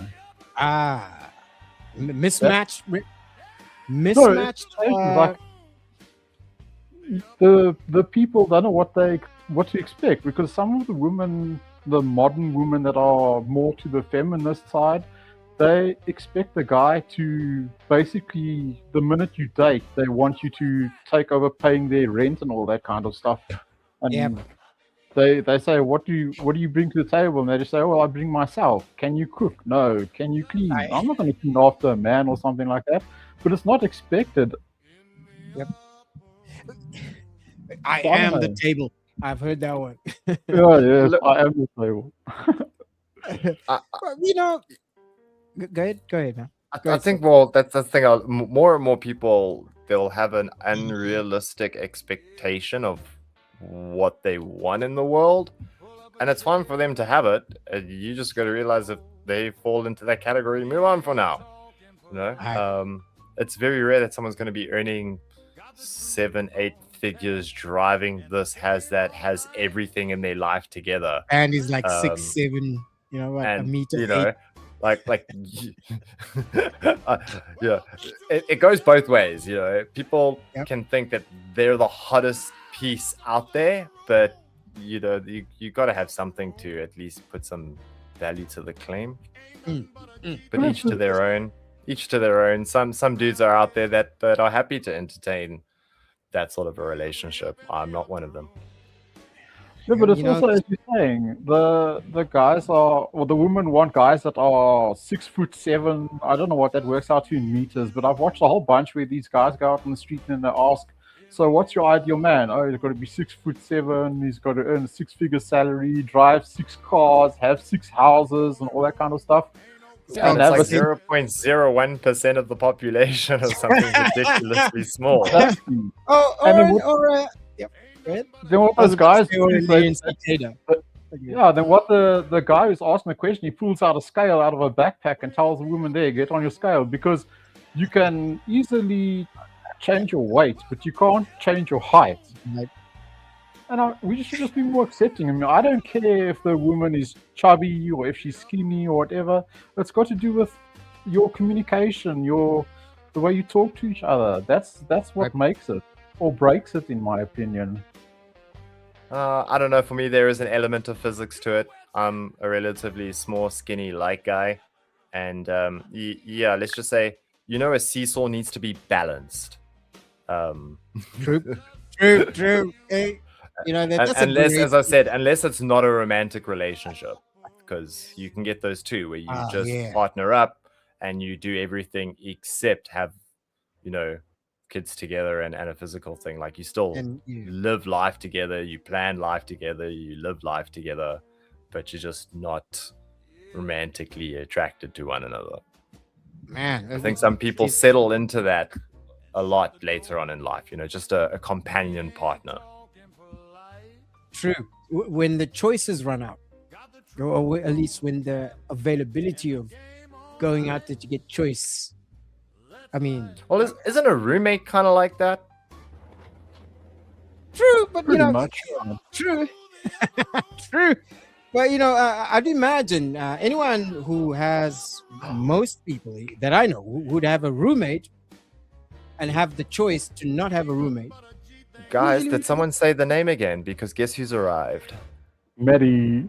Mismatched. Like the people don't know what to expect, because some of the women, the modern women that are more to the feminist side, they expect the guy to basically, the minute you date, they want you to take over paying their rent and all that kind of stuff. And they say, what do you bring to the table? And they just say, well, I bring myself. Can you cook? No. Can you clean? I'm not going to clean after a man or something like that. But it's not expected. Yep. I am the table. I've heard that one. Yes, I am the table. Go ahead, man. I think, well, that's the thing. More and more people, they'll have an unrealistic expectation of what they want in the world, and it's fine for them to have it. You just got to realize if they fall into that category, move on for now. You know, it's very rare that someone's going to be earning 7-8 figures, driving this, has everything in their life together, and he's like 6'7", a meter. Yeah, it goes both ways. People can think that they're the hottest piece out there, but you got to have something to at least put some value to the claim. But each to their own. Some dudes are out there that are happy to entertain that sort of a relationship. I'm not one of them. Yeah, but it's also, as you're saying, the guys are, or the women want guys that are 6'7". I don't know what that works out to in meters, but I've watched a whole bunch where these guys go out on the street and they ask, so what's your ideal man? Oh, he's got to be 6'7". He's got to earn a 6-figure salary, drive 6 cars, have 6 houses, and all that kind of stuff. Yeah, and that's like 0.01% of the population, or something ridiculously small. All right. Yep. Then what those guys do, then what the guy who's asking the question, he pulls out a scale out of a backpack and tells the woman there, get on your scale, because you can easily change your weight, but you can't change your height. And we should just be more accepting. I mean, I don't care if the woman is chubby or if she's skinny or whatever. It's got to do with your communication, the way you talk to each other. That's what makes it or breaks it, in my opinion. I don't know. For me, there is an element of physics to it. I'm a relatively small, skinny, light guy, and let's just say, a seesaw needs to be balanced. True. Hey. As I said, unless it's not a romantic relationship, because you can get those too, where you just partner up and you do everything except have, kids together and a physical thing. Like you still live life together, you plan life together, you live life together, but you're just not romantically attracted to one another. Man, I think some people settle into that a lot later on in life, just a companion partner. True. When the choices run out, or at least when the availability of going out there to get choice. I mean, Well, isn't a roommate kind of like that? true, but Pretty much. true, true. But I'd imagine anyone who has, most people that I know who would have a roommate and have the choice to not have a roommate. Guys, did someone say the name again? Because guess who's arrived? Maddie.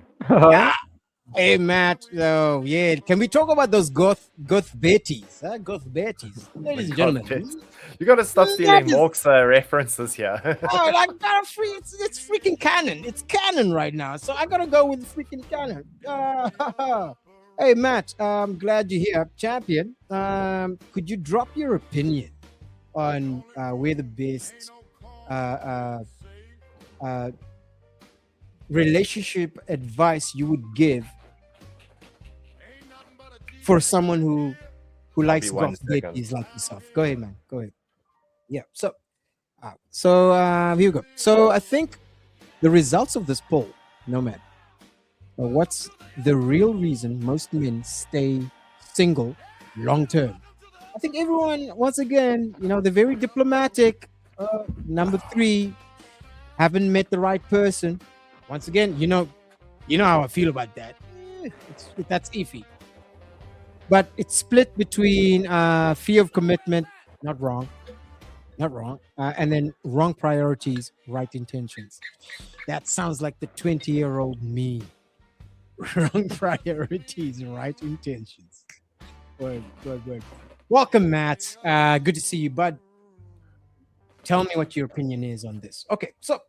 Hey Matt, oh yeah, can we talk about those goth betties? Goth betties, ladies and gentlemen. You gotta stop stealing is- Mork's references here. Oh, I got it's freaking canon. It's canon right now, so I gotta go with the freaking canon. Hey Matt, I'm glad you're here, champion. Could you drop your opinion on where the best relationship advice you would give for someone who likes be 1 goth second. babies like yourself? Go ahead, man. Go ahead. Yeah. So here we go. So I think the results of this poll, Nomad, what's the real reason most men stay single long term? I think everyone, once again, they're very diplomatic. Number 3, haven't met the right person. Once again, you know how I feel about that. That's iffy. But it's split between fear of commitment, not wrong, and then wrong priorities, right intentions. That sounds like the 20-year-old me. Wrong priorities, right intentions. Good. Welcome, Matt. Good to see you, bud. Tell me what your opinion is on this. Okay, so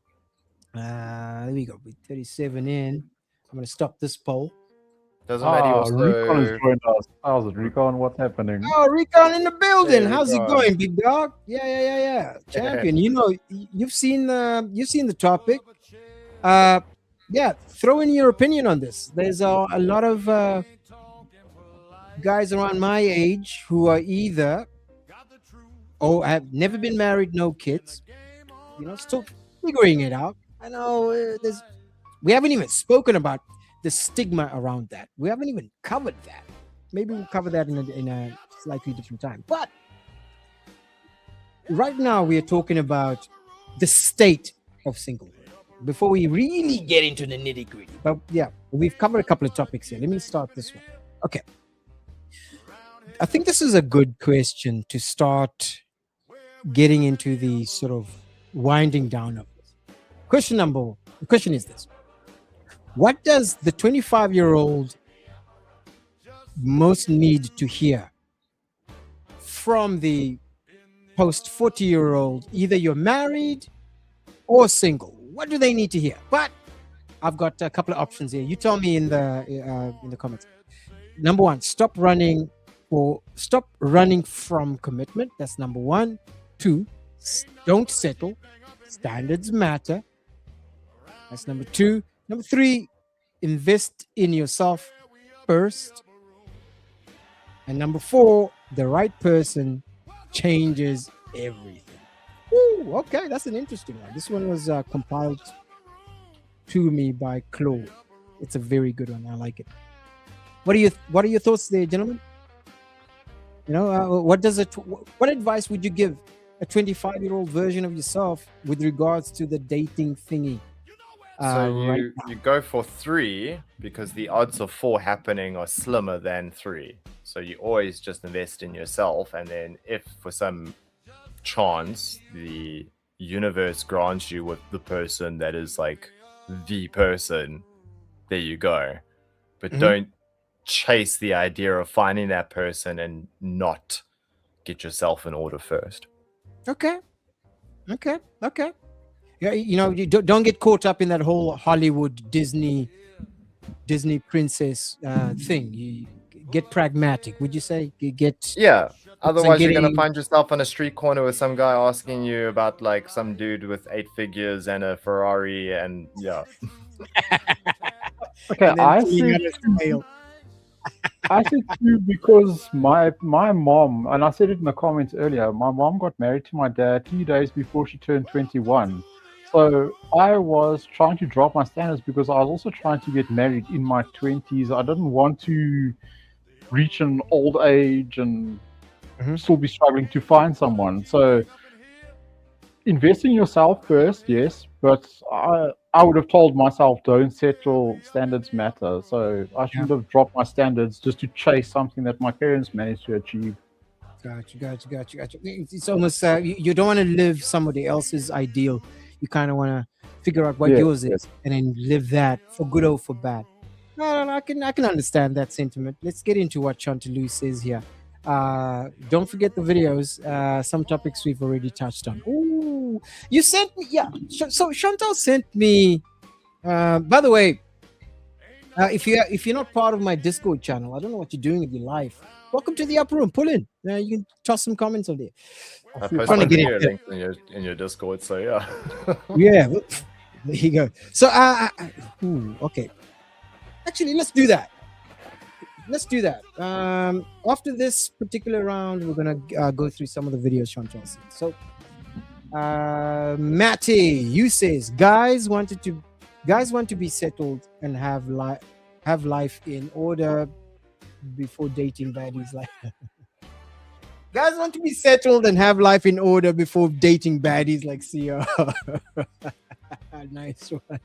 there we go. With 37 in, I'm going to stop this poll. Doesn't Maddie also... Recon has joined us. How's it, Recon? What's happening? Oh, Recon in the building. Hey, How's it Recon. going, big dog? Yeah. Champion. You've seen the topic. Yeah, throw in your opinion on this. There's a lot of guys around my age who are either have never been married, no kids, still figuring it out. I know we haven't even spoken about the stigma around that. We haven't even covered that. Maybe we'll cover that in a slightly different time. But right now we are talking about the state of singlehood before we really get into the nitty gritty. But yeah, we've covered a couple of topics here. Let me start this one. Okay. I think this is a good question to start getting into the sort of winding down of this. The question is this: what does the 25-year-old most need to hear from the post 40-year-old? Either you're married or single. What do they need to hear? But I've got a couple of options here. You tell me in the comments. Number 1, stop running from commitment. That's number 1. 2, don't settle. Standards matter. That's number 2. Number 3, invest in yourself first. And number 4, the right person changes everything. Ooh, okay, that's an interesting one. This one was compiled to me by Claude. It's a very good one. I like it. What are your thoughts there, gentlemen? What advice would you give a 25-year-old version of yourself with regards to the dating thingy? So you go for 3 because the odds of 4 happening are slimmer than 3. So you always just invest in yourself, and then if for some chance the universe grants you with the person that is like the person, there you go. But don't chase the idea of finding that person and not get yourself in order first. Okay. Yeah, you don't get caught up in that whole Hollywood Disney princess thing. You get pragmatic. Would you say? Yeah. Otherwise, you're gonna find yourself on a street corner with some guy asking you about like some dude with 8 figures and a Ferrari, and yeah. Okay, I see too, because my mom, and I said it in the comments earlier, my mom got married to my dad 2 days before she turned 21. So I was trying to drop my standards because I was also trying to get married in my 20s. I didn't want to reach an old age and still be struggling to find someone. So invest in yourself first, yes, but I would have told myself don't settle, standards matter. So I shouldn't have dropped my standards just to chase something that my parents managed to achieve. Got you. It's almost you don't want to live somebody else's ideal. You kind of want to figure out what yours is and then live that for good or for bad. No, I can understand that sentiment. Let's get into what Chantalou says here. Don't forget the videos. Some topics we've already touched on. Ooh, you sent me, So Chantal sent me. By the way, if you're not part of my Discord channel, I don't know what you're doing with your life. Welcome to the upper room. Pull in. You can toss some comments on there. I posted a video link in your Discord, so yeah. Yeah, there you go. So, okay. Actually, let's do that. After this particular round, we're gonna go through some of the videos Chantal said. So, Matty, you says guys want to be settled and have life in order before dating baddies. Like guys want to be settled and have life in order before dating baddies like CR. Nice one.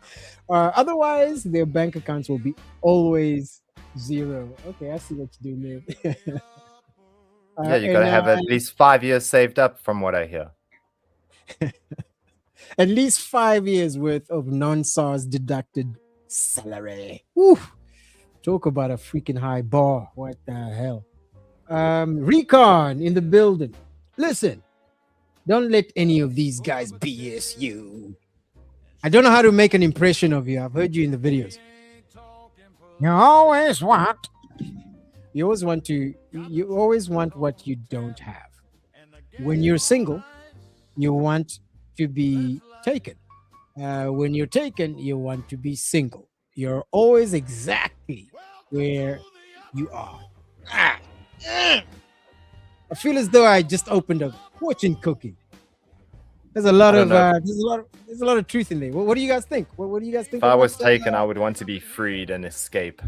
Otherwise, their bank accounts will be always zero. Okay, I see what you're doing there. Yeah, you gotta have at least 5 years saved up, from what I hear. At least 5 years worth of non-SARS deducted salary. Woo! Talk about a freaking high bar. What the hell? Recon in the building. Listen, don't let any of these guys BS you. I don't know how to make an impression of you. I've heard you in the videos. You always want what you don't have. When you're single, you want to be taken. When you're taken, you want to be single. You're always exactly where you are. I feel as though I just opened a fortune cookie. There's a lot of truth in there. What do you guys think? What do you guys think? If I was taken, I would want to be freed and escape.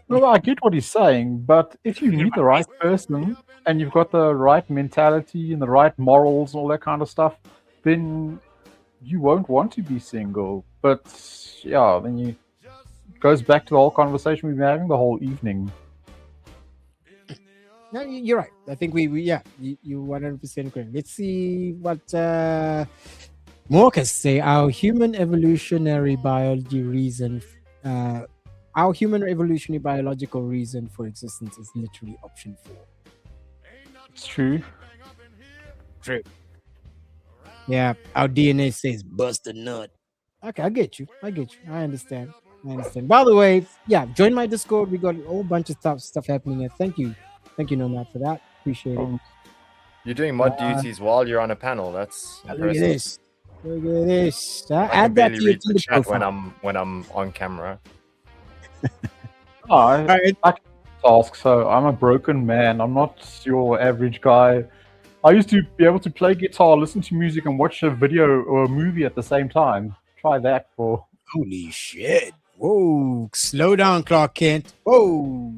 Well, I get what he's saying, but if you meet the right person and you've got the right mentality and the right morals and all that kind of stuff, then you won't want to be single. But yeah, then it goes back to the whole conversation we've been having the whole evening. No, you're right. I think you 100% correct. Let's see what Marcus say. Our human evolutionary biological reason for existence is literally option 4. It's true. True. Yeah, our DNA says bust a nut. Okay, I get you. I understand. By the way, join my Discord. We got a whole bunch of stuff happening there. Thank you, Nomad, for that. Appreciate it. You're doing mod duties while you're on a panel. That's impressive. Look at this. I Add that to your read the chat when I'm on camera. I can task, so I'm a broken man. I'm not your average guy. I used to be able to play guitar, listen to music, and watch a video or a movie at the same time. Try that for... Holy shit. Whoa. Slow down, Clark Kent. Whoa.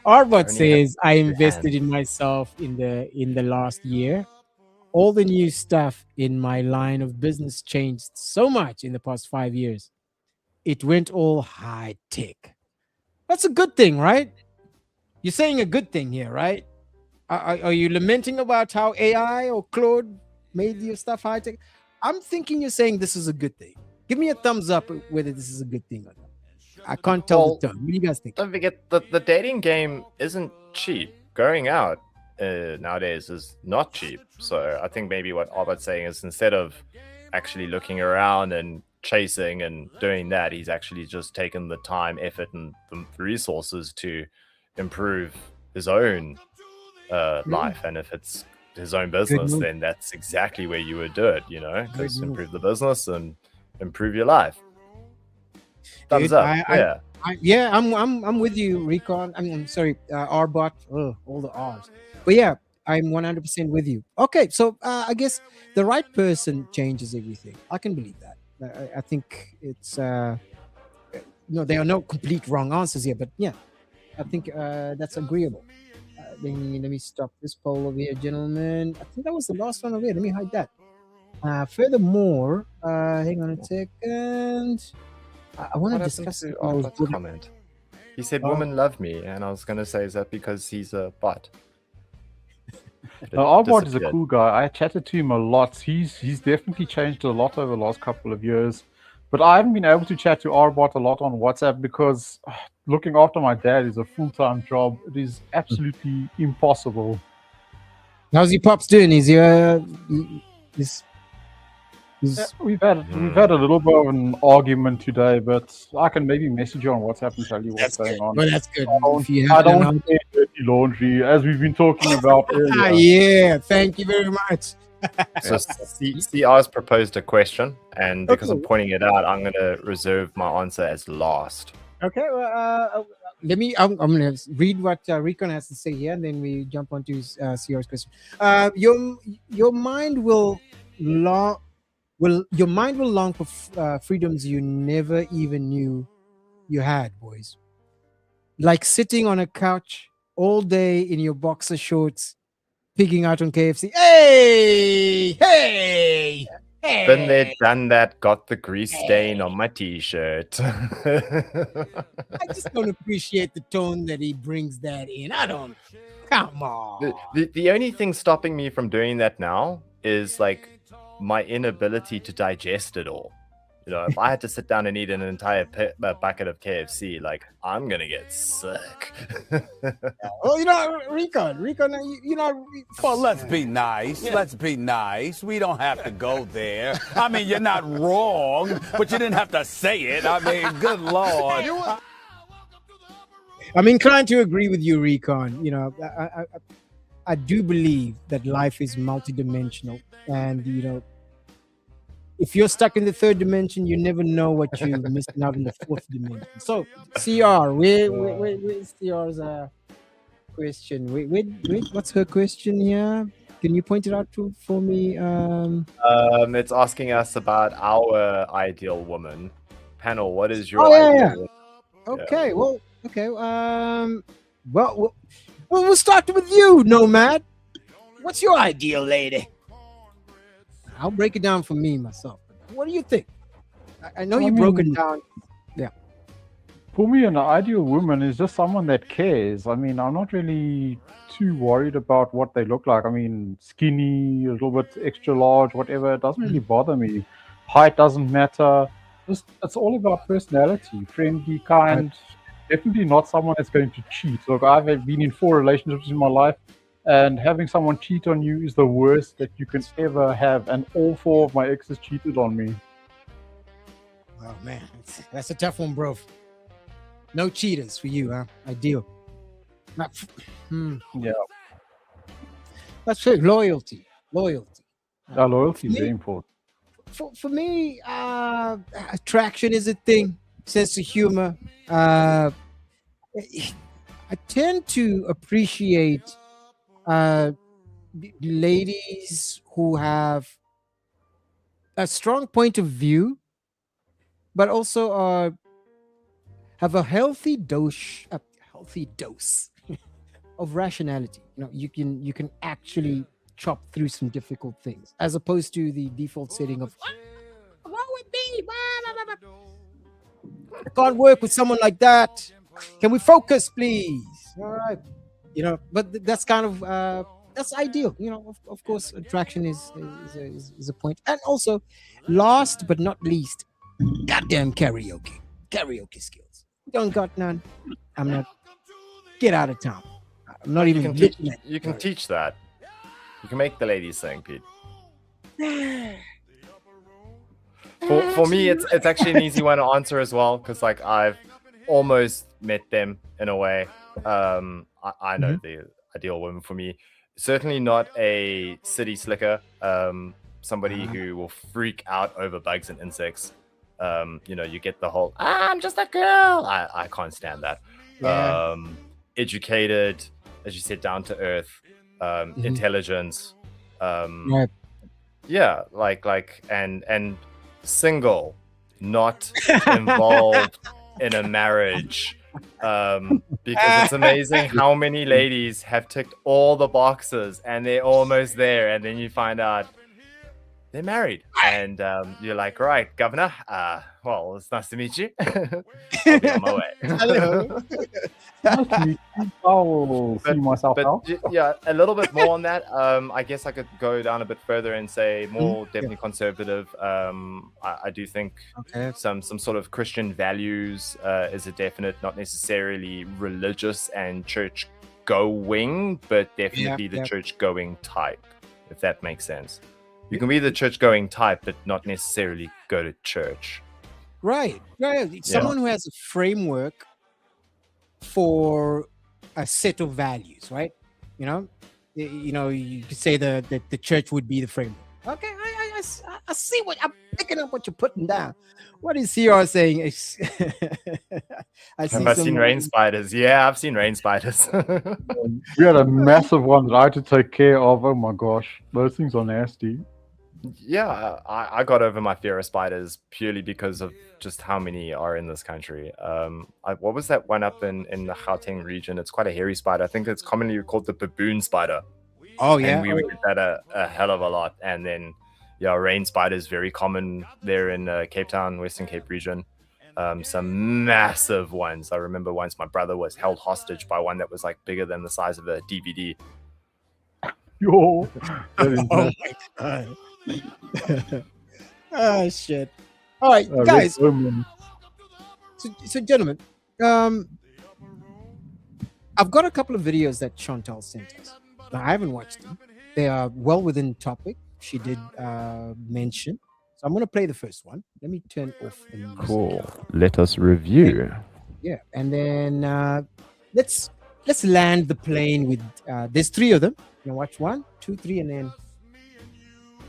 Arbot says, I invested in myself in the last year. All the new stuff in my line of business changed so much in the past 5 years. It went all high tech. That's a good thing, right? You're saying a good thing here, right? Are you lamenting about how AI or Claude made your stuff high tech? I'm thinking you're saying this is a good thing. Give me a thumbs up whether this is a good thing or not. I can't tell the term. What do you guys think? Don't forget, the dating game isn't cheap. Going out nowadays is not cheap. So I think maybe what Albert's saying is, instead of actually looking around and chasing and doing that, he's actually just taken the time, effort, and the resources to improve his own life. And if it's his own business, then that's exactly where you would do it, just improve the business and improve your life. Thumbs up. I'm with you, Recon. I'm sorry, Arbot. All the R's. But yeah, I'm 100% with you. Okay, so I guess the right person changes everything. I can believe that. I think it's no, there are no complete wrong answers here, but yeah, I think that's agreeable. Let me stop this poll over here, gentlemen. I think that was the last one over here. Let me hide that. Furthermore, hang on a second. I want What to happened discuss to something I was Arbat's brought up. comment? He said Oh. women love me, and I was gonna say, is that because he's a bot? But it Arbot is a disappeared. cool guy. I chatted to him a lot. He's definitely changed a lot over the last couple of years. But I haven't been able to chat to Arbot a lot on WhatsApp because looking after my dad is a full-time job. It is absolutely impossible. How's your pops doing? Is he's Yeah, we've had a little bit of an argument today, but I can maybe message you on WhatsApp and tell you what's going on. well, that's good. If you I have don't an say dirty laundry, as we've been talking about earlier. yeah, thank you very much. So CR's proposed a question, and because I'm Okay. pointing it out, I'm gonna reserve my answer as last. Okay, well, let me. I'm gonna read what Recon has to say here, and then we jump onto CR's question. Your mind will long for freedoms you never even knew you had, boys. Like sitting on a couch all day in your boxer shorts, pigging out on KFC. Hey, hey, hey! Been there, done that. Got the grease stain on my t-shirt. I just don't appreciate the tone that he brings that in. I don't. Come on. The only thing stopping me from doing that now is like my inability to digest it all. You know, if I had to sit down and eat an entire bucket of KFC, like I'm gonna get sick. Well, you know, Recon, you know. Well, let's be nice. Let's be nice. We don't have to go there. I mean, you're not wrong, but you didn't have to say it. I mean, good Lord. I'm inclined to agree with you, Recon. You know, I do believe that life is multidimensional, and you know, if you're stuck in the third dimension, you never know what you're missing out in the fourth dimension. So, CR, where's CR's question? Wait, what's her question here? Can you point it out for me? It's asking us about our ideal woman. Panel, what is your Oh, yeah, ideal yeah. woman? Okay, well, okay. We'll start with you, Nomad. What's your ideal lady? I'll break it down for me myself. What do you think? I know you've broken down. Yeah. For me, an ideal woman is just someone that cares. I mean, I'm not really too worried about what they look like. I mean, skinny, a little bit extra large, whatever. It doesn't really bother me. Height doesn't matter. Just it's all about personality, friendly, kind. Definitely not someone that's going to cheat. Look, I've been in 4 relationships in my life, and having someone cheat on you is the worst that you can ever have. And all 4 of my exes cheated on me. Oh man, that's a tough one, bro. No cheaters for you, huh? Ideal. Yeah, That's true. Loyalty. loyalty is very important. For me, attraction is a thing. Sense of humor. I tend to appreciate ladies who have a strong point of view, but also have a healthy dose of rationality. You know, you can actually chop through some difficult things, as opposed to the default setting of "What's wrong with me? Blah, blah, blah, blah." I can't work with someone like that. Can we focus, please? All right. You know, but that's kind of that's ideal. You know, of course, attraction is a point, and also, last but not least, goddamn karaoke skills. Don't got none. I'm not. Get out of town. I'm not even. You can teach that. You can make the ladies sing, Pete. For me, it's actually an easy one to answer as well, because like I've almost met them in a way. I know the ideal woman for me. Certainly not a city slicker. Somebody who will freak out over bugs and insects. You know, you get the whole "I'm just a girl." I can't stand that. Yeah. Educated, as you said, down to earth. intelligence, Right. yeah, and single, not involved in a marriage. Because it's amazing how many ladies have ticked all the boxes and they're almost there, and then you find out they're married, and you're like, right, governor, well, it's nice to meet you. I'll be on my way. Hello. Nice to meet you. I'll see myself out. Yeah, a little bit more on that. I guess I could go down a bit further and say more definitely conservative. I do think some sort of Christian values is a definite, not necessarily religious and church going, but definitely the church going type, if that makes sense. You can be the church going type, but not necessarily go to church. Right. Someone who has a framework for a set of values, right? You could say the church would be the framework. Okay, I see what I'm picking up what you're putting down. What is CR saying? Have I seen rain spiders? Yeah, I've seen rain spiders. We had a massive one that I had to take care of. Oh my gosh, those things are nasty. Yeah, I got over my fear of spiders purely because of just how many are in this country. What was that one up in the Gauteng region? It's quite a hairy spider. I think it's commonly called the baboon spider. Oh yeah, and we would get that a hell of a lot. And then, yeah, rain spiders very common there in Cape Town, Western Cape region. Some massive ones. I remember once my brother was held hostage by one that was like bigger than the size of a DVD. Yo, oh my god. Oh shit. All right, guys. So gentlemen, I've got a couple of videos that Chantal sent us. Now, I haven't watched them. They are well within topic. She did mention. So I'm going to play the first one. Let me turn off the music. Cool. Let us review. Yeah, and then let's land the plane with. There's 3 of them. You know, watch 1, 2, 3, and then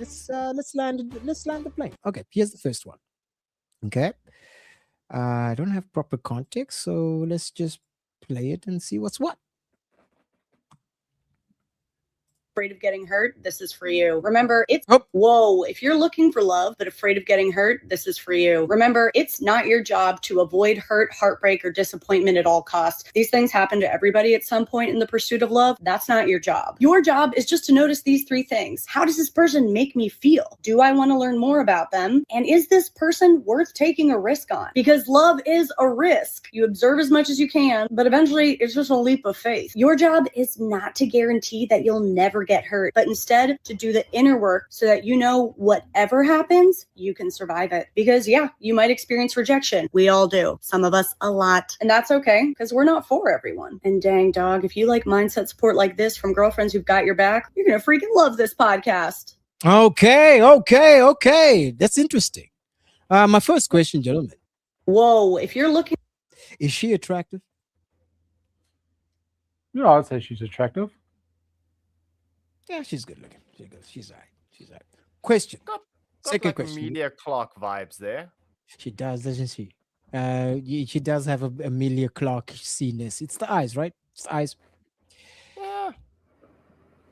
let's land the plane. Okay, here's the first one. Okay, I don't have proper context, so let's just play it and see what's what. Afraid of getting hurt, this is for you. Remember, it's whoa, if you're looking for love but afraid of getting hurt, this is for you. Remember, it's not your job to avoid hurt, heartbreak, or disappointment at all costs. These things happen to everybody at some point in the pursuit of love. That's not your job. Your job is just to notice these 3 things. How does this person make me feel? Do I want to learn more about them? And is this person worth taking a risk on? Because love is a risk. You observe as much as you can, but eventually it's just a leap of faith. Your job is not to guarantee that you'll never get hurt, but instead to do the inner work so that you know whatever happens, you can survive it. Because yeah, you might experience rejection. We all do. Some of us a lot. And that's okay, because we're not for everyone. And dang dog, if you like mindset support like this from girlfriends who've got your back, you're going to freaking love this podcast. Okay. That's interesting. My first question, gentlemen. Whoa, if you're looking... Is she attractive? Yeah, I'd say she's attractive. Yeah, she's good looking. She's all right. Question. Got Second like question. Media Clark vibes there. She does, doesn't she? She does have a Amelia Clark-ness. It's the eyes, right? It's the eyes. Yeah.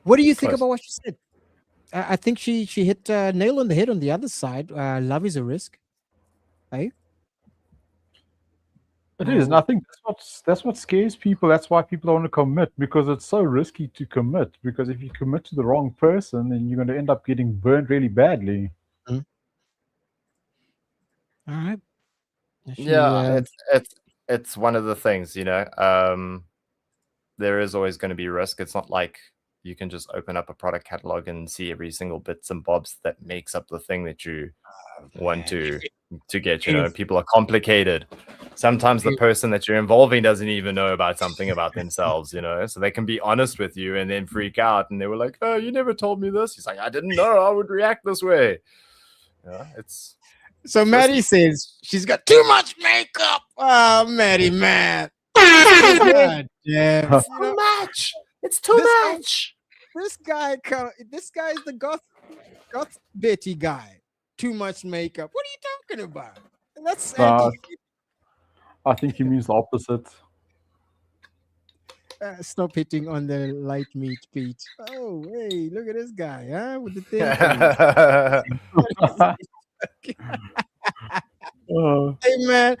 What do you think about what she said? I think she hit a nail on the head on the other side. Love is a risk. Hey? It is, and I think that's what scares people. That's why people don't want to commit, because it's so risky to commit. Because if you commit to the wrong person, then you're going to end up getting burned really badly. All right. It's one of the things, you know. There is always going to be risk. It's not like you can just open up a product catalog and see every single bits and bobs that makes up the thing that you want to get. You know, people are complicated. Sometimes the person that you're involving doesn't even know about something about themselves, you know, so they can be honest with you and then freak out. And they were like, oh, you never told me this. He's like, I didn't know I would react this way. Yeah, it's so Maddie says she's got too much makeup. Oh, Maddie, man. God, yeah. It's too much. It's too much. This guy is the goth Betty guy. Too much makeup. What are you talking about? That's I think he means the opposite. Stop hitting on the light meat, Pete. Oh, hey, look at this guy, huh? With the thing. Hey, man,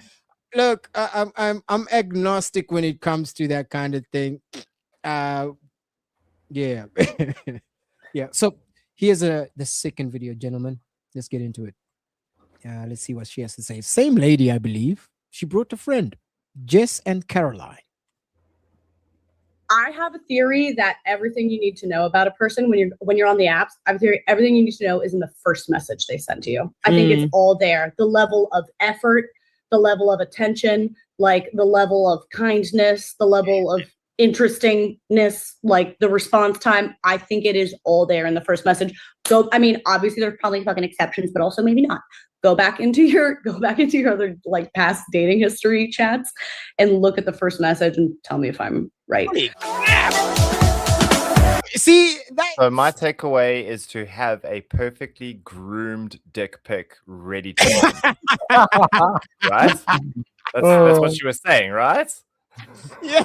look, I'm agnostic when it comes to that kind of thing. Yeah, yeah. So here's the second video, gentlemen. Let's get into it. Let's see what she has to say. Same lady, I believe. She brought a friend, Jess and Caroline. I have a theory that everything you need to know about a person when you're on the apps, I have a theory everything you need to know is in the first message they send to you. I think it's all there. The level of effort, the level of attention, like the level of kindness, the level of interestingness, like the response time. I think it is all there in the first message. So I mean, obviously there's probably fucking exceptions, but also maybe not. Go back into your other like past dating history chats and look at the first message and tell me if I'm right. See that? So my takeaway is to have a perfectly groomed dick pic ready to send. Right? That's what she was saying, right? Yeah,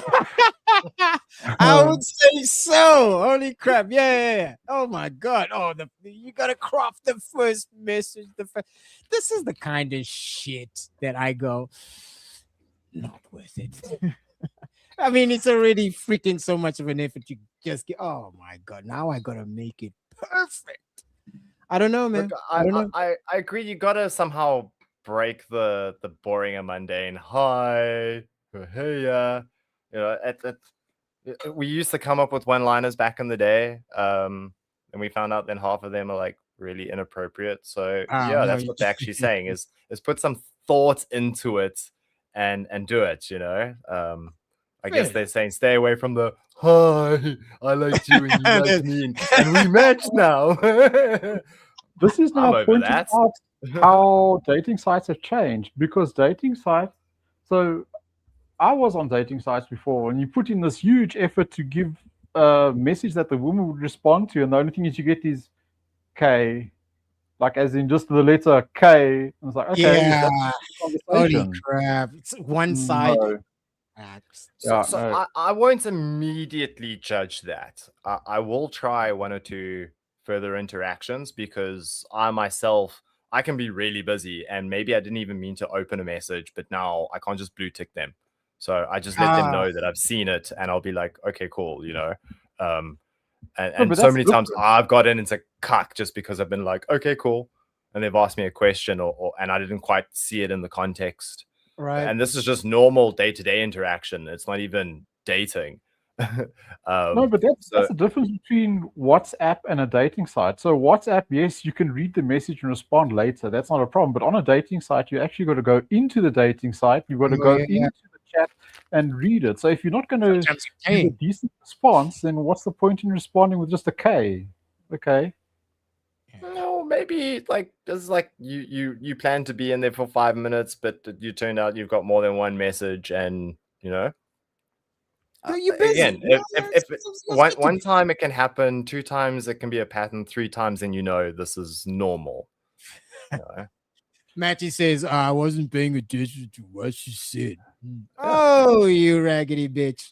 I would say so. Holy crap! Yeah. Oh my god! Oh, you gotta craft the first message. This is the kind of shit that I go, not worth it. I mean, it's already freaking so much of an effort. You just get. Oh my god! Now I gotta make it perfect. I don't know, man. Look, I don't know. I agree. You gotta somehow break the boring and mundane. Hi, hey, you know, we used to come up with one-liners back in the day, and we found out then half of them are like really inappropriate. So yeah, that's what they're actually saying is put some thought into it and do it. You know, I guess they're saying stay away from the hi, I liked you and you liked me and we matched now. This is now I'm over pointing that. out how dating sites have changed, because dating sites. So I was on dating sites before, and you put in this huge effort to give a message that the woman would respond to, and the only thing is you get is K, like as in just the letter K. And it's like, okay, Yeah. Holy conversation. crap! It's one side. No. So I won't immediately judge that. I will try one or two further interactions because I myself, I can be really busy and maybe I didn't even mean to open a message, but now I can't just blue tick them. So I just let them know that I've seen it and I'll be like, okay, cool, you know. And so many times I've got in into cuck just because I've been like, okay, cool. And they've asked me a question and I didn't quite see it in the context. Right. And this is just normal day-to-day interaction. It's not even dating. No, but that's the difference between WhatsApp and a dating site. So WhatsApp, yes, you can read the message and respond later. That's not a problem. But on a dating site, you actually got to go into the dating site. You've got to go into the chat and read it. So if you're not going to give a decent response, then what's the point in responding with just a K? Okay. No, maybe like this is like you plan to be in there for 5 minutes, but you turned out you've got more than one message, and you know. Again, if one time it can happen, 2 times it can be a pattern, 3 times then you know this is normal. You know? Matty says, I wasn't paying attention to what she said. Oh, you raggedy bitch.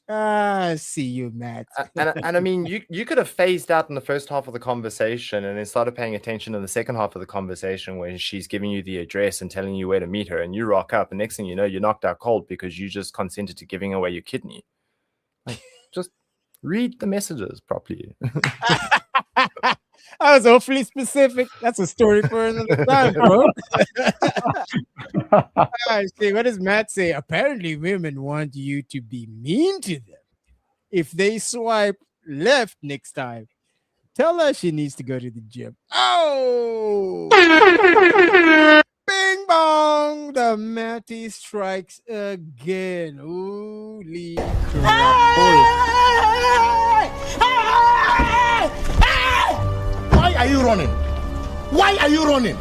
See you, Matt. and I mean, you could have phased out in the first half of the conversation and then started paying attention in the second half of the conversation when she's giving you the address and telling you where to meet her, and you rock up, and next thing you know, you're knocked out cold because you just consented to giving away your kidney. Like, just read the messages properly. I was awfully specific. That's a story for another time, bro. See, what does Matt say? Apparently, women want you to be mean to them. If they swipe left next time, tell her she needs to go to the gym. Oh! Bing bong! The Matty strikes again. Holy crap. Why are you running? Why are you running?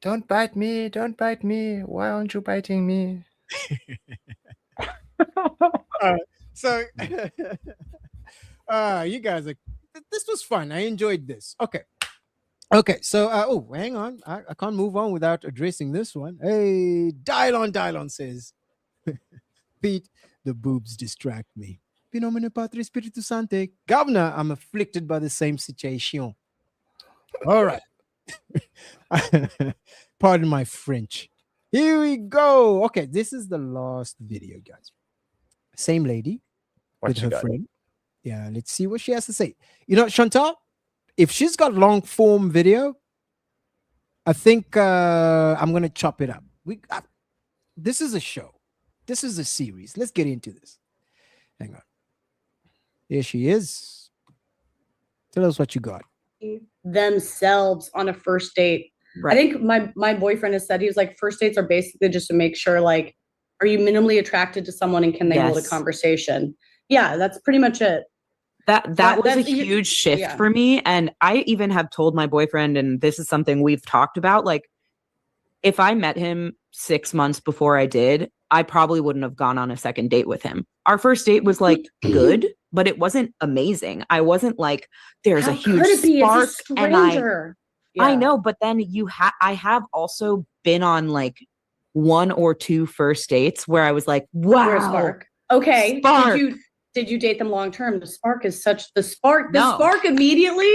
Don't bite me. Don't bite me. Why aren't you biting me? So, you guys are. This was fun. I enjoyed this. Okay. So, hang on. I can't move on without addressing this one. Hey, Dylon says, Pete, The boobs distract me. Nomine Patri Spiritus Sancti. Governor, I'm afflicted by the same situation. All right. Pardon my French. Here we go. Okay, this is the last video, guys. Same lady with her friend. Yeah, let's see what she has to say. You know, Chantal, if she's got long form video, I think I'm gonna chop it up. This is a show. This is a series. Let's get into this. Hang on. There she is. Tell us what you got. Themselves on a first date. Right. I think my boyfriend has said, he was like, first dates are basically just to make sure, like, are you minimally attracted to someone and can they hold a conversation? Yeah, that's pretty much it. That was a huge shift for me. And I even have told my boyfriend, and this is something we've talked about, like, if I met him 6 months before I did, I probably wouldn't have gone on a second date with him. Our first date was like good, but it wasn't amazing. I wasn't like, there's a huge spark. And I know, but then I have also been on like 1 or 2 first dates where I was like, wow. Spark. Okay. Spark. Did you date them long term? The spark is the spark immediately.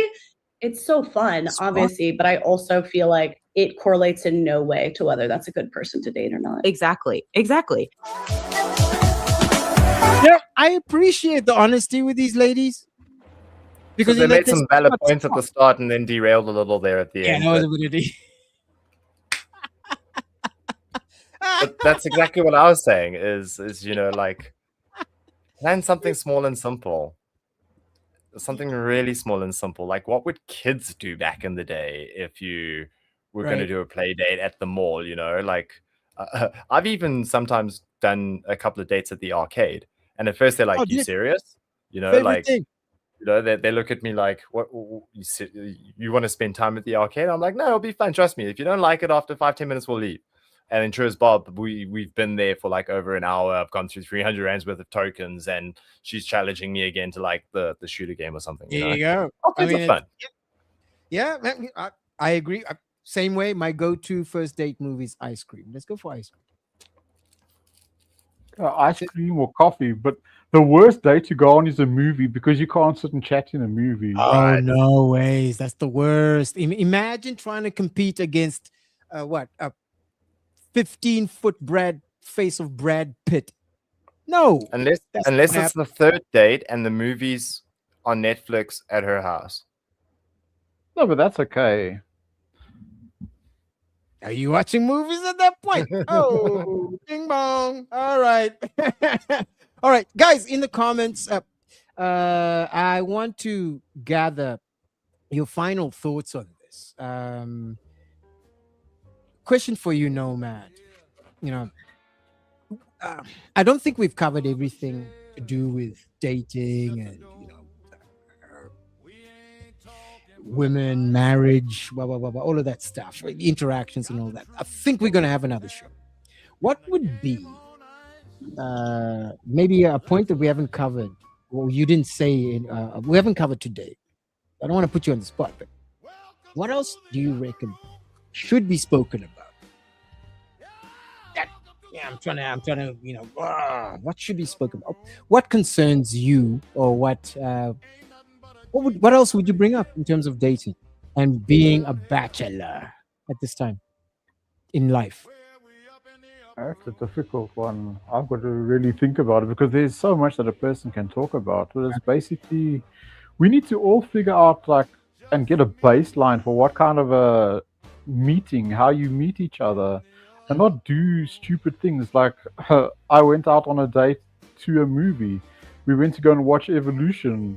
It's so fun, obviously, but I also feel like it correlates in no way to whether that's a good person to date or not. Exactly. Yeah, I appreciate the honesty with these ladies. Because they made some valid points at the start and then derailed a little there at the end. But that's exactly what I was saying is you know, like, plan something small and simple. Something really small and simple. Like, what would kids do back in the day if you were going to do a play date at the mall, you know? Like, I've even sometimes done a couple of dates at the arcade. And at first they're like, you serious? You know, like, you know, they look at me like, what, you want to spend time at the arcade? I'm like, no, it'll be fun. Trust me. If you don't like it after 5-10 minutes, we'll leave. And then true as Bob, we've been there for like over an hour. I've gone through 300 rands worth of tokens, and she's challenging me again to like the shooter game or something. There you go. I mean, fun. Yeah, I agree. Same way. My go-to first date movie is ice cream. Let's go for ice cream. Ice cream or coffee, but the worst date to go on is a movie because you can't sit and chat in a movie. Oh, no ways. That's the worst. Imagine trying to compete against a 15-foot face of Brad Pitt. No. Unless it's the third date and the movie's on Netflix at her house. No, but that's okay. Are you watching movies at that point? Oh, ding bong. All right. All right, guys, in the comments, I want to gather your final thoughts on this. Question for you, Nomad. You know, I don't think we've covered everything to do with dating and, you know, women, marriage, blah, blah, blah, blah, all of that stuff, interactions and all that. I think we're going to have another show. What would be maybe a point that we haven't covered, or you didn't say, we haven't covered today? I don't want to put you on the spot, but what else do you reckon should be spoken about? Yeah, I'm trying to, you know, what should be spoken about? What concerns you, or what else would you bring up in terms of dating and being a bachelor at this time in life? That's a difficult one. I've got to really think about it because there's so much that a person can talk about. But it's basically, we need to all figure out and get a baseline for what kind of a meeting, how you meet each other, and not do stupid things. Like I went out on a date to a movie. We went to go and watch Evolution,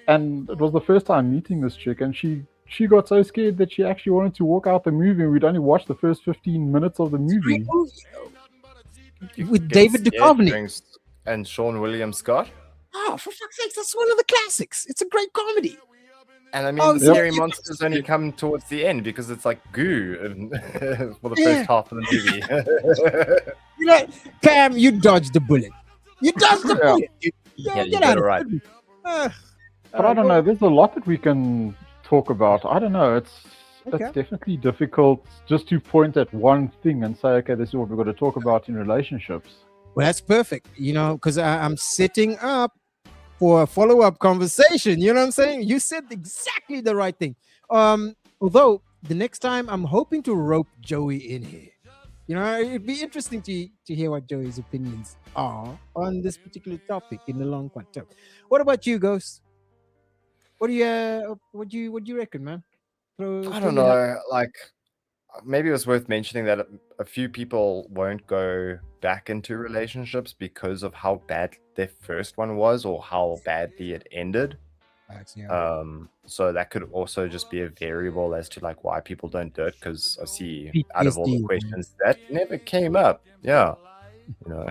and it was the first time meeting this chick, and she got so scared that she actually wanted to walk out the movie, and we'd only watched the first 15 minutes of the movie. With David Duchovny and Sean William Scott. Oh, for fuck's sake, that's one of the classics. It's a great comedy. And I mean, the scary monsters only come towards the end because it's like goo for the first half of the movie. You know, Pam, you dodged the bullet. You dodged the bullet. Yeah, you got it right. But I don't know. There's a lot that we can talk about. I don't know. It's definitely difficult just to point at one thing and say, okay, this is what we're going to talk about in relationships. Well, that's perfect, because I'm sitting up for a follow-up conversation. You know what I'm saying? You said exactly the right thing. Although the next time I'm hoping to rope Joey in here. It'd be interesting to hear what Joey's opinions are on this particular topic in the long term. What about you, Ghost? What do you reckon, man? I don't know. Like, maybe it was worth mentioning that a few people won't go back into relationships because of how bad their first one was or how badly it ended. So that could also just be a variable as to like why people don't do it, because I see out of all the questions that never came up. Yeah.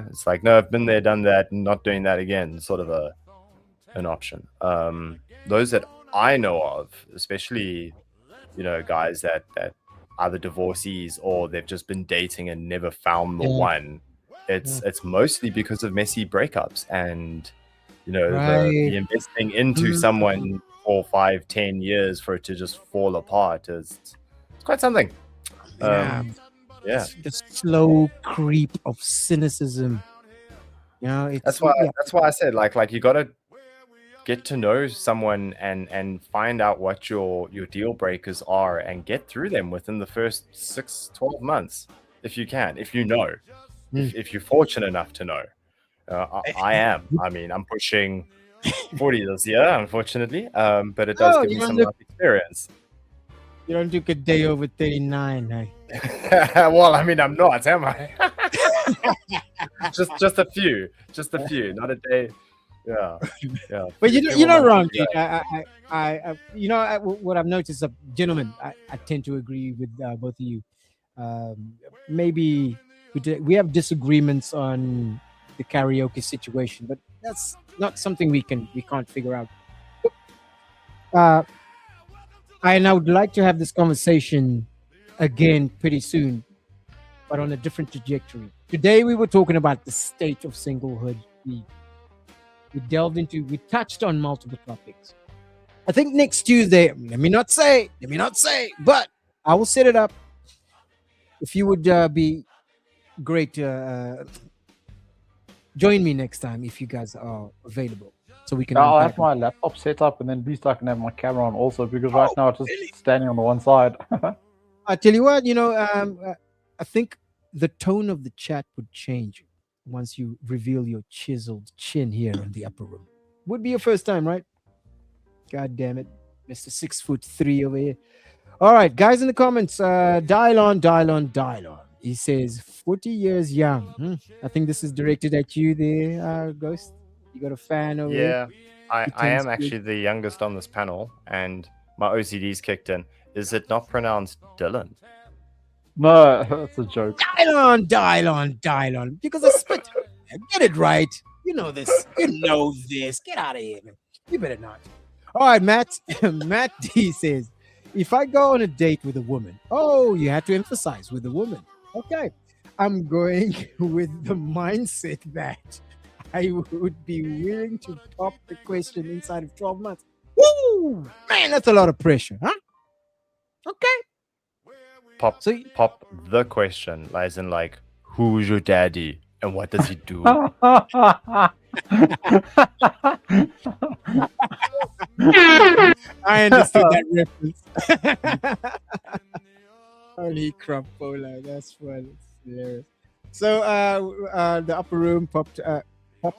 It's like, no, I've been there, done that, and not doing that again, sort of an option. Those that I know of, especially, guys that either divorcees or they've just been dating and never found the one. It's mostly because of messy breakups and the investing into someone for 5, 10 years for it to just fall apart it's quite something. The slow creep of cynicism. That's why I said like you got to get to know someone and find out what your deal breakers are and get through them within the first 6-12 months if you can, if if you're fortunate enough to know. I am. I mean, I'm pushing 40 this year, unfortunately, but it does give me some life experience. You don't look a day over 39, eh? Well, I mean, I'm not, am I? just a few, not a day. Yeah. But you're not wrong, Pete. What I've noticed, gentlemen, I tend to agree with both of you. Maybe we have disagreements on the karaoke situation, but that's not something we can't figure out. I would like to have this conversation again pretty soon, but on a different trajectory. Today we were talking about the state of singlehood. We touched on multiple topics. I think next Tuesday, let me not say, but I will set it up. If you would be great, join me next time if you guys are available, so we can. I'll have my laptop set up, and then at least I can have my camera on also, because right now it's just standing on the one side. I tell you what, I think the tone of the chat would change once you reveal your chiseled chin here in the upper room. Would be your first time, right? God damn it, Mr. 6'3" over here. All right, guys in the comments, dial on. He says 40 years young. I think this is directed at you there, Ghost. You got a fan over here? Yeah, I am actually the youngest on this panel, and my OCD's kicked in. Is it not pronounced Dylan? No, that's a joke. Dial on. Because I spit. Get it right. You know this. Get out of here, man. You better not. All right, Matt. Matt D says, if I go on a date with a woman, you have to emphasize with a woman. Okay. I'm going with the mindset that I would be willing to pop the question inside of 12 months. Woo! Man, that's a lot of pressure, huh? Okay. Pop the question, as in like, who's your daddy and what does he do? I understood that reference. Holy crapola, that's fun. It's hilarious. So the upper room popped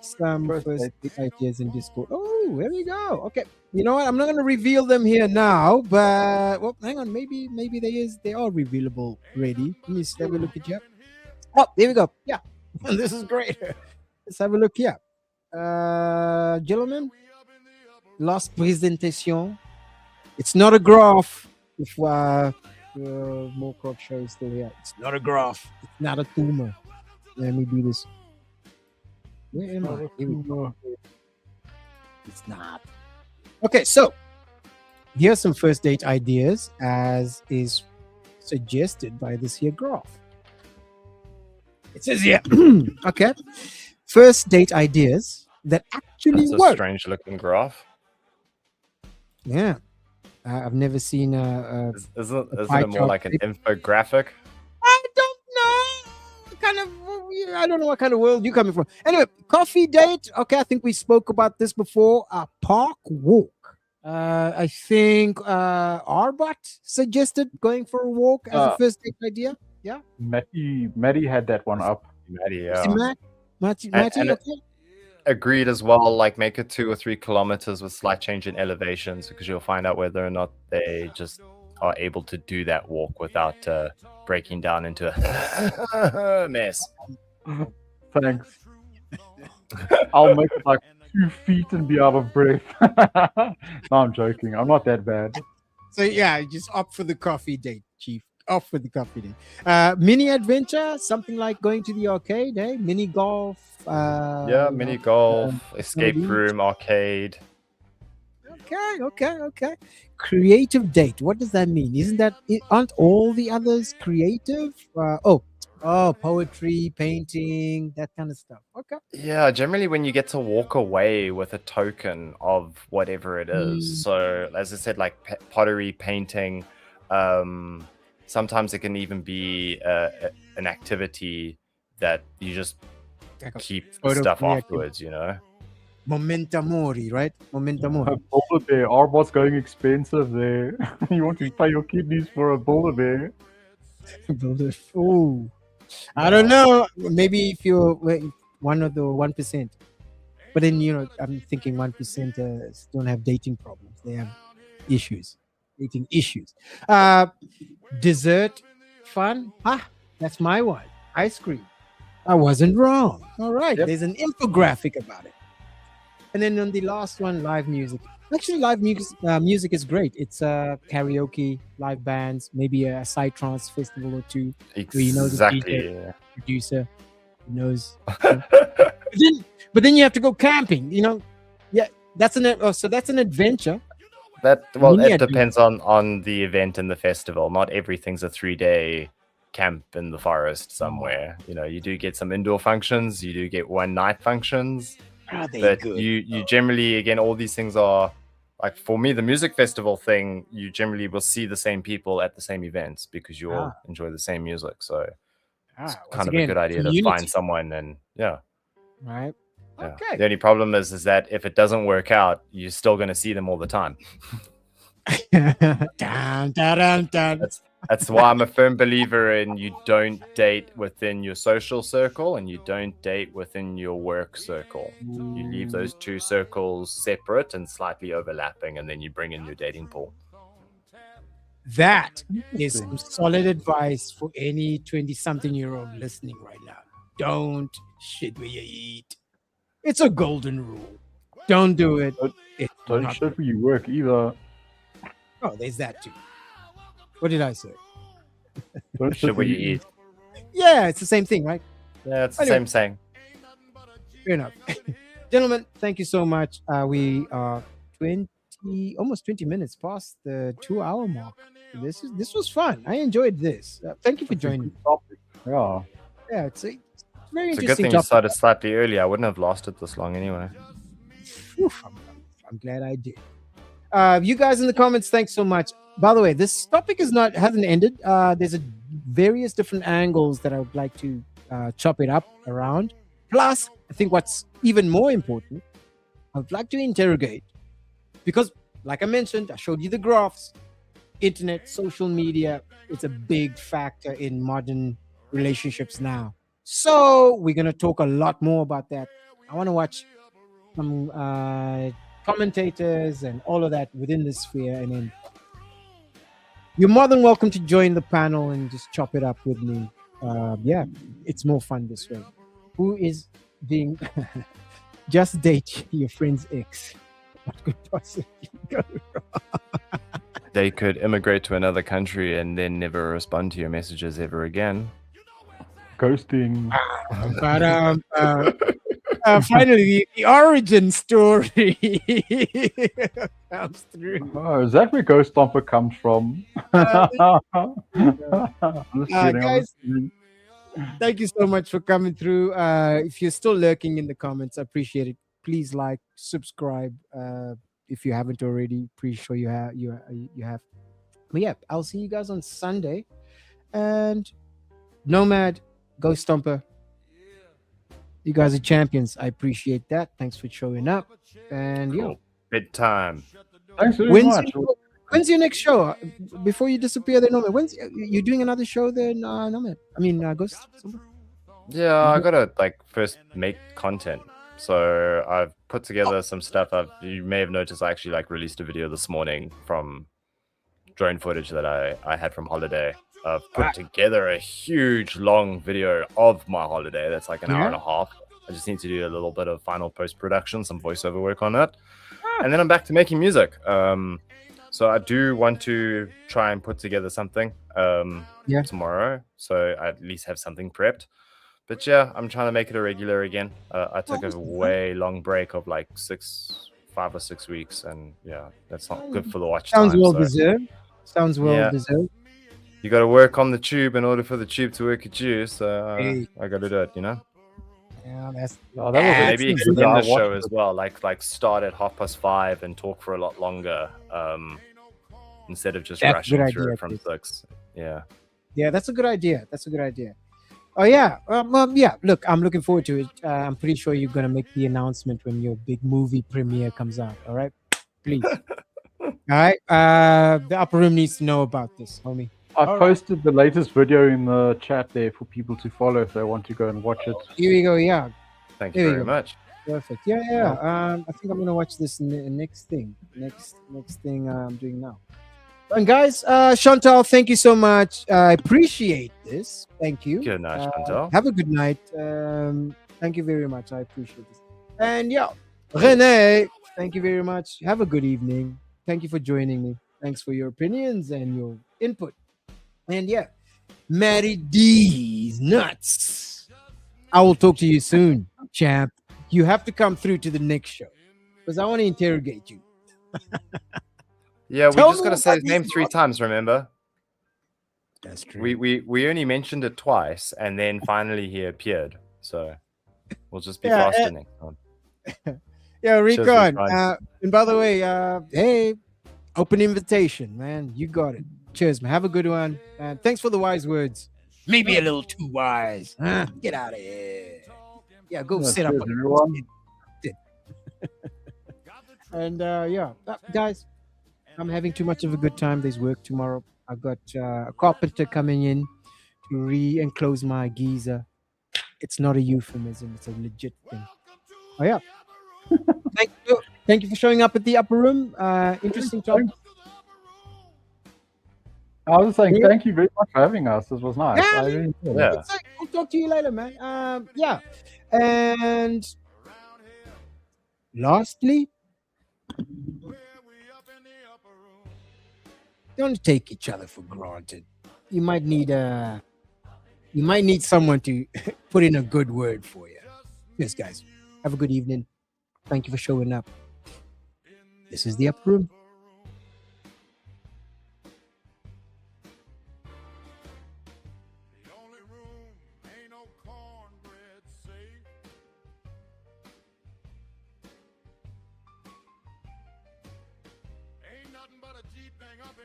some first ideas in Discord. Oh, there we go. Okay. You know what? I'm not going to reveal them here now, but hang on. Maybe they are revealable already. Let me have a look at you. Oh, there we go. Yeah. This is great. Let's have a look here. Gentlemen, last presentation. It's not a graph. If more crop shows still here. It's not a graph. It's not a tumor. Let me do this. Where am I? Here we go. It's not. Okay, so here's some first date ideas as is suggested by this here graph. It says here, okay, first date ideas that actually work. That's a strange looking graph. Yeah. I've never seen Isn't it more like an infographic? I don't know. Kind of, I don't know what kind of world you're coming from. Anyway, coffee date. Okay, I think we spoke about this before. Park walk. I think Arbot suggested going for a walk as a first date idea. Yeah. Maddie had that one up. Maddie, See, yeah. Matty, And okay. agreed as well. Like make it 2 or 3 kilometers with slight change in elevations, because you'll find out whether or not they just are able to do that walk without breaking down into a mess. Thanks. I'll make it like 2 feet and be out of breath. No, I'm joking. I'm not that bad. So yeah, just opt for the coffee date, Chief. Opt for the coffee date. Mini adventure, something like going to the arcade, eh? Mini golf. Yeah, mini golf, escape room, arcade. Okay. Creative date. What does that mean? Aren't all the others creative? Poetry, painting, that kind of stuff. Okay. Yeah, generally when you get to walk away with a token of whatever it is. So, as I said, like pottery, painting, sometimes it can even be an activity that you just keep stuff afterwards, you know? Memento mori, right? Memento mori. Builder bear. Arbot's going expensive there. You want to pay your kidneys for a builder bear? Oh, I don't know. Maybe if you're one of the 1%, but then I'm thinking 1% don't have dating problems. They have dating issues. Dessert, fun. That's my one. Ice cream. I wasn't wrong. All right. Yep. There's an infographic about it. And then on the last one, live music. Actually, live music is great. It's karaoke, live bands, maybe a psytrance festival or two. Exactly. Where you know the DJ, producer knows. but then you have to go camping. Yeah, that's an adventure. It depends on the event and the festival. Not everything's a 3-day camp in the forest somewhere. You do get some indoor functions. You do get one-night functions. But you generally, again, all these things are like, for me, the music festival thing, you generally will see the same people at the same events because you all enjoy the same music. So it's kind of a good idea to find someone, and right. Yeah. Okay. The only problem is that if it doesn't work out, you're still going to see them all the time. Dun, dun, dun. That's why I'm a firm believer in you don't date within your social circle and you don't date within your work circle. You leave those two circles separate and slightly overlapping, and then you bring in your dating pool. That is some solid advice for any 20-something-year-old listening right now. Don't shit where you eat. It's a golden rule. Don't do it. Don't shit where you work either. Oh, there's that too. What did I say? Don't shit where you eat. Yeah, it's the same thing, right? Yeah, it's the same saying. Fair enough. Gentlemen, thank you so much. We are almost 20 minutes past the 2-hour mark. This was fun. I enjoyed this. Thank you for joining. Yeah, it's very interesting. It's a good thing you started slightly early. I wouldn't have lasted this long anyway. I'm glad I did. You guys in the comments, thanks so much. By the way, this topic hasn't ended. There's various different angles that I would like to chop it up around. Plus, I think what's even more important, I would like to interrogate, because like I mentioned, I showed you the graphs. Internet, social media, it's a big factor in modern relationships now. So we're going to talk a lot more about that. I want to watch some commentators and all of that within the sphere, and then you're more than welcome to join the panel and just chop it up with me. It's more fun this way. Who is being just date your friend's ex? What could possibly go wrong? They could immigrate to another country and then never respond to your messages ever again. Ghosting. Finally, the origin story comes through. Oh, is that where Ghost Stomper comes from? Guys, thank you so much for coming through. If you're still lurking in the comments, I appreciate it. Please like, subscribe. If you haven't already, pretty sure you have. But yeah, I'll see you guys on Sunday. And Nomad, Ghost Stomper, You guys are champions. I appreciate that. Thanks for showing up. And yeah, Cool. Big time. Thanks very when's much. when's your next show? Before you disappear, then Nomad. When's you doing another show then, Nomad? I mean, Ghost. Yeah, I gotta like first make content. So I've put together some stuff. You may have noticed I actually like released a video this morning from drone footage that I had from holiday. I've put together a huge long video of my holiday that's like an hour and a half. I just need to do a little bit of final post-production, some voiceover work on it. And then I'm back to making music. So I do want to try and put together something tomorrow. So I at least have something prepped. But yeah, I'm trying to make it a regular again. I took a way long break of like 5 or 6 weeks. And yeah, that's not good for the watch time. Sounds well deserved. Sounds well deserved. You got to work on the tube in order for the tube to work at you. So I got to do it, you know? Yeah, that was maybe extend the show as well. Like start at 5:30 and talk for a lot longer, instead of just rushing through it from 6. Yeah. Yeah, that's a good idea. That's a good idea. Oh yeah, yeah. Look, I'm looking forward to it. I'm pretty sure you're gonna make the announcement when your big movie premiere comes out. All right, please. All right. The upper room needs to know about this, homie. I posted the latest video in the chat there for people to follow if they want to go and watch it. Here we go. Yeah. Thank you very much. Perfect. Yeah. I think I'm gonna watch this next thing. Next thing I'm doing now. And guys, Chantal, thank you so much. I appreciate this. Thank you. Good night, Chantal. Have a good night. Thank you very much. I appreciate this. And yeah, Renee, thank you very much. Have a good evening. Thank you for joining me. Thanks for your opinions and your input. And yeah, Matty D's nuts. I will talk to you soon, champ. You have to come through to the next show because I want to interrogate you. Yeah, we just got to say his name 3 times, remember? That's true. We only mentioned it twice, and then finally he appeared. So we'll just be faster next time. Yeah, Recon. And by the way, hey, open invitation, man. You got it. Cheers, man. Have a good one. And thanks for the wise words. Maybe a little too wise. Get out of here. Yeah, go sit up. And yeah, guys, I'm having too much of a good time. There's work tomorrow. I've got a carpenter coming in to re-enclose my geyser. It's not a euphemism. It's a legit thing. Oh, yeah. Thank you for showing up at the upper room. Interesting topic. I was saying thank you very much for having us. This was nice. Yeah. I'll talk to you later, man. Yeah. And lastly, don't take each other for granted. You might need someone to put in a good word for you. Yes, guys. Have a good evening. Thank you for showing up. This is the upper room.